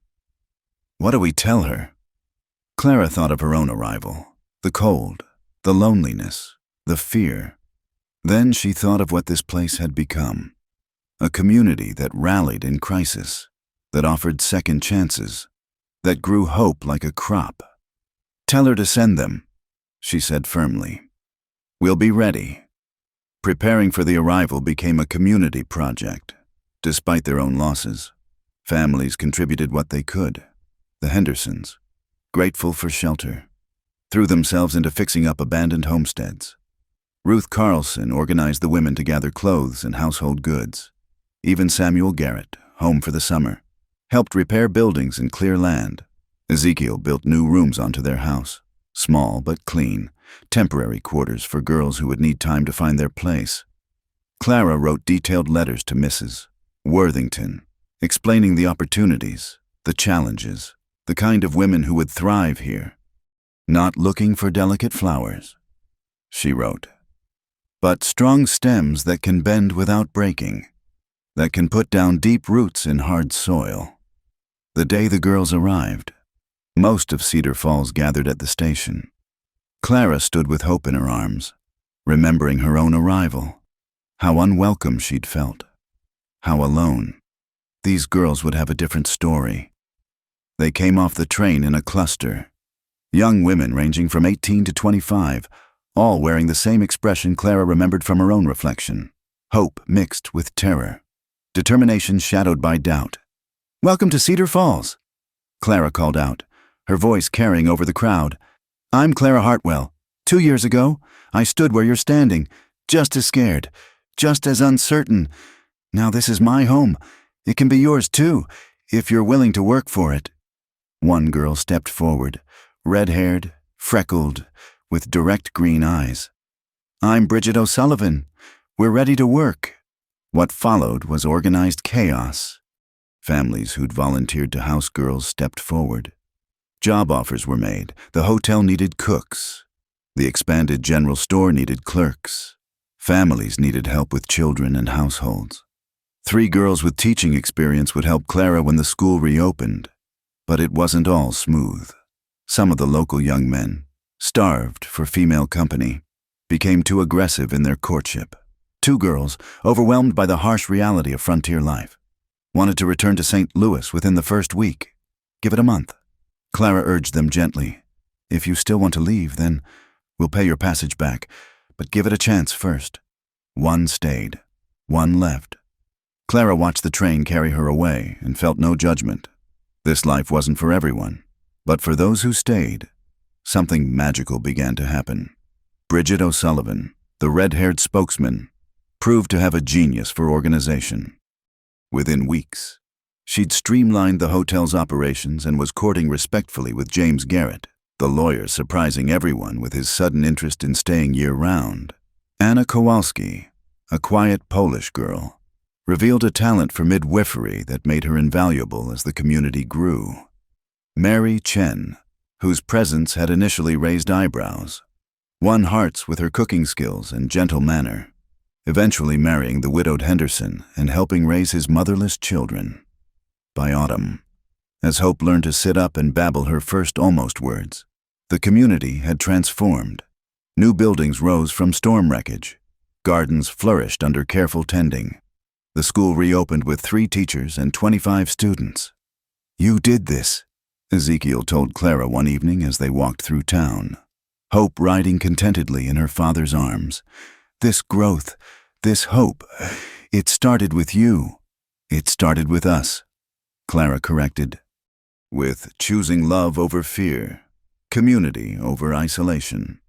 "What do we tell her?" Clara thought of her own arrival, the cold, the loneliness, the fear. Then she thought of what this place had become. A community that rallied in crisis, that offered second chances, that grew hope like a crop. "Tell her to send them," she said firmly. "We'll be ready." Preparing for the arrival became a community project. Despite their own losses, families contributed what they could. The Hendersons, grateful for shelter, threw themselves into fixing up abandoned homesteads. Ruth Carlson organized the women to gather clothes and household goods. Even Samuel Garrett, home for the summer, helped repair buildings and clear land. Ezekiel built new rooms onto their house, small but clean, temporary quarters for girls who would need time to find their place. Clara wrote detailed letters to Mrs. Worthington, explaining the opportunities, the challenges, the kind of women who would thrive here. "Not looking for delicate flowers," she wrote, "but strong stems that can bend without breaking, that can put down deep roots in hard soil." The day the girls arrived, most of Cedar Falls gathered at the station. Clara stood with hope in her arms, remembering her own arrival, how unwelcome she'd felt, how alone. These girls would have a different story. They came off the train in a cluster, young women ranging from 18 to 25, all wearing the same expression Clara remembered from her own reflection: hope mixed with terror, determination shadowed by doubt. "Welcome to Cedar Falls," Clara called out, her voice carrying over the crowd. "I'm Clara Hartwell. 2 years ago, I stood where you're standing, just as scared, just as uncertain. Now this is my home. It can be yours too, if you're willing to work for it." One girl stepped forward, red-haired, freckled, with direct green eyes. "I'm Bridget O'Sullivan. We're ready to work." What followed was organized chaos. Families who'd volunteered to house girls stepped forward. Job offers were made. The hotel needed cooks. The expanded general store needed clerks. Families needed help with children and households. 3 girls with teaching experience would help Clara when the school reopened. But it wasn't all smooth. Some of the local young men, starved for female company, became too aggressive in their courtship. 2 girls, overwhelmed by the harsh reality of frontier life, wanted to return to St. Louis within the first week. "Give it a month." Clara urged them gently. "If you still want to leave, then we'll pay your passage back, but give it a chance first." 1 stayed. 1 left. Clara watched the train carry her away and felt no judgment. This life wasn't for everyone, but for those who stayed, something magical began to happen. Bridget O'Sullivan, the red-haired spokesman, proved to have a genius for organization. Within weeks, she'd streamlined the hotel's operations and was courting respectfully with James Garrett, the lawyer surprising everyone with his sudden interest in staying year-round. Anna Kowalski, a quiet Polish girl, revealed a talent for midwifery that made her invaluable as the community grew. Mary Chen, whose presence had initially raised eyebrows, won hearts with her cooking skills and gentle manner, eventually marrying the widowed Henderson and helping raise his motherless children. By autumn, as Hope learned to sit up and babble her first almost words, the community had transformed. New buildings rose from storm wreckage. Gardens flourished under careful tending. The school reopened with 3 teachers and 25 students. "You did this," Ezekiel told Clara one evening as they walked through town, Hope riding contentedly in her father's arms. "This growth, this hope, it started with you. It started with us," Clara corrected. "With choosing love over fear, community over isolation."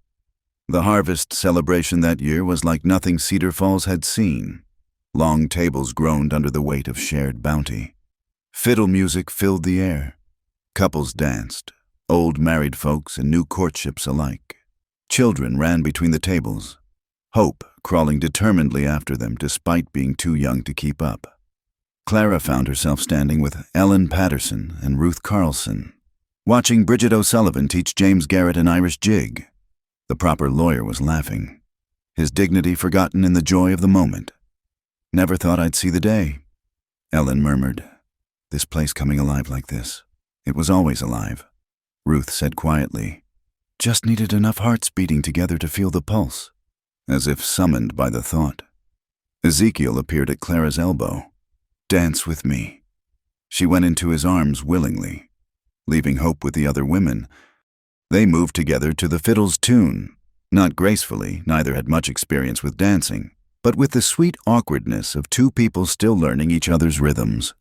The harvest celebration that year was like nothing Cedar Falls had seen. Long tables groaned under the weight of shared bounty. Fiddle music filled the air. Couples danced, old married folks and new courtships alike. Children ran between the tables, Hope crawling determinedly after them despite being too young to keep up. Clara found herself standing with Ellen Patterson and Ruth Carlson, watching Bridget O'Sullivan teach James Garrett an Irish jig. The proper lawyer was laughing, his dignity forgotten in the joy of the moment. "Never thought I'd see the day," Ellen murmured. "This place coming alive like this. It was always alive," Ruth said quietly. "Just needed enough hearts beating together to feel the pulse," as if summoned by the thought. Ezekiel appeared at Clara's elbow. "Dance with me." She went into his arms willingly, leaving Hope with the other women. They moved together to the fiddle's tune, not gracefully, neither had much experience with dancing, but with the sweet awkwardness of 2 people still learning each other's rhythms.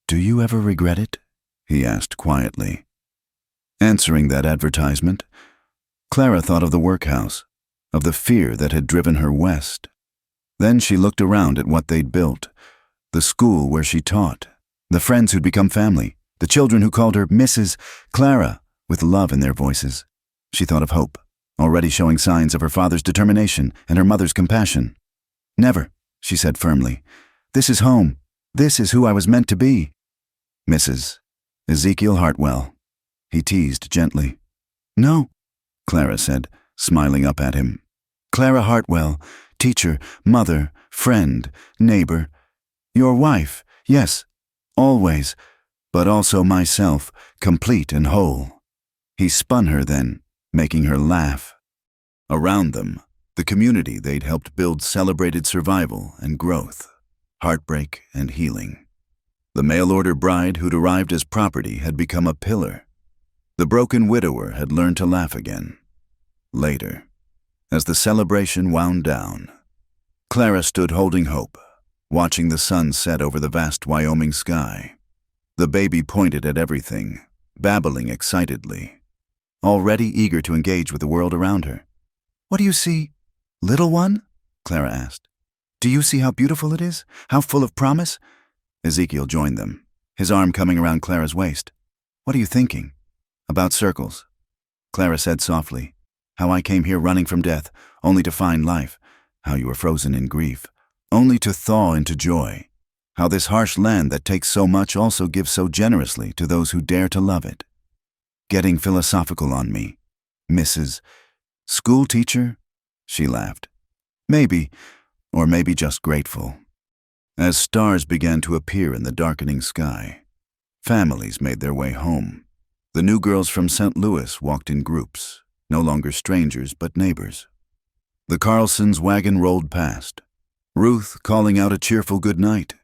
"Do you ever regret it?" he asked quietly. Answering that advertisement, Clara thought of the workhouse, of the fear that had driven her west. Then she looked around at what they'd built, the school where she taught, the friends who'd become family, the children who called her Mrs. Clara, with love in their voices. She thought of Hope, already showing signs of her father's determination and her mother's compassion. "Never," she said firmly. "This is home. This is who I was meant to be." "Mrs. Ezekiel Hartwell," he teased gently. "No," Clara said, smiling up at him. "Clara Hartwell, teacher, mother, friend, neighbor. Your wife, yes, always. but also myself, complete and whole. He spun her then, making her laugh. Around them, the community they'd helped build celebrated survival and growth, heartbreak and healing. The mail-order bride who'd arrived as property had become a pillar. The broken widower had learned to laugh again. Later, as the celebration wound down, Clara stood holding hope, watching the sun set over the vast Wyoming sky. The baby pointed at everything, babbling excitedly, already eager to engage with the world around her. "What do you see, little one?" Clara asked. "Do you see how beautiful it is? How full of promise?" Ezekiel joined them, his arm coming around Clara's waist. "What are you thinking?" "About circles," Clara said softly. "How I came here running from death, only to find life. How you were frozen in grief, only to thaw into joy. How this harsh land that takes so much also gives so generously to those who dare to love it." "Getting philosophical on me, Mrs. School teacher?" She laughed. "Maybe, or maybe just grateful." As stars began to appear in the darkening sky, families made their way home. The new girls from St. Louis walked in groups, no longer strangers but neighbors. The Carlsons' wagon rolled past, Ruth calling out a cheerful good night.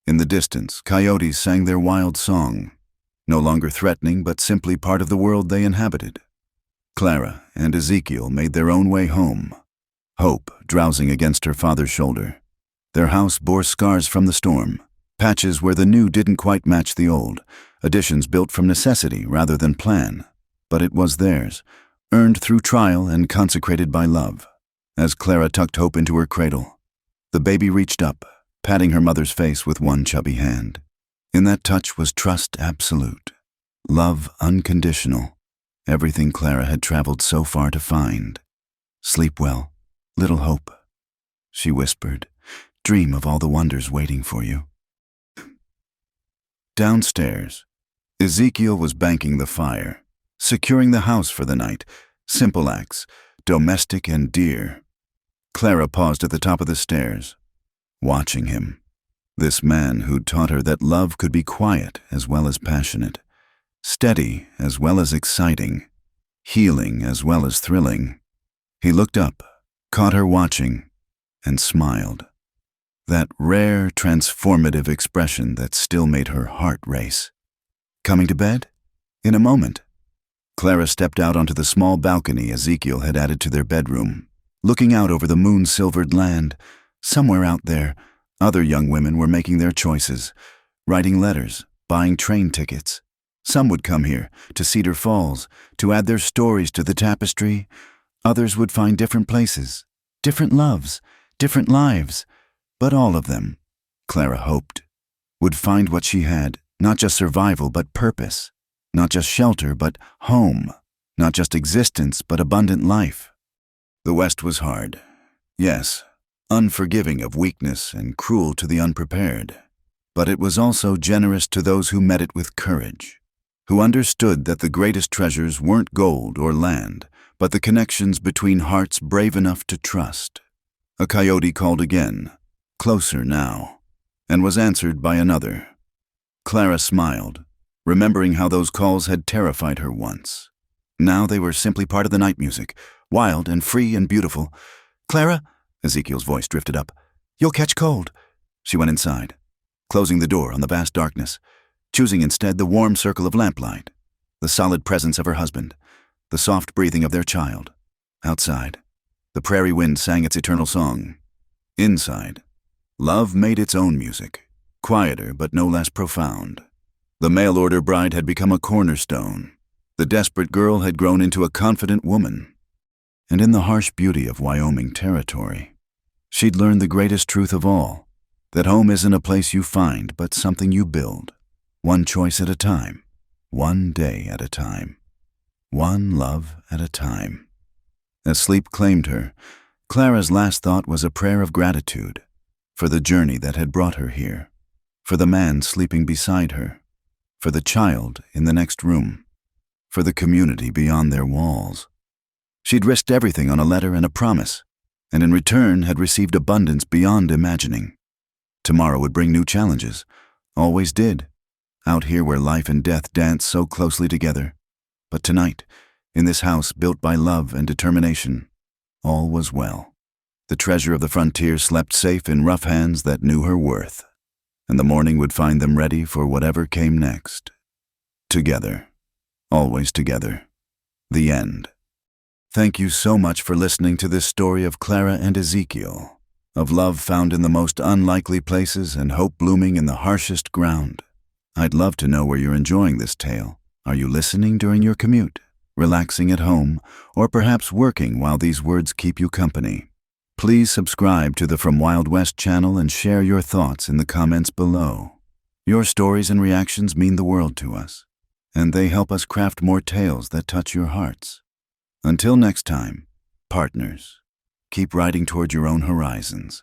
In the distance, coyotes sang their wild song, no longer threatening but simply part of the world they inhabited. Clara and Ezekiel made their own way home, Hope drowsing against her father's shoulder. Their house bore scars from the storm, patches where the new didn't quite match the old, additions built from necessity rather than plan. But it was theirs, earned through trial and consecrated by love. As Clara tucked Hope into her cradle, the baby reached up, patting her mother's face with one chubby hand. In that touch was trust absolute, love unconditional, everything Clara had traveled so far to find. "Sleep well, little Hope," she whispered. "Dream of all the wonders waiting for you." Downstairs, Ezekiel was banking the fire, securing the house for the night. Simple acts, domestic and dear. Clara paused at the top of the stairs, watching him. This man who'd taught her that love could be quiet as well as passionate, steady as well as exciting, healing as well as thrilling. He looked up, caught her watching, and smiled. That rare, transformative expression that still made her heart race. "Coming to bed?" "In a moment." Clara stepped out onto the small balcony Ezekiel had added to their bedroom, looking out over the moon-silvered land. Somewhere out there, other young women were making their choices, writing letters, buying train tickets. Some would come here, to Cedar Falls, to add their stories to the tapestry. Others would find different places, different loves, different lives. But all of them, Clara hoped, would find what she had, not just survival but purpose, not just shelter but home, not just existence but abundant life. The West was hard, yes, unforgiving of weakness and cruel to the unprepared, but it was also generous to those who met it with courage, who understood that the greatest treasures weren't gold or land, but the connections between hearts brave enough to trust. A coyote called again, closer now, and was answered by another. Clara smiled, remembering how those calls had terrified her once. Now they were simply part of the night music, wild and free and beautiful. "Clara," Ezekiel's voice drifted up, "you'll catch cold." She went inside, closing the door on the vast darkness, choosing instead the warm circle of lamplight, the solid presence of her husband, the soft breathing of their child. Outside, the prairie wind sang its eternal song. Inside, love made its own music, quieter but no less profound. The mail-order bride had become a cornerstone. The desperate girl had grown into a confident woman. And in the harsh beauty of Wyoming territory, she'd learned the greatest truth of all, that home isn't a place you find but something you build, one choice at a time, one day at a time, one love at a time. As sleep claimed her, Clara's last thought was a prayer of gratitude for the journey that had brought her here, for the man sleeping beside her, for the child in the next room, for the community beyond their walls. She'd risked everything on a letter and a promise, and in return had received abundance beyond imagining. Tomorrow would bring new challenges, always did. out here where life and death dance so closely together. But tonight, in this house built by love and determination, all was well. The treasure of the frontier slept safe in rough hands that knew her worth, and the morning would find them ready for whatever came next. Together. Always together. The end. Thank you so much for listening to this story of Clara and Ezekiel, of love found in the most unlikely places and hope blooming in the harshest ground. I'd love to know where you're enjoying this tale. Are you listening during your commute, relaxing at home, or perhaps working while these words keep you company? Please subscribe to the From Wild West channel and share your thoughts in the comments below. Your stories and reactions mean the world to us, and they help us craft more tales that touch your hearts. Until next time, partners, keep riding toward your own horizons.